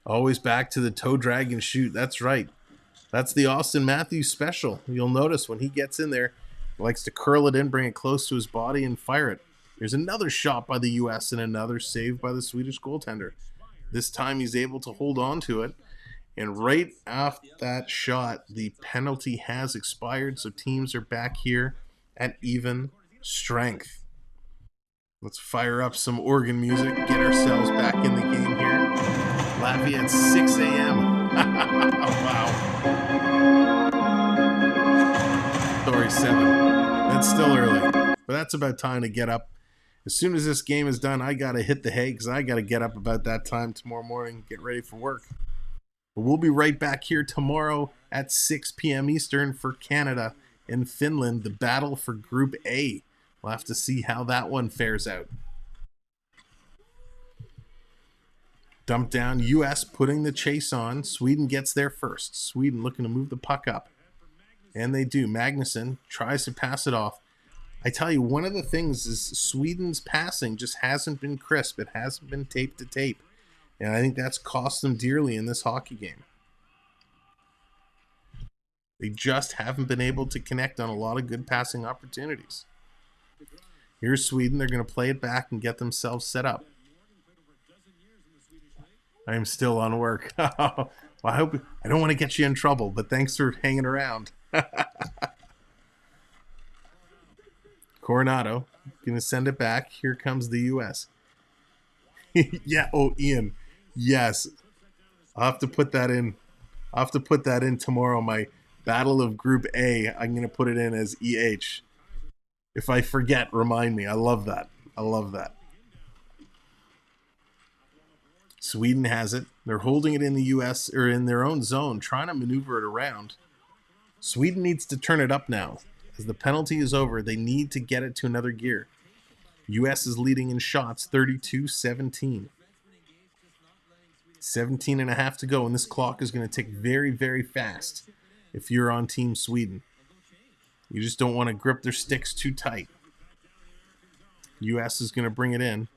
Always back to the toe drag and shoot. That's right. That's the Austin Matthews special. You'll notice when he gets in there, he likes to curl it in, bring it close to his body, and fire it. Here's another shot by the U.S. and another save by the Swedish goaltender. This time he's able to hold on to it. And right after that shot, the penalty has expired, so teams are back here at even strength. Let's fire up some organ music, get ourselves back in the game here. Latvia at 6 a.m. Wow. Sorry, 7. That's still early, but that's about time to get up. As soon as this game is done, I got to hit the hay, because I got to get up about that time tomorrow morning, get ready for work. But we'll be right back here tomorrow at 6 p.m. Eastern for Canada and Finland, the battle for Group A. We'll have to see how that one fares out. Dump down, U.S. putting the chase on. Sweden gets there first. Sweden looking to move the puck up. And they do. Magnusson tries to pass it off. I tell you, one of the things is Sweden's passing just hasn't been crisp. It hasn't been tape to tape. And I think that's cost them dearly in this hockey game. They just haven't been able to connect on a lot of good passing opportunities. Here's Sweden. They're going to play it back and get themselves set up. I am still on work. Well, I don't want to get you in trouble, but thanks for hanging around. Coronado going to send it back. Here comes the U.S. Yeah, Ian. Yes. I'll have to put that in. I'll have to put that in tomorrow. My Battle of Group A, I'm going to put it in as EH. If I forget, remind me. I love that. I love that. Sweden has it. They're holding it in the U.S. or in their own zone, trying to maneuver it around. Sweden needs to turn it up now. As the penalty is over, they need to get it to another gear. U.S. is leading in shots, 32-17. 17 and a half to go, and this clock is going to tick very, very fast if you're on Team Sweden. You just don't want to grip their sticks too tight. U.S. is going to bring it in.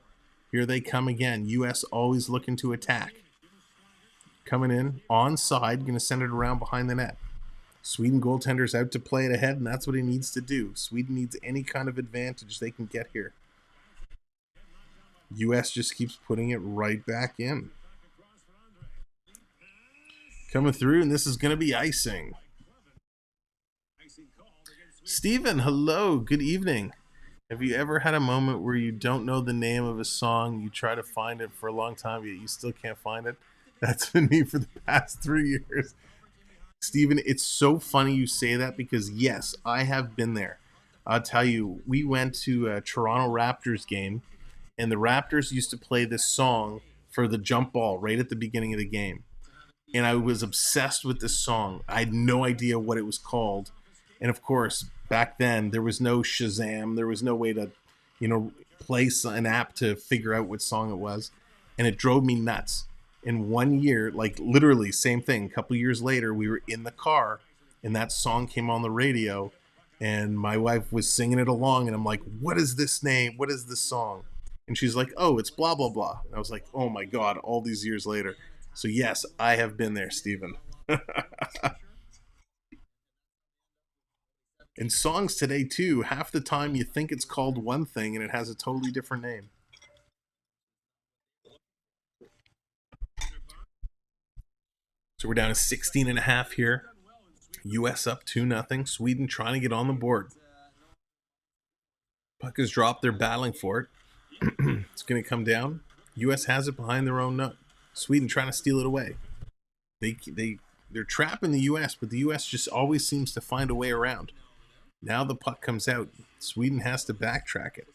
Here they come again. U.S. always looking to attack. Coming in, onside, going to send it around behind the net. Sweden goaltender's out to play it ahead, and that's what he needs to do. Sweden needs any kind of advantage they can get here. U.S. just keeps putting it right back in. Coming through, and this is going to be icing. Steven, hello, good evening. Have you ever had a moment where you don't know the name of a song, you try to find it for a long time, yet you still can't find it? That's been me for the past 3 years. Steven, it's so funny you say that because, yes, I have been there. I'll tell you, we went to a Toronto Raptors game, and the Raptors used to play this song for the jump ball right at the beginning of the game. And I was obsessed with this song. I had no idea what it was called. And of course, back then, there was no Shazam. There was no way to, place an app to figure out what song it was. And it drove me nuts. In 1 year, like literally same thing, a couple years later, we were in the car and that song came on the radio and my wife was singing it along. And I'm like, what is this name? What is this song? And she's like, oh, it's blah, blah, blah. And I was like, oh my God, all these years later. So yes, I have been there, Stephen. And songs today too, half the time you think it's called one thing and it has a totally different name. So we're down to 16 and a half here. US up 2-0. Sweden trying to get on the board. Puck has dropped. They're battling for it. It's going to come down. US has it behind their own net. Sweden trying to steal it away. They're trapping the US, but the US just always seems to find a way around. Now the puck comes out. Sweden has to backtrack it.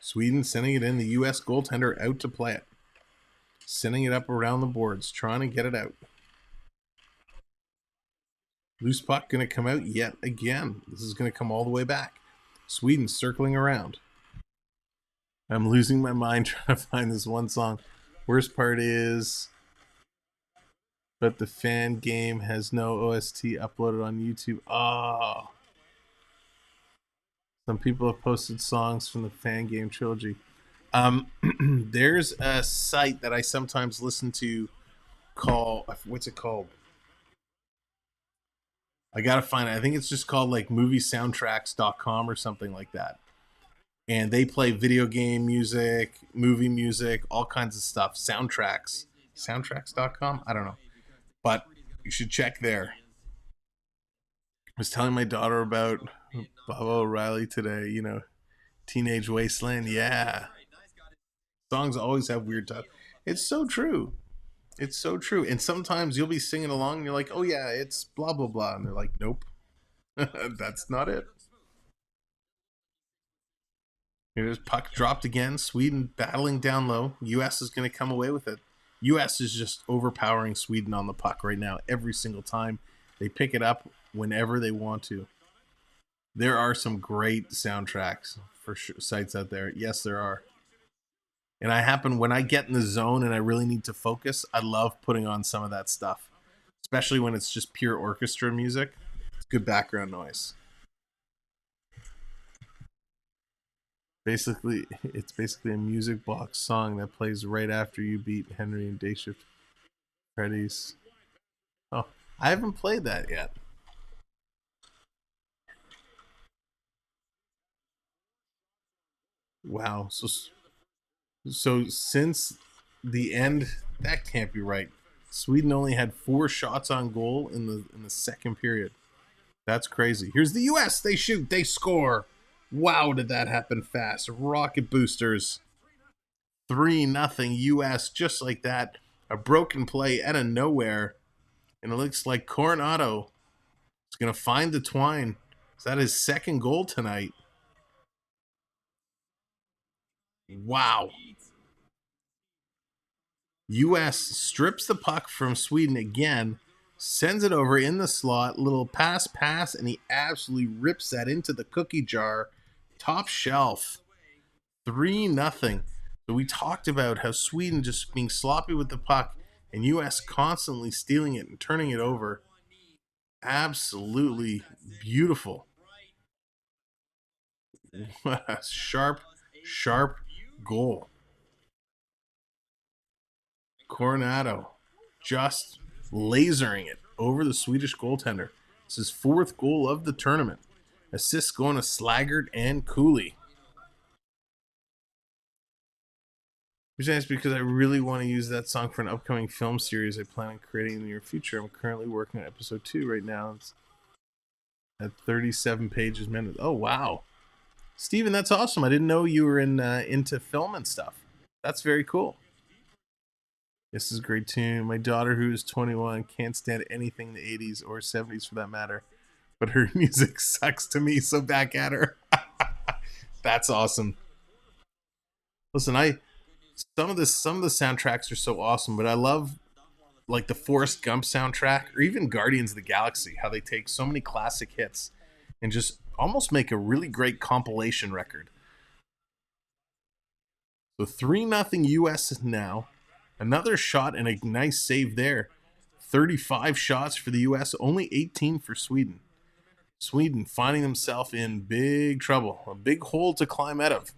Sweden sending it in. The US goaltender out to play it. Sending it up around the boards, trying to get it out. Loose puck going to come out yet again. This is going to come all the way back. Sweden circling around. I'm losing my mind trying to find this one song. Worst part is, but the fan game has no OST uploaded on YouTube. Oh. Some people have posted songs from the fan game trilogy. There's a site that I sometimes listen to called, what's it called? I gotta find it. I think it's just called like moviesoundtracks.com or something like that. And they play video game music, movie music, all kinds of stuff. Soundtracks. Soundtracks.com? I don't know. But you should check there. I was telling my daughter about Baba O'Reilly today, Teenage Wasteland. Yeah. Songs always have weird stuff. It's so true. It's so true. And sometimes you'll be singing along and you're like, oh yeah, it's blah, blah, blah. And they're like, nope, that's not it. Here's puck dropped again. Sweden battling down low. US is going to come away with it. US is just overpowering Sweden on the puck right now. Every single time they pick it up whenever they want to. There are some great soundtracks for sites out there. Yes, there are. And when I get in the zone and I really need to focus, I love putting on some of that stuff, especially when it's just pure orchestra music. It's good background noise. It's basically a music box song that plays right after you beat Henry and Day Shift Freddy's. Oh, I haven't played that yet. Wow. So since the end, that can't be right. Sweden only had 4 shots on goal in the second period. That's crazy. Here's the US. They shoot. They score. Wow, did that happen fast. Rocket boosters. 3-0 US, just like that. A broken play out of nowhere. And it looks like Coronado is going to find the twine. Is that his second goal tonight? Wow. U.S. strips the puck from Sweden again, sends it over in the slot, little pass, and he absolutely rips that into the cookie jar. Top shelf. 3-0. So we talked about how Sweden just being sloppy with the puck and U.S. constantly stealing it and turning it over. Absolutely beautiful. What a sharp goal. Coronado just lasering it over the Swedish goaltender. It's his 4th goal of the tournament. Assists going to Slaggert and Cooley. Which is because I really want to use that song for an upcoming film series I plan on creating in the near future. I'm currently working on episode 2 right now. It's at 37 pages a minute. Oh, wow. Steven, that's awesome. I didn't know you were into film and stuff. That's very cool. This is a great tune. My daughter, who is 21, can't stand anything in the 80s or 70s for that matter. But her music sucks to me, so back at her. That's awesome. Listen, some of the soundtracks are so awesome, but I love like the Forrest Gump soundtrack or even Guardians of the Galaxy, how they take so many classic hits and just almost make a really great compilation record. So 3-0 US now. Another shot and a nice save there. 35 shots for the US, only 18 for Sweden. Sweden finding themselves in big trouble, a big hole to climb out of.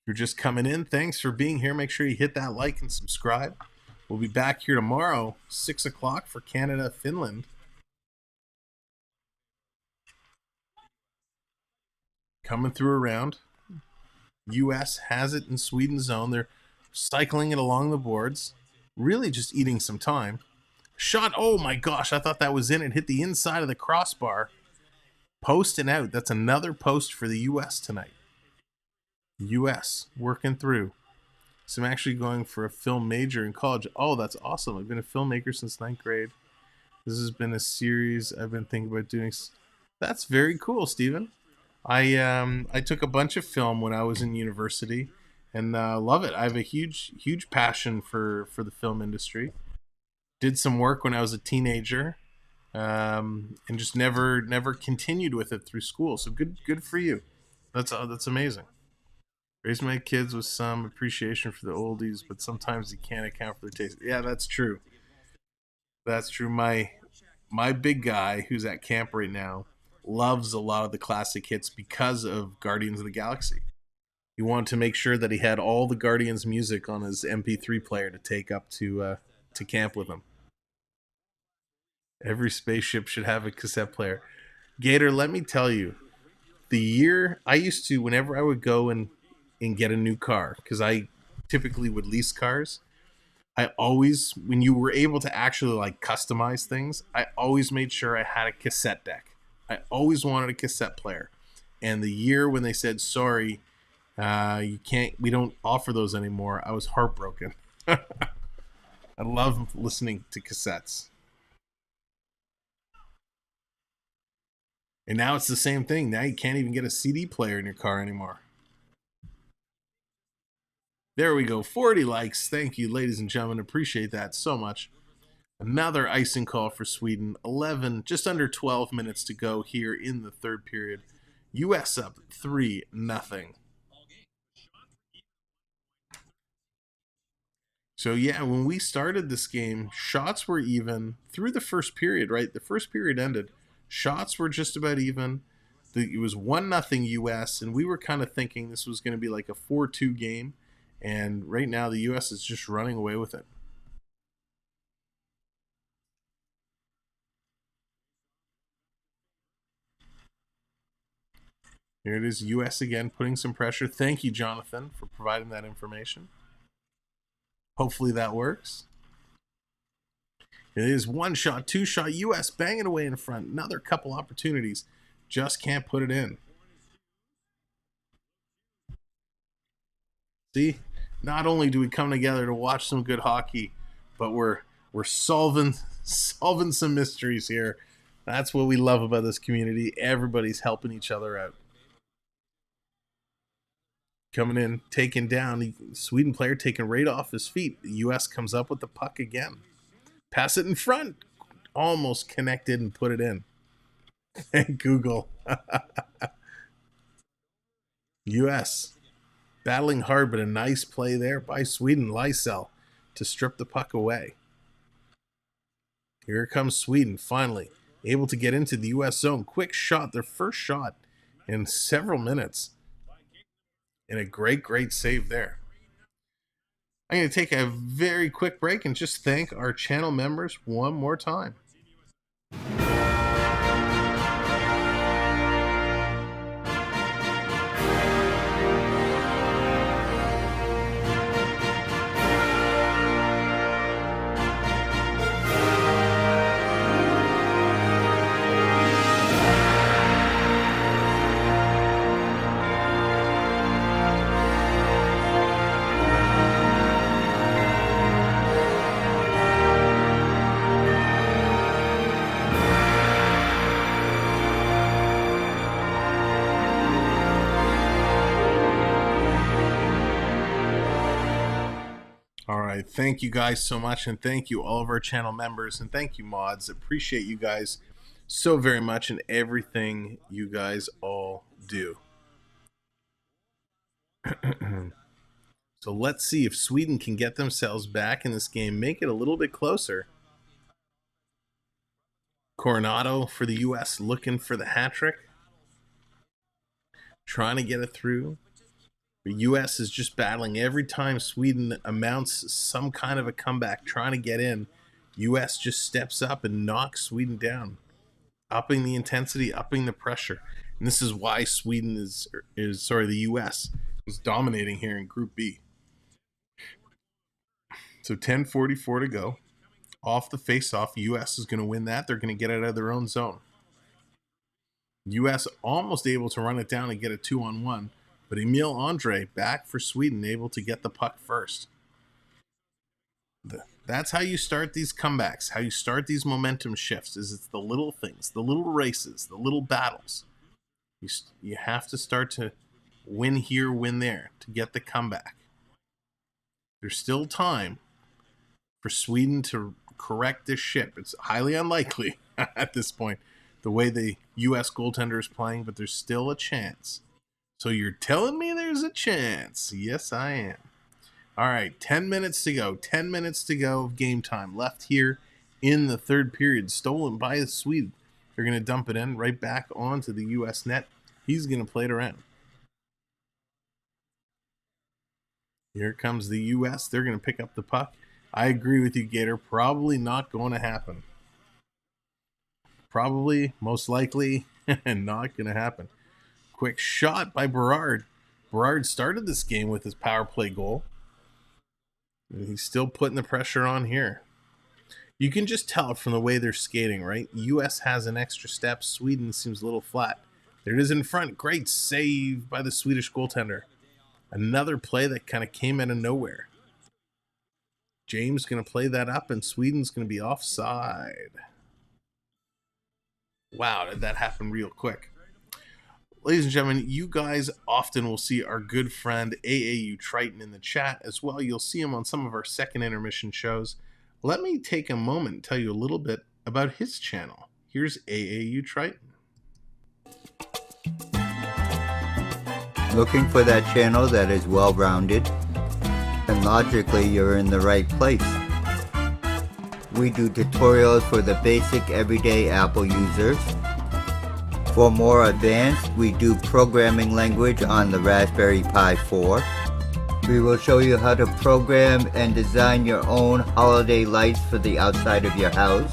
You're just coming in, thanks for being here. Make sure you hit that like and subscribe. We'll be back here tomorrow, 6 o'clock for Canada, Finland. Coming through a round. U.S. has it in Sweden's zone. They're cycling it along the boards. Really just eating some time. Shot, oh my gosh, I thought that was in. It hit the inside of the crossbar. Post and out. That's another post for the U.S. tonight. U.S. working through. So I'm actually going for a film major in college. Oh, that's awesome. I've been a filmmaker since 9th grade. This has been a series I've been thinking about doing. That's very cool, Stephen. I took a bunch of film when I was in university and love it. I have a huge passion for the film industry. Did some work when I was a teenager and just never continued with it through school. So good for you. That's amazing. Raise my kids with some appreciation for the oldies, but sometimes you can't account for their taste. Yeah, that's true. That's true. My big guy who's at camp right now loves a lot of the classic hits because of Guardians of the Galaxy. He wanted to make sure that he had all the Guardians music on his MP3 player to take up to camp with him. Every spaceship should have a cassette player. Gator, let me tell you, the year I used to, whenever I would go and get a new car, because I typically would lease cars, I always, when you were able to actually like customize things, I always made sure I had a cassette deck. I always wanted a cassette player. And the year when they said, sorry, we don't offer those anymore, I was heartbroken. I love listening to cassettes. And now it's the same thing. Now you can't even get a CD player in your car anymore. There we go. 40 likes. Thank you, ladies and gentlemen. Appreciate that so much. Another icing call for Sweden. 11, just under 12 minutes to go here in the third period. U.S. up 3-0. So, yeah, when we started this game, shots were even through the first period, right? The first period ended. Shots were just about even. It was 1-0 U.S., and we were kind of thinking this was going to be like a 4-2 game. And right now, the U.S. is just running away with it. Here it is, U.S. again, putting some pressure. Thank you, Jonathan, for providing that information. Hopefully that works. It is 1 shot, 2 shot, U.S. banging away in front. Another couple opportunities. Just can't put it in. See? not only do we come together to watch some good hockey, but we're solving some mysteries here. That's what we love about this community. Everybody's helping each other out. Coming in, taken down. The Sweden player taken right off his feet. The U.S. comes up with the puck again. Pass it in front. Almost connected and put it in. Thank Google. U.S. battling hard, but a nice play there by Sweden. Lysell to strip the puck away. Here comes Sweden, finally able to get into the U.S. zone. Quick shot, their first shot in several minutes. And a great save there. I'm going to take a very quick break and just thank our channel members one more time. All right, thank you guys so much, and thank you all of our channel members, and thank you mods. Appreciate you guys so very much and everything you guys all do. So let's see if Sweden can get themselves back in this game, make it a little bit closer. Coronado for the U.S. looking for the hat trick, trying to get it through. The U.S. is just battling every time Sweden amounts some kind of a comeback, trying to get in. U.S. just steps up and knocks Sweden down, upping the intensity, upping the pressure. And this is why Sweden the U.S. is dominating here in Group B. So 10:44 to go. Off the face-off, U.S. is going to win that. They're going to get it out of their own zone. U.S. almost able to run it down and get a 2-on-1. But Emil Andre back for Sweden, able to get the puck first. That's how you start these comebacks, how you start these momentum shifts, is it's the little things, the little races, the little battles. You have to start to win here, win there to get the comeback. There's still time for Sweden to correct this ship. It's highly unlikely at this point, the way the U.S. goaltender is playing, but there's still a chance. So you're telling me there's a chance? Yes, I am. All right, 10 minutes to go. 10 minutes to go of game time left here in the third period. Stolen by the Swede. They're going to dump it in right back onto the U.S. net. He's going to play it around. Here comes the U.S. They're going to pick up the puck. I agree with you, Gator. Probably not going to happen. Probably, most likely, not going to happen. Quick shot by Berard. Berard started this game with his power play goal. And he's still putting the pressure on here. You can just tell from the way they're skating, right? U.S. has an extra step. Sweden seems a little flat. There it is in front. Great save by the Swedish goaltender. Another play that kind of came out of nowhere. James going to play that up, and Sweden's going to be offside. Wow, did that happen real quick? Ladies and gentlemen, you guys often will see our good friend AAU Triton in the chat as well. You'll see him on some of our second intermission shows. Let me take a moment and tell you a little bit about his channel. Here's AAU Triton. Looking for that channel that is well-rounded? And logically, you're in the right place. We do tutorials for the basic everyday Apple users. For more advanced, we do programming language on the Raspberry Pi 4. We will show you how to program and design your own holiday lights for the outside of your house.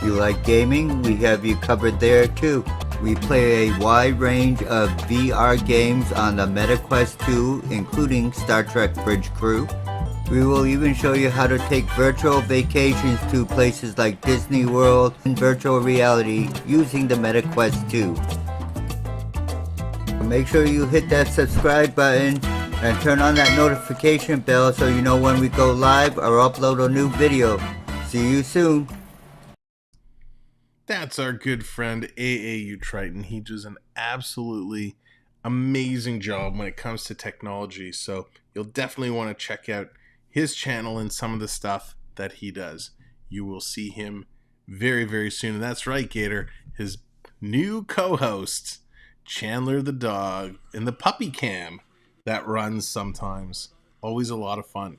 You like gaming? We have you covered there too. We play a wide range of VR games on the MetaQuest 2, including Star Trek Bridge Crew. We will even show you how to take virtual vacations to places like Disney World in virtual reality using the MetaQuest 2. Make sure you hit that subscribe button And turn on that notification bell so you know when we go live or upload a new video. See you soon. That's our good friend AAU Triton. He does an absolutely amazing job when it comes to technology. So you'll definitely want to check out his channel and some of the stuff that he does. You will see him very, very soon. And that's right, Gator. His new co-host, Chandler the dog, and the puppy cam that runs sometimes. Always a lot of fun.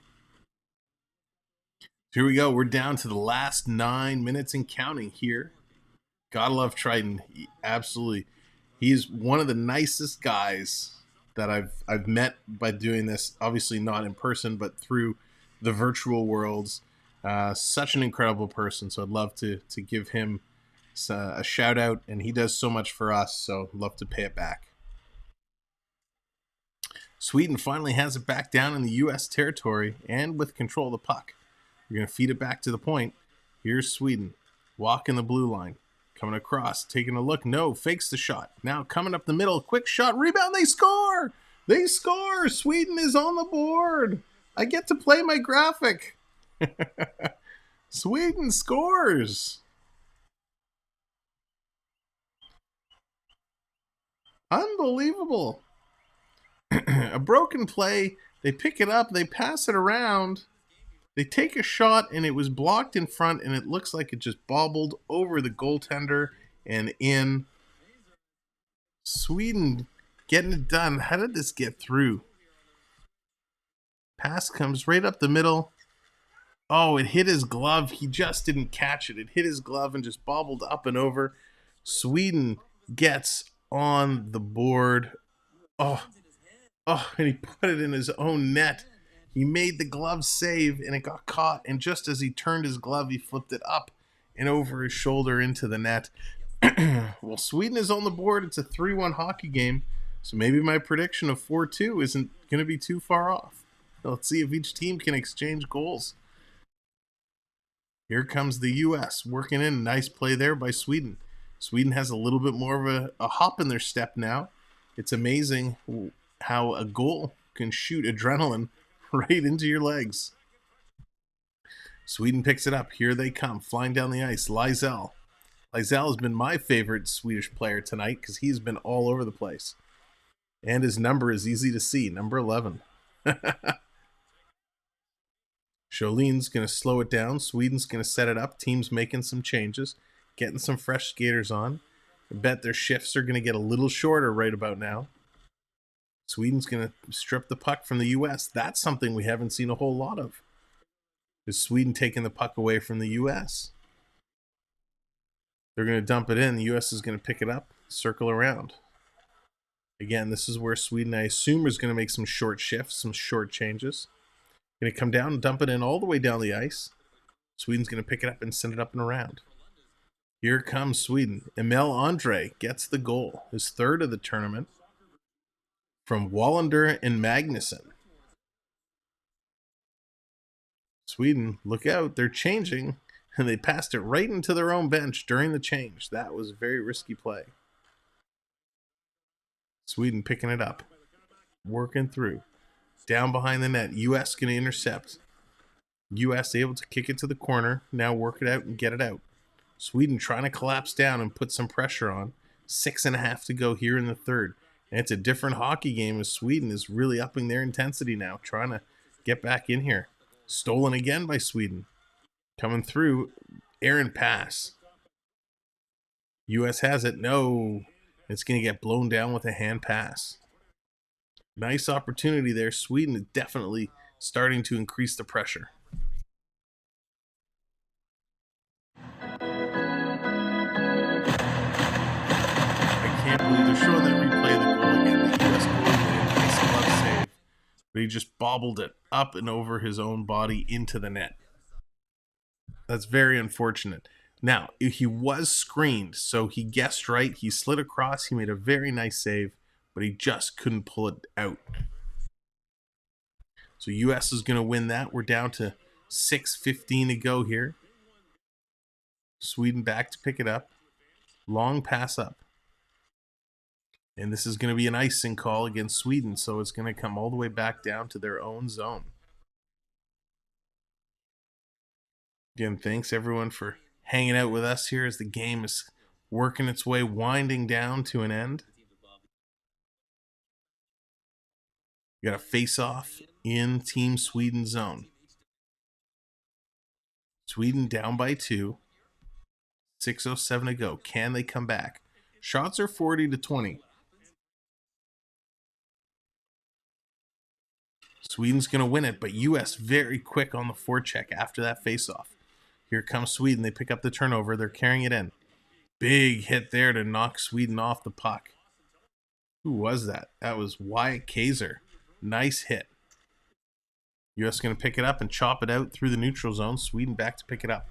Here we go. We're down to the last 9 minutes and counting here. Gotta love Triton. Absolutely. He's one of the nicest guys that I've met by doing this. Obviously not in person, but through the virtual worlds. Such an incredible person. So I'd love to give him a shout out, and he does so much for us. So love to pay it back. Sweden finally has it back down in the U.S. territory and with control of the puck. We're going to feed it back to the point. Here's Sweden. Walking the blue line. Coming across. Taking a look. No. Fakes the shot. Now coming up the middle. Quick shot. Rebound. They score. They score. Sweden is on the board. I get to play my graphic. Sweden scores. Unbelievable. A broken play. They pick it up. They pass it around. They take a shot, and it was blocked in front, and it looks like it just bobbled over the goaltender and in. Sweden getting it done. How did this get through? Pass comes right up the middle. Oh, it hit his glove. He just didn't catch it. It hit his glove and just bobbled up and over. Sweden gets on the board. Oh, and he put it in his own net. He made the glove save, and it got caught. And just as he turned his glove, he flipped it up and over his shoulder into the net. Well, Sweden is on the board. It's a 3-1 hockey game. So maybe my prediction of 4-2 isn't going to be too far off. Let's see if each team can exchange goals. Here comes the U.S. working in. Nice play there by Sweden. Sweden has a little bit more of a hop in their step now. It's amazing how a goal can shoot adrenaline right into your legs. Sweden picks it up. Here they come, flying down the ice. Lysell. Lysell has been my favorite Swedish player tonight because he's been all over the place. And his number is easy to see, number 11. Scholin's going to slow it down. Sweden's going to set it up. Team's making some changes, getting some fresh skaters on. I bet their shifts are going to get a little shorter right about now. Sweden's going to strip the puck from the U.S. That's something we haven't seen a whole lot of. Is Sweden taking the puck away from the U.S.? They're going to dump it in. The U.S. is going to pick it up, circle around. Again, this is where Sweden, I assume, is going to make some short shifts, some short changes. Going to come down and dump it in all the way down the ice. Sweden's going to pick it up and send it up and around. Here comes Sweden. Emil Andre gets the goal, his third of the tournament, from Wallander and Magnuson. Sweden, look out, they're changing, and they passed it right into their own bench during the change. That was a very risky play. Sweden picking it up, working through. Down behind the net. U.S. going to intercept. U.S. able to kick it to the corner. Now work it out and get it out. Sweden trying to collapse down and put some pressure on. 6.5 to go here in the third. And it's a different hockey game as Sweden is really upping their intensity now. Trying to get back in here. Stolen again by Sweden. Coming through. Errant pass. U.S. has it. No. It's going to get blown down with a hand pass. Nice opportunity there. Sweden is definitely starting to increase the pressure. I can't believe they're showing that replay of the goal again. The U.S. goalie nice glove save, but he just bobbled it up and over his own body into the net. That's very unfortunate. Now, he was screened, so he guessed right. He slid across. He made a very nice save, but he just couldn't pull it out. So U.S. is going to win that. We're down to 6:15 to go here. Sweden back to pick it up. Long pass up. And this is going to be an icing call against Sweden, so it's going to come all the way back down to their own zone. Again, thanks everyone for hanging out with us here as the game is working its way, winding down to an end. You got a face-off in Team Sweden zone. Sweden down by 2. 6:07 to go. Can they come back? Shots are 40-20. Sweden's going to win it, but U.S. very quick on the forecheck after that face-off. Here comes Sweden. They pick up the turnover. They're carrying it in. Big hit there to knock Sweden off the puck. Who was that? That was Wyatt Kaiser. Nice hit. U.S. going to pick it up and chop it out through the neutral zone. Sweden back to pick it up.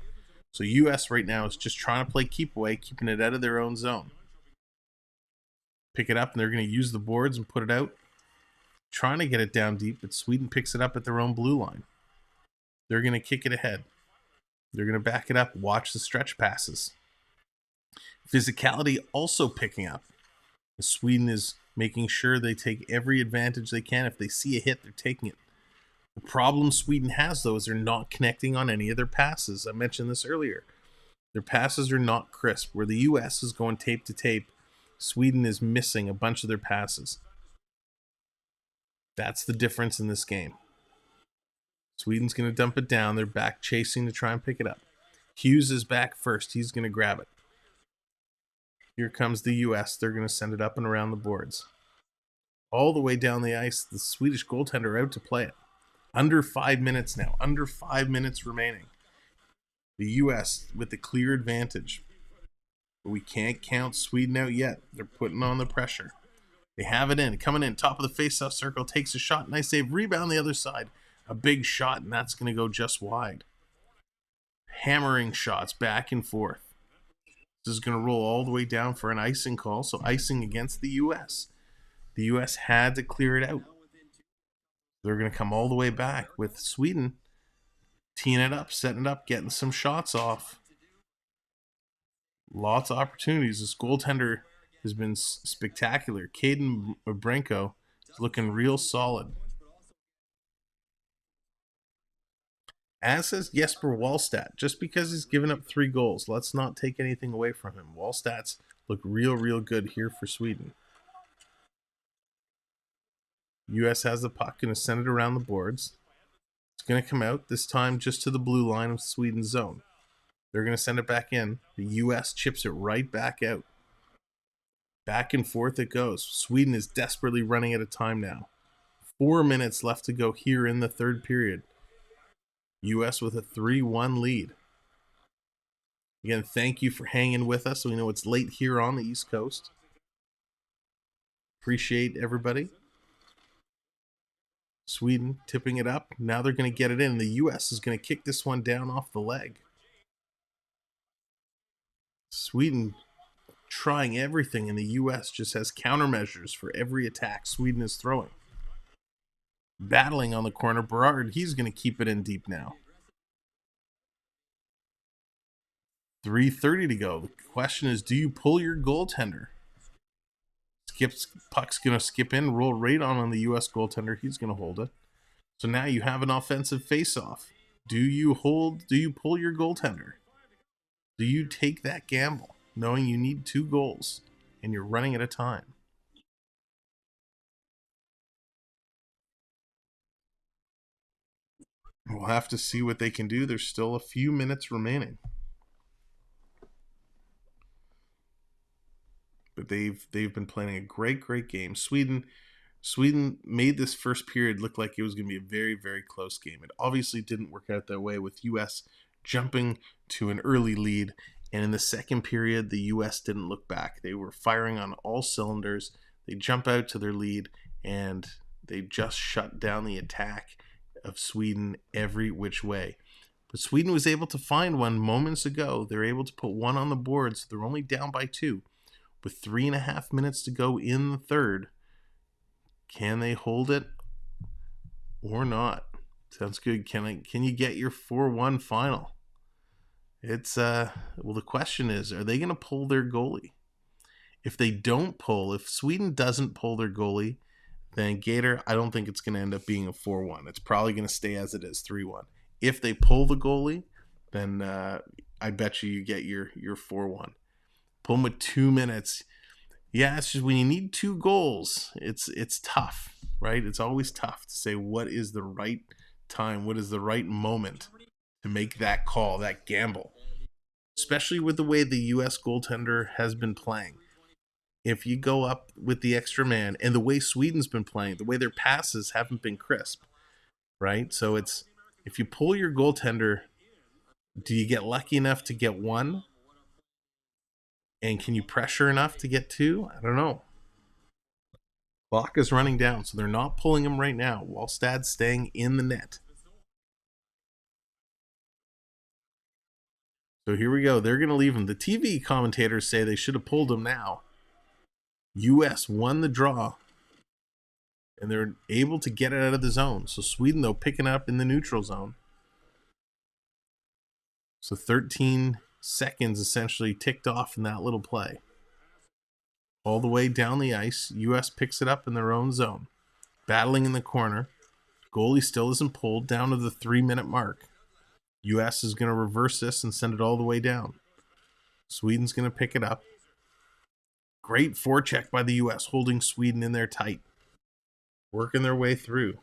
So U.S. right now is just trying to play keep away, keeping it out of their own zone. Pick it up, and they're going to use the boards and put it out. Trying to get it down deep, but Sweden picks it up at their own blue line. They're going to kick it ahead. They're going to back it up. Watch the stretch passes. Physicality also picking up. Sweden is making sure they take every advantage they can. If they see a hit, they're taking it. The problem Sweden has, though, is they're not connecting on any of their passes. I mentioned this earlier. Their passes are not crisp. Where the U.S. is going tape to tape, Sweden is missing a bunch of their passes. That's the difference in this game. Sweden's going to dump it down. They're back chasing to try and pick it up. Hughes is back first. He's going to grab it. Here comes the U.S. They're going to send it up and around the boards. All the way down the ice, the Swedish goaltender out to play it. Under 5 minutes now. Under 5 minutes remaining. The U.S. with the clear advantage. But we can't count Sweden out yet. They're putting on the pressure. They have it in. Coming in. Top of the face-off circle. Takes a shot. Nice save. Rebound the other side. A big shot, and that's going to go just wide. Hammering shots back and forth. This is going to roll all the way down for an icing call. So icing against the U.S. The U.S. had to clear it out. They're going to come all the way back with Sweden teeing it up, setting it up, getting some shots off. Lots of opportunities. This goaltender has been spectacular. Caden Brenko is looking real solid. As says Jesper Wallstedt, just because he's given up 3 goals, let's not take anything away from him. Wallstedt's look real good here for Sweden. U.S. has the puck, going to send it around the boards. It's going to come out, this time just to the blue line of Sweden's zone. They're going to send it back in. The U.S. chips it right back out. Back and forth it goes. Sweden is desperately running out of time now. 4 minutes left to go here in the third period. U.S. with a 3-1 lead. Again, thank you for hanging with us. We know it's late here on the East Coast. Appreciate everybody. Sweden tipping it up. Now they're going to get it in. The U.S. is going to kick this one down off the leg. Sweden trying everything, and the U.S. just has countermeasures for every attack Sweden is throwing. Battling on the corner. Berard, he's going to keep it in deep now. 3:30 to go. The question is, do you pull your goaltender? Puck's going to skip in, roll right on the U.S. goaltender. He's going to hold it. So now you have an offensive face-off. Do you pull your goaltender? Do you take that gamble, knowing you need 2 goals and you're running at a time? We'll have to see what they can do. There's still a few minutes remaining. But they've been playing a great game. Sweden made this first period look like it was going to be a very close game. It obviously didn't work out that way, with U.S. jumping to an early lead. And in the second period, the U.S. didn't look back. They were firing on all cylinders. They jump out to their lead, and they just shut down the attack of Sweden every which way. But Sweden was able to find one moments ago. They're able to put one on the board, so they're only down by 2. With 3.5 minutes to go in the third. Can they hold it or not? Sounds good. Can you get your 4-1 final? It's well, the question is, are they going to pull their goalie? If they don't pull, if Sweden doesn't pull their goalie, then Gator, I don't think it's going to end up being a 4-1. It's probably going to stay as it is, 3-1. If they pull the goalie, then I bet you get your 4-1. Pull them with 2 minutes. Yeah, it's just when you need 2 goals, it's tough, right? It's always tough to say what is the right time, what is the right moment to make that call, that gamble. Especially with the way the U.S. goaltender has been playing. If you go up with the extra man, and the way Sweden's been playing, the way their passes haven't been crisp, right? So it's, if you pull your goaltender, do you get lucky enough to get 1? And can you pressure enough to get 2? I don't know. Clock is running down, so they're not pulling him right now. Wallstad's staying in the net. So here we go. They're going to leave him. The TV commentators say they should have pulled him now. U.S. won the draw, and they're able to get it out of the zone. So Sweden, though, picking up in the neutral zone. So 13 seconds essentially ticked off in that little play. All the way down the ice, U.S. picks it up in their own zone. Battling in the corner. Goalie still isn't pulled, down to the 3-minute mark. U.S. is going to reverse this and send it all the way down. Sweden's going to pick it up. Great forecheck by the U.S., holding Sweden in there tight. Working their way through.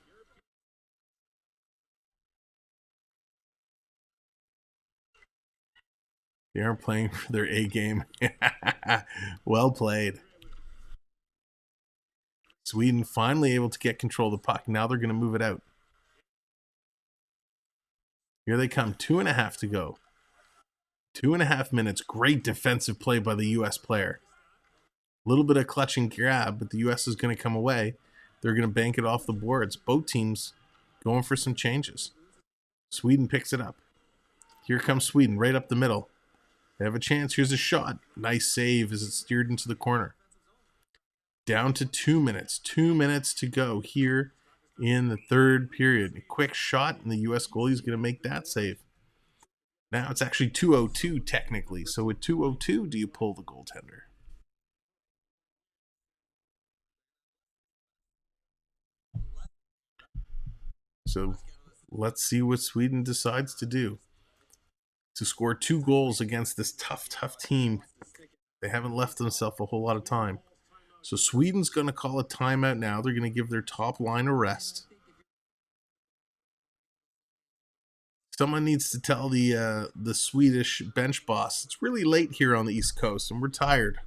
They aren't playing for their A game. Well played. Sweden finally able to get control of the puck. Now they're going to move it out. Here they come. 2.5 to go. 2.5 minutes. Great defensive play by the U.S. player. A little bit of clutch and grab, but the U.S. is going to come away. They're going to bank it off the boards. Both teams going for some changes. Sweden picks it up. Here comes Sweden right up the middle. They have a chance. Here's a shot. Nice save as it's steered into the corner. Down to 2 minutes. 2 minutes to go here in the third period. A quick shot, and the U.S. goalie is going to make that save. Now it's actually 2:02 technically. So at 2:02, do you pull the goaltender? So let's see what Sweden decides to do. To score 2 goals against this tough team, they haven't left themselves a whole lot of time. So Sweden's going to call a timeout now. They're going to give their top line a rest. Someone needs to tell the Swedish bench boss, it's really late here on the East Coast and we're tired.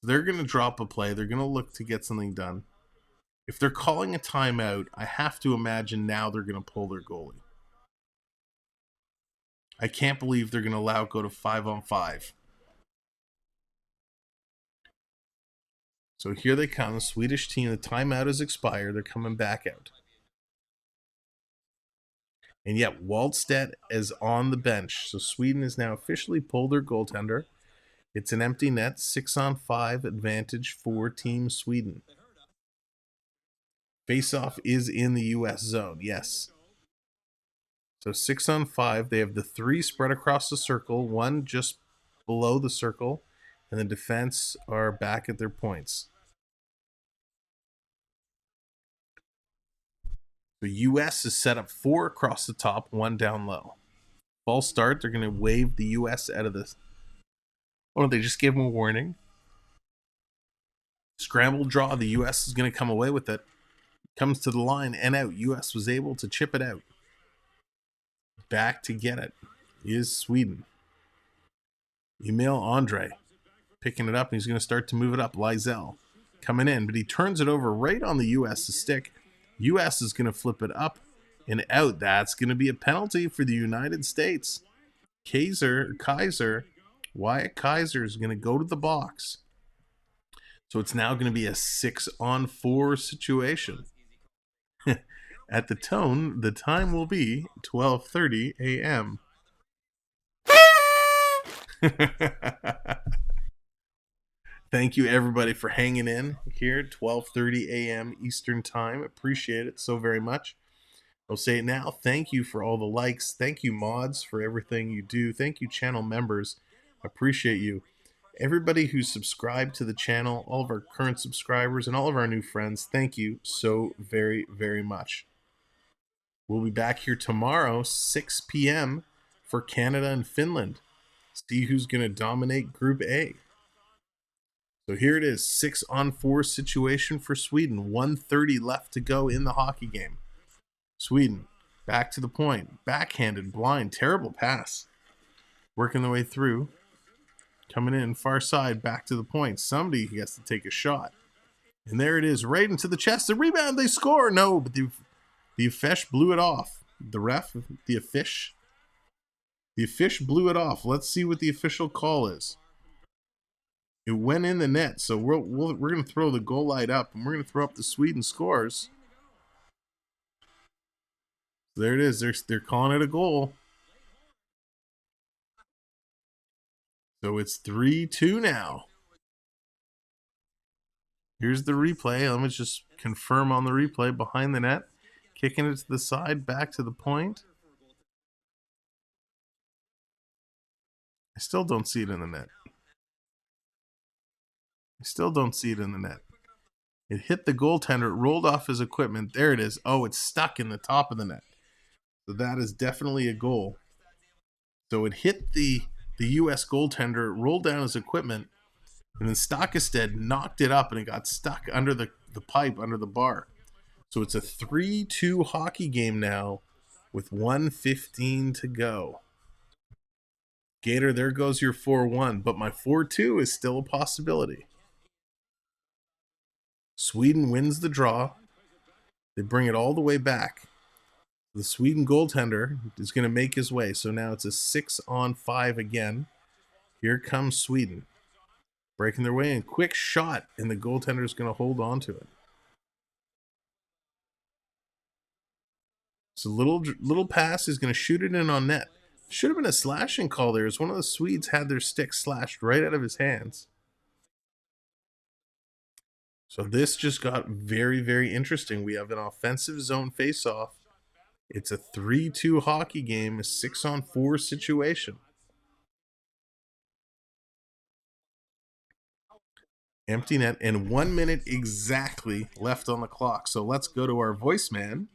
They're going to drop a play. They're going to look to get something done. If they're calling a timeout, I have to imagine now they're going to pull their goalie. I can't believe they're going to allow it go to 5-on-5. So here they come, the Swedish team. The timeout has expired. They're coming back out. And yet Wallstedt is on the bench. So Sweden has now officially pulled their goaltender. It's an empty net, 6-on-5 advantage for Team Sweden. Faceoff is in the U.S. zone, yes. So 6-on-5, they have the 3 spread across the circle, 1 just below the circle, and the defense are back at their points. The U.S. is set up 4 across the top, 1 down low. False start, they're going to wave the U.S. out of this. Oh, they just gave them a warning. Scramble draw, the U.S. is going to come away with it. Comes to the line and out. U.S. was able to chip it out. Back to get it is Sweden. Emil Andre picking it up, and he's going to start to move it up. Lizell coming in, but he turns it over right on the U.S.'s stick. U.S. is going to flip it up and out. That's going to be a penalty for the United States. Wyatt Kaiser is going to go to the box. So it's now going to be a 6-on-4 situation. At the tone, the time will be 12:30 a.m. Thank you, everybody, for hanging in here. 12:30 a.m. Eastern Time. Appreciate it so very much. I'll say it now. Thank you for all the likes. Thank you, mods, for everything you do. Thank you, channel members. I appreciate you. Everybody who's subscribed to the channel, all of our current subscribers, and all of our new friends, thank you so very, very much. We'll be back here tomorrow, 6 p.m. for Canada and Finland. See who's going to dominate Group A. So here it is, 6-on-4 situation for Sweden. 1:30 left to go in the hockey game. Sweden, back to the point. Backhanded, blind, terrible pass. Working the way through. Coming in, far side, back to the point. Somebody has to take a shot. And there it is, right into the chest. The rebound, they score. No, but the official blew it off. The ref, the official blew it off. Let's see what the official call is. It went in the net, so we're going to throw the goal light up, and we're going to throw up the Sweden scores. There it is. They're calling it a goal. So it's 3-2 now. Here's the replay. Let me just confirm on the replay. Behind the net. Kicking it to the side. Back to the point. I still don't see it in the net. I still don't see it in the net. It hit the goaltender. It rolled off his equipment. There it is. Oh, it's stuck in the top of the net. So that is definitely a goal. So it hit the U.S. goaltender, rolled down his equipment, and then Stockestead knocked it up, and it got stuck under the pipe, under the bar. So it's a 3-2 hockey game now with 1:15 to go. Gator, there goes your 4-1, but my 4-2 is still a possibility. Sweden wins the draw. They bring it all the way back. The Sweden goaltender is going to make his way. So now it's a 6-on-5 again. Here comes Sweden. Breaking their way in. Quick shot. And the goaltender is going to hold on to it. So little pass. Is going to shoot it in on net. Should have been a slashing call there, as one of the Swedes had their stick slashed right out of his hands. So this just got very, very interesting. We have an offensive zone face-off. It's a 3-2 hockey game, a 6-on-4 situation. Empty net, and 1 minute exactly left on the clock. So let's go to our voice man.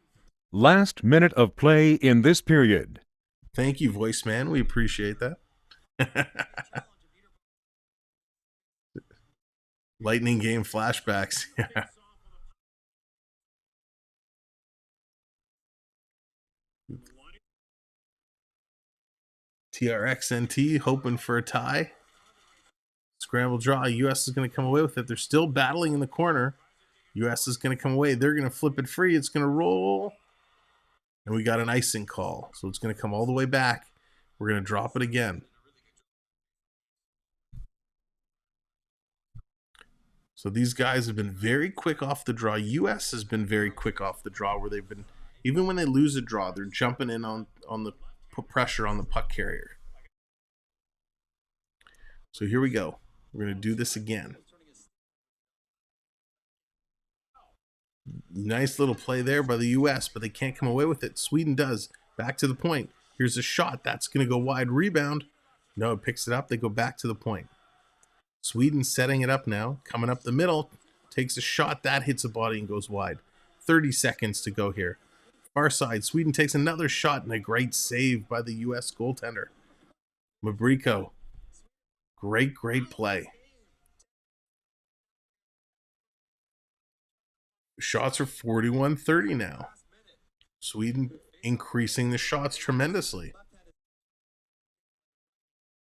Last minute of play in this period. Thank you, voice man. We appreciate that. Lightning game flashbacks. TRXNT hoping for a tie. Scramble draw. US is going to come away with it. They're still battling in the corner. US is going to come away. They're going to flip it free. It's going to roll. And we got an icing call. So it's going to come all the way back. We're going to drop it again. So these guys have been very quick off the draw. US has been very quick off the draw, where they've been, even when they lose a draw, they're jumping in on the put pressure on the puck carrier. So here we go. We're going to do this again. Nice little play there by the US, but they can't come away with it. Sweden does. Back to the point. Here's a shot. That's going to go wide. Rebound. No, it picks it up. They go back to the point. Sweden setting it up now. Coming up the middle. Takes a shot. That hits a body and goes wide. 30 seconds to go here. Far side. Sweden takes another shot, and a great save by the US goaltender. Mabrico. Great play. Shots are 41-30 now. Sweden increasing the shots tremendously.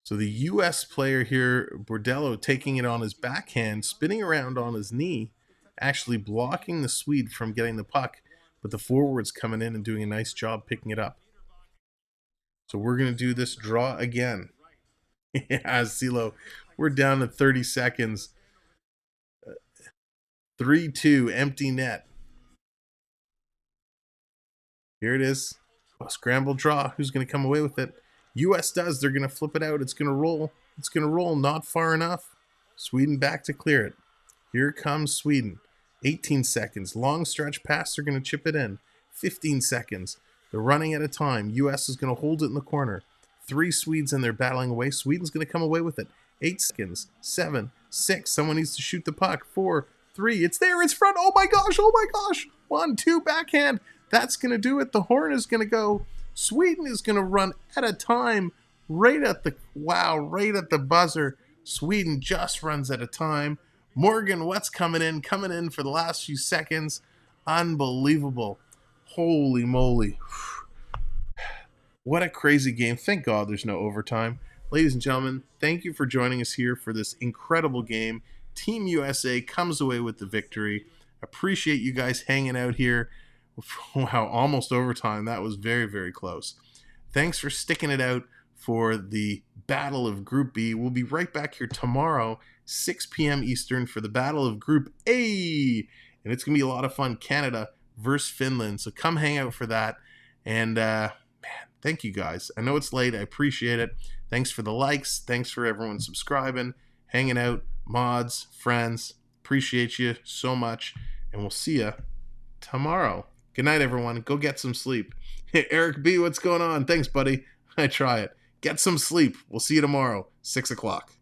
So the U.S. player here, Bordello, taking it on his backhand, spinning around on his knee, actually blocking the Swede from getting the puck, but the forward's coming in and doing a nice job picking it up. So we're going to do this draw again. Yeah, CeeLo, we're down to 30 seconds. 3-2, empty net. Here it is. A scramble draw. Who's going to come away with it? U.S. does. They're going to flip it out. It's going to roll. It's going to roll. Not far enough. Sweden back to clear it. Here comes Sweden. 18 seconds. Long stretch pass. They're going to chip it in. 15 seconds. They're running out of time. US is going to hold it in the corner. 3 Swedes and they're battling away. Sweden's going to come away with it. 8 seconds. 7, 6. Someone needs to shoot the puck. 4, 3. It's there. It's front. Oh my gosh. Oh my gosh. 1, 2. Backhand. That's going to do it. The horn is going to go. Sweden is going to run at a time. Right at the buzzer. Sweden just runs at a time. Morgan, what's coming in? Coming in for the last few seconds. Unbelievable. Holy moly. What a crazy game. Thank God there's no overtime. Ladies and gentlemen, thank you for joining us here for this incredible game. Team USA comes away with the victory. Appreciate you guys hanging out here. Wow, almost overtime. That was very, very close. Thanks for sticking it out for the Battle of Group B. We'll be right back here tomorrow, 6 p.m. Eastern, for the Battle of Group A. And it's going to be a lot of fun. Canada versus Finland. So come hang out for that. And, man, thank you guys. I know it's late. I appreciate it. Thanks for the likes. Thanks for everyone subscribing, hanging out, mods, friends. Appreciate you so much. And we'll see you tomorrow. Good night, everyone. Go get some sleep. Hey, Eric B., what's going on? Thanks, buddy. I try it. Get some sleep. We'll see you tomorrow, 6 o'clock.